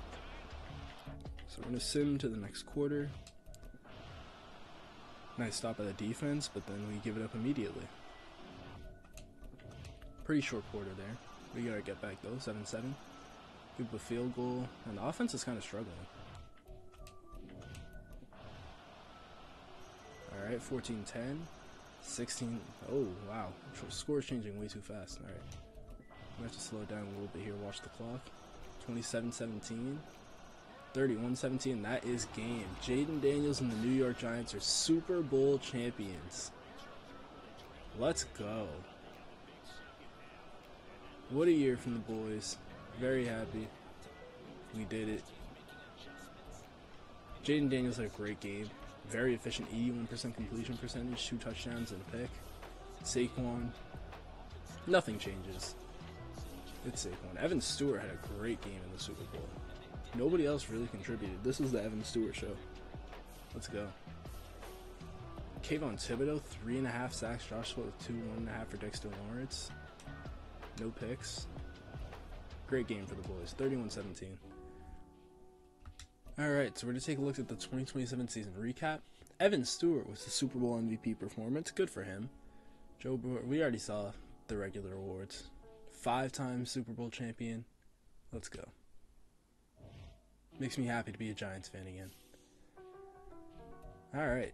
So we're gonna sim to the next quarter. Nice stop by the defense, but then we give it up immediately. Pretty short quarter there. We gotta get back though. 7-7. Give a field goal, and the offense is kind of struggling. All right, 14-10. 16. Oh wow, score's changing way too fast. All right, we have to slow it down a little bit here. Watch the clock. 27-17. 31-17. That is game. Jayden Daniels and the New York Giants are Super Bowl champions. Let's go. What a year from the boys. Very happy. We did it. Jayden Daniels had a great game. Very efficient, 81% completion percentage, 2 touchdowns and a pick. Saquon. Nothing changes. It's Saquon. Evan Stewart had a great game in the Super Bowl. Nobody else really contributed. This was the Evan Stewart show. Let's go. Kayvon Thibodeau, 3.5 sacks. Josh Sweat with 2, 1.5 for Dexter Lawrence. No picks. Great game for the boys. 31-17. Alright, so we're going to take a look at the 2027 season recap. Evan Stewart was the Super Bowl MVP performance. Good for him. Joe Burrow, we already saw the regular awards. 5-time Super Bowl champion. Let's go. Makes me happy to be a Giants fan again. Alright,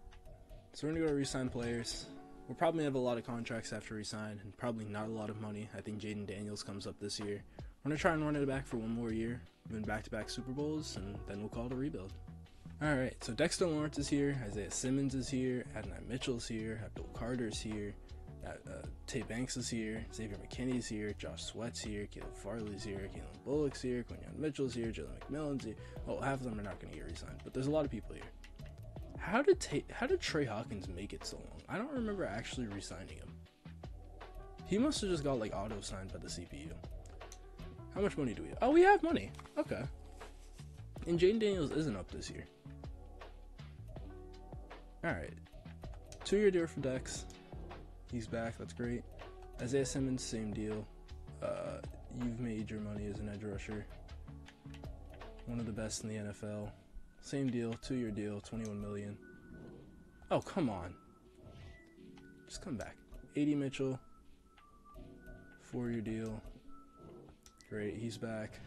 so we're going to go to re-sign players. We'll probably have a lot of contracts after re-sign, and probably not a lot of money. I think Jayden Daniels comes up this year. We're going to try and run it back for one more year, win back-to-back Super Bowls, and then we'll call it a rebuild. Alright, so Dexter Lawrence is here, Isaiah Simmons is here, Adonai Mitchell's here, Abdul Carter's here, Tay Banks is here, Xavier McKinney's here, Josh Sweat's here, Caleb Farley's here, Kalen Bullock's here, Quinyon Mitchell's here, Jalen McMillan's here. Oh, half of them are not going to get re-signed, but there's a lot of people here. How did Trey Hawkins make it so long? I don't remember actually re-signing him. He must have just got like auto-signed by the CPU. How much money do we have? Oh, we have money. Okay. And Jayden Daniels isn't up this year. Alright. 2-year deal for Dex. He's back. That's great. Isaiah Simmons, same deal. You've made your money as an edge rusher. One of the best in the NFL. Same deal. 2-year deal. $21 million. Oh, come on. Just come back. AD Mitchell. 4-year deal. Great, he's back.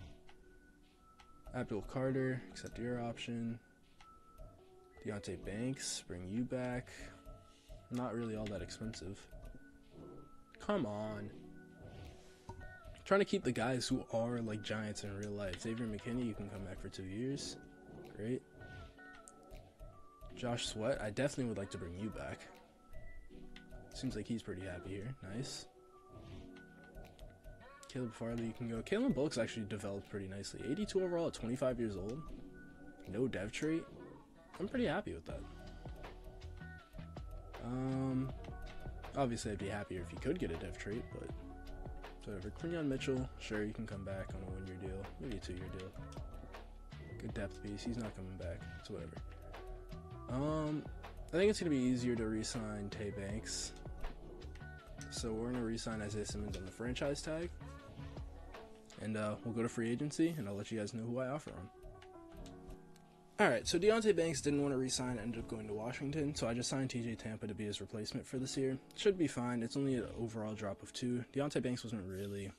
Abdul Carter, accept your option. Deonte Banks, bring you back. Not really all that expensive. Come on. Trying to keep the guys who are like Giants in real life. Xavier McKinney, you can come back for 2 years. Great. Josh Sweat, I definitely would like to bring you back. Seems like he's pretty happy here. Nice. Caleb Farley, you can go. Kalen Bullock's actually developed pretty nicely. 82 overall at 25 years old. No dev trait. I'm pretty happy with that. Obviously I'd be happier if you could get a dev trait, but whatever. Quinyon Mitchell, sure, you can come back on a 1-year deal. Maybe a 2-year deal. Good depth piece. He's not coming back, so whatever. I think it's going to be easier to re-sign Tay Banks. So we're going to re-sign Isaiah Simmons on the franchise tag. And we'll go to free agency, and I'll let you guys know who I offer on. Alright, so Deonte Banks didn't want to re-sign, ended up going to Washington, so I just signed TJ Tampa to be his replacement for this year. Should be fine. It's only an overall drop of 2. Deonte Banks wasn't really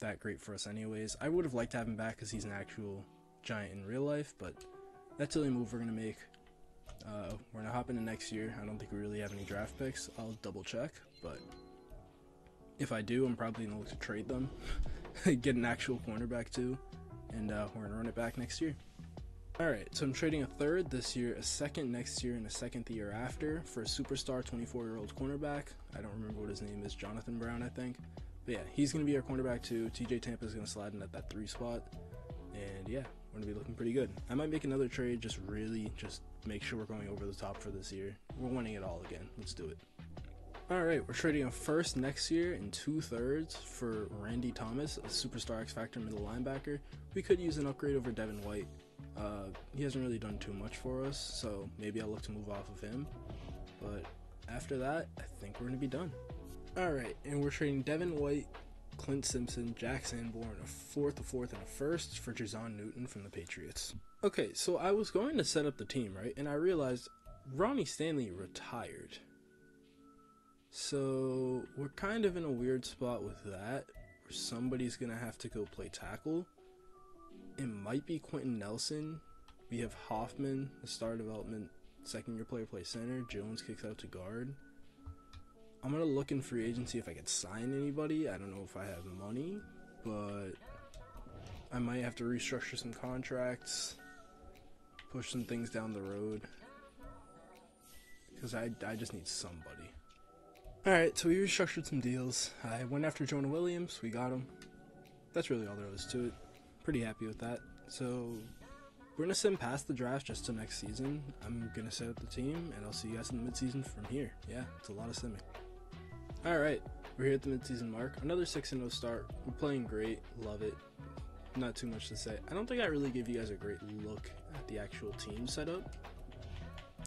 that great for us anyways. I would have liked to have him back because he's an actual Giant in real life, but that's the only move we're going to make. We're going to hop into next year. I don't think we really have any draft picks. I'll double check, but if I do, I'm probably going to look to trade them, get an actual cornerback too, and we're going to run it back next year. Alright, so I'm trading a 3rd this year, a 2nd next year, and a 2nd the year after for a superstar 24-year-old cornerback. I don't remember what his name is, Jonathan Brown, I think. But yeah, he's going to be our cornerback too. TJ Tampa is going to slide in at that 3 spot. And yeah, we're going to be looking pretty good. I might make another trade, just make sure we're going over the top for this year. We're winning it all again. Let's do it. Alright, we're trading a 1st next year and 2 thirds for Randy Thomas, a superstar X-Factor middle linebacker. We could use an upgrade over Devin White. He hasn't really done too much for us, so maybe I'll look to move off of him. But after that, I think we're going to be done. Alright, and we're trading Devin White, Clint Simpson, Jack Sanborn, a 4th, a 4th, and a 1st for Jazon Newton from the Patriots. Okay, so I was going to set up the team, right? And I realized Ronnie Stanley retired. So we're kind of in a weird spot with that, where somebody's going to have to go play tackle. It might be Quentin Nelson. We have Hoffman, the star development, second-year player, play center. Jones kicks out to guard. I'm going to look in free agency if I can sign anybody. I don't know if I have money, but I might have to restructure some contracts, push some things down the road, because I just need somebody. Alright, so we restructured some deals. I went after Jonah Williams. We got him. That's really all there was to it. Pretty happy with that. So we're going to sim past the draft just to next season. I'm going to set up the team, and I'll see you guys in the midseason from here. Yeah, it's a lot of simming. Alright, we're here at the midseason mark. Another 6-0 start. We're playing great. Love it. Not too much to say. I don't think I really gave you guys a great look at the actual team setup,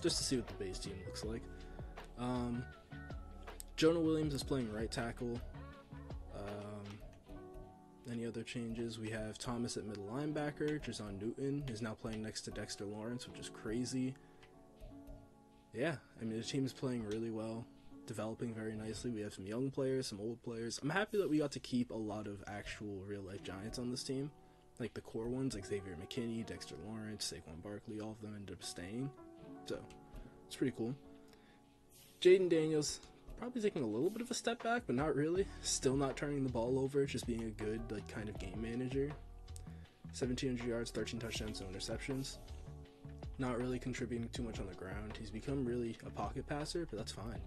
just to see what the base team looks like. Jonah Williams is playing right tackle. Any other changes? We have Thomas at middle linebacker. Jason Newton is now playing next to Dexter Lawrence, which is crazy. Yeah, I mean, the team is playing really well, developing very nicely. We have some young players, some old players. I'm happy that we got to keep a lot of actual real-life Giants on this team. Like the core ones, like Xavier McKinney, Dexter Lawrence, Saquon Barkley, all of them ended up staying. So, it's pretty cool. Jayden Daniels, probably taking a little bit of a step back, but not really. Still not turning the ball over, just being a good kind of game manager. 1,700 yards, 13 touchdowns, no interceptions. Not really contributing too much on the ground. He's become really a pocket passer, but that's fine.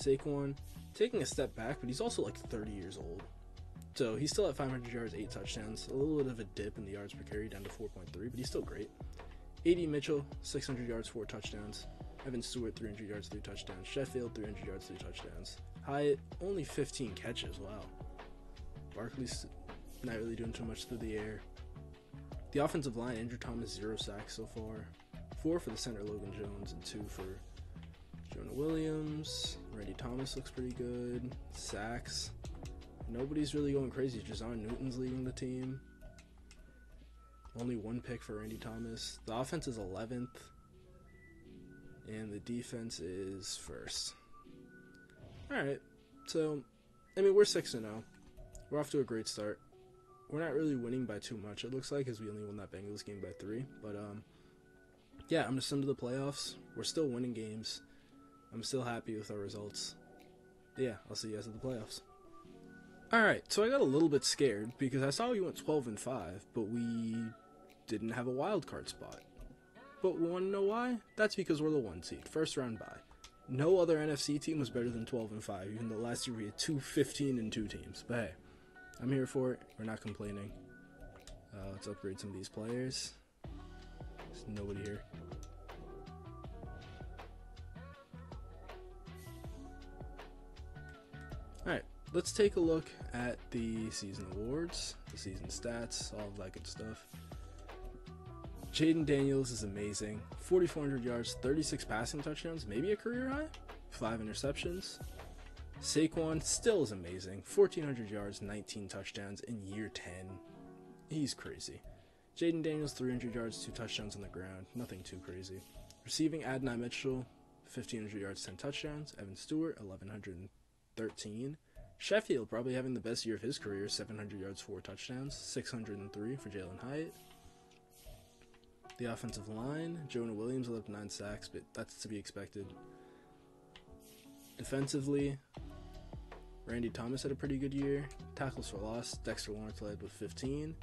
Saquon, taking a step back, but he's also like 30 years old. So he's still at 500 yards, 8 touchdowns. A little bit of a dip in the yards per carry, down to 4.3, but he's still great. A.D. Mitchell, 600 yards, 4 touchdowns. Evan Stewart, 300 yards, 3 touchdowns. Sheffield, 300 yards, 3 touchdowns. Hyatt, only 15 catches. Wow. Barkley's not really doing too much through the air. The offensive line, Andrew Thomas, 0 sacks so far. 4 for the center, Logan Jones, and 2 for Jonah Williams. Randy Thomas looks pretty good. Sacks. Nobody's really going crazy. Jason Newton's leading the team. Only 1 pick for Randy Thomas. The offense is 11th. And the defense is 1st. Alright, so, I mean, we're 6-0. We're off to a great start. We're not really winning by too much, it looks like, because we only won that Bengals game by 3. But, yeah, I'm just into the playoffs. We're still winning games. I'm still happy with our results. Yeah, I'll see you guys at the playoffs. Alright, so I got a little bit scared, because I saw we went 12-5, but we didn't have a wild card spot. But we want to know why? That's because we're the 1 seed, first round bye. No other NFC team was better than 12-5, even though last year we had 2 15-2 teams. But hey, I'm here for it. We're not complaining. Let's upgrade some of these players. There's nobody here. Alright, let's take a look at the season awards, the season stats, all of that good stuff. Jayden Daniels is amazing. 4,400 yards, 36 passing touchdowns, maybe a career high, 5 interceptions. Saquon still is amazing. 1,400 yards, 19 touchdowns in year 10. He's crazy. Jayden Daniels, 300 yards, 2 touchdowns on the ground. Nothing too crazy. Receiving, Adonai Mitchell, 1,500 yards, 10 touchdowns. Evan Stewart, 1,113. Sheffield probably having the best year of his career, 700 yards, 4 touchdowns. 603 for Jalen Hyatt. The offensive line, Jonah Williams will have 9 sacks, but that's to be expected. Defensively, Randy Thomas had a pretty good year. Tackles for loss, Dexter Lawrence led with 15.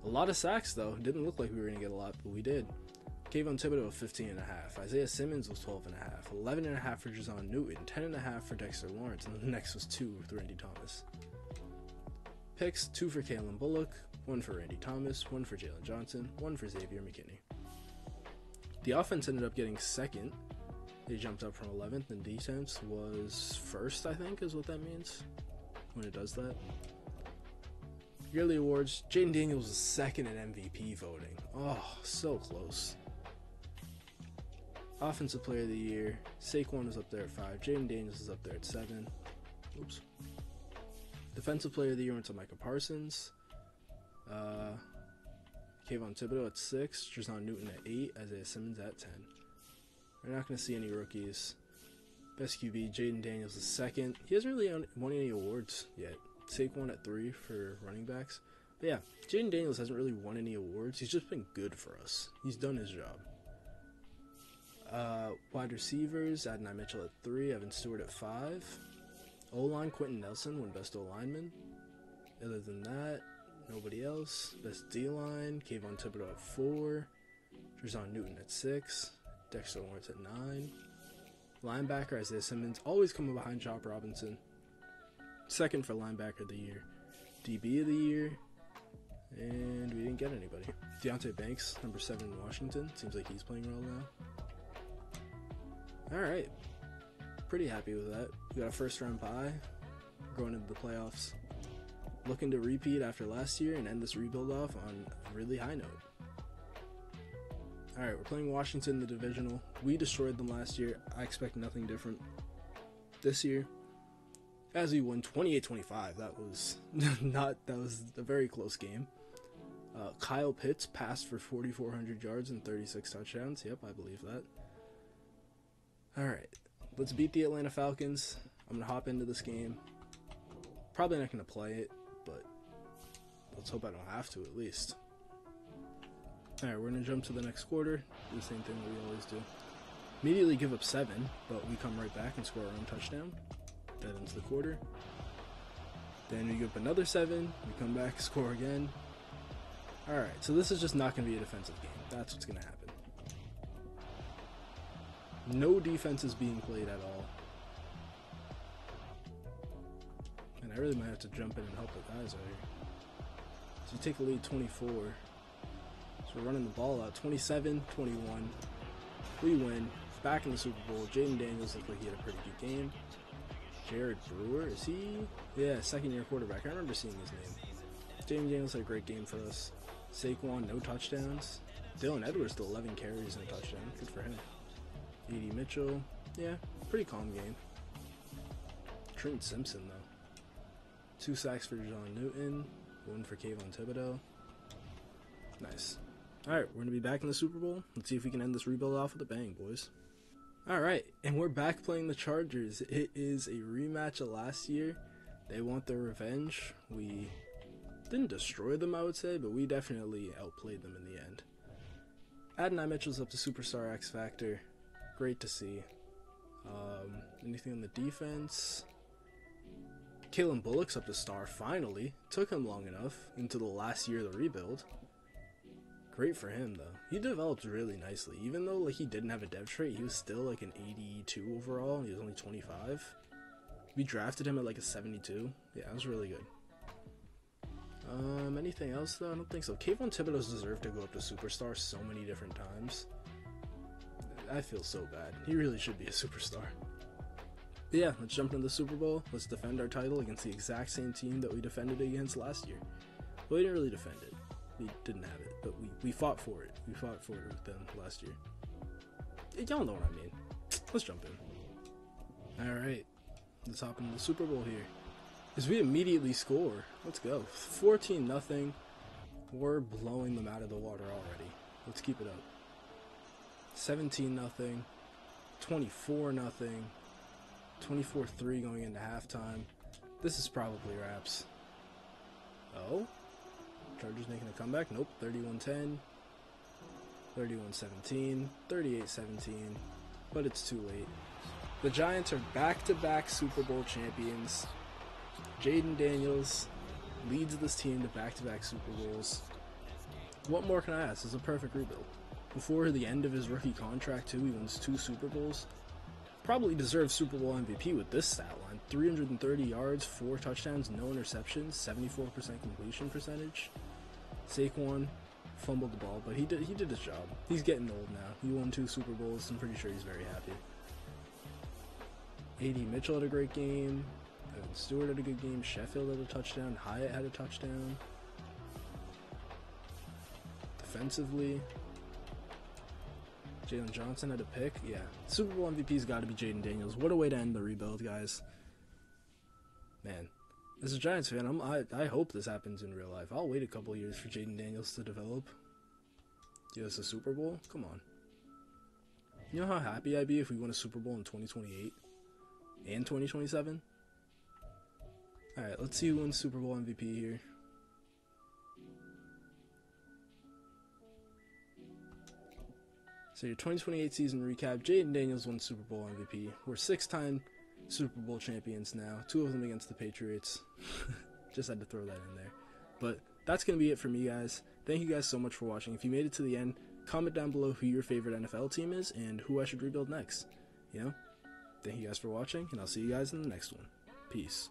A lot of sacks, though. It didn't look like we were going to get a lot, but we did. Kayvon Thibodeau with 15.5. Isaiah Simmons was 12.5. 11.5 for Jason Newton. 10.5 for Dexter Lawrence. And the next was 2 with Randy Thomas. Picks, 2 for Kalen Bullock. 1 for Randy Thomas, 1 for Jalen Johnson, 1 for Xavier McKinney. The offense ended up getting 2nd. They jumped up from 11th, and defense was 1st, I think, is what that means when it does that. Yearly awards, Jayden Daniels was 2nd in MVP voting. Oh, so close. Offensive Player of the Year, Saquon was up there at 5. Jayden Daniels is up there at 7. Oops. Defensive Player of the Year went to Micah Parsons. Kayvon Thibodeau at 6, Jason Newton at 8, Isaiah Simmons at 10. We're not going to see any rookies. Best QB, Jaden Daniels is second. He hasn't really won any awards yet. Saquon at 3 for running backs. But yeah, Jaden Daniels hasn't really won any awards. He's just been good for us. He's done his job. Wide receivers, Adonai Mitchell at 3, Evan Stewart at 5. O-line, Quentin Nelson won Best O-Lineman. Other than that, nobody else. Best D-line, Kayvon Thibodeau at 4. Drazon Newton at 6. Dexter Lawrence at 9. Linebacker, Isaiah Simmons, always coming behind Chop Robinson. Second for linebacker of the year. DB of the year. And we didn't get anybody. Deonte Banks, number 7 in Washington. Seems like he's playing well now. Alright. Pretty happy with that. We got a first round bye. Going into the playoffs. Looking to repeat after last year and end this rebuild off on a really high note. Alright, we're playing Washington in the divisional. We destroyed them last year. I expect nothing different this year. As we won 28-25. That was a very close game. Kyle Pitts passed for 4,400 yards and 36 touchdowns. Yep, I believe that. Alright, let's beat the Atlanta Falcons. I'm going to hop into this game. Probably not going to play it, but let's hope I don't have to at least. Alright, we're going to jump to the next quarter. Do the same thing that we always do. Immediately give up 7, but we come right back and score our own touchdown. That ends the quarter. Then we give up another 7. We come back, score again. Alright, so this is just not going to be a defensive game. That's what's going to happen. No defense is being played at all. And I really might have to jump in and help the guys out here. So you take the lead 24. So we're running the ball out. 27-21. We win. Back in the Super Bowl. Jaden Daniels looked like he had a pretty good game. Jared Brewer, is he? Yeah, second-year quarterback. I remember seeing his name. Jaden Daniels had a great game for us. Saquon, no touchdowns. Dylan Edwards, still 11 carries and a touchdown. Good for him. A.D. Mitchell, yeah, pretty calm game. Trent Simpson, though. 2 sacks for John Newton. 1 for Kayvon Thibodeau. Nice. Alright, we're going to be back in the Super Bowl. Let's see if we can end this rebuild off with a bang, boys. Alright, and we're back playing the Chargers. It is a rematch of last year. They want their revenge. We didn't destroy them, I would say, but we definitely outplayed them in the end. Adonai Mitchell's up to Superstar X Factor. Great to see. Anything on the defense? Kalen Bullock's up to star, finally. Took him long enough into the last year of the rebuild. Great for him, though. He developed really nicely. Even though he didn't have a dev trait, he was still like an 82 overall. He was only 25. We drafted him at like a 72. Yeah, it was really good. Anything else, though? I don't think so. Kayvon Thibodeau's deserved to go up to Superstar so many different times. I feel so bad. He really should be a superstar. But yeah, let's jump into the Super Bowl. Let's defend our title against the exact same team that we defended against last year. Well, we didn't really defend it. We didn't have it, but we fought for it. We fought for it with them last year. Y'all know what I mean. Let's jump in. Alright, let's hop into the Super Bowl here. As we immediately score. Let's go. 14-0. We're blowing them out of the water already. Let's keep it up. 17-0, 24-0, 24-3 going into halftime. This is probably wraps. Oh? Chargers making a comeback? Nope. 31-10, 31-17, 38-17, but it's too late. The Giants are back-to-back Super Bowl champions. Jaden Daniels leads this team to back-to-back Super Bowls. What more can I ask? It's a perfect rebuild. Before the end of his rookie contract, too, he wins 2 Super Bowls. Probably deserves Super Bowl MVP with this stat line. 330 yards, 4 touchdowns, no interceptions, 74% completion percentage. Saquon fumbled the ball, but he did his job. He's getting old now. He won 2 Super Bowls. I'm pretty sure he's very happy. A.D. Mitchell had a great game. Evan Stewart had a good game. Sheffield had a touchdown. Hyatt had a touchdown. Defensively, Jalen Johnson had a pick. Yeah, Super Bowl MVP's got to be Jaden Daniels. What a way to end the rebuild, guys. Man, as a Giants fan, I hope this happens in real life. I'll wait a couple years for Jaden Daniels to develop. Give us a Super Bowl? Come on. You know how happy I'd be if we won a Super Bowl in 2028? And 2027? Alright, let's see who wins Super Bowl MVP here. So your 2028 season recap, Jayden Daniels won Super Bowl MVP. We're 6-time Super Bowl champions now. 2 of them against the Patriots. Just had to throw that in there. But that's going to be it for me, guys. Thank you guys so much for watching. If you made it to the end, comment down below who your favorite NFL team is and who I should rebuild next. You know? Thank you guys for watching, and I'll see you guys in the next one. Peace.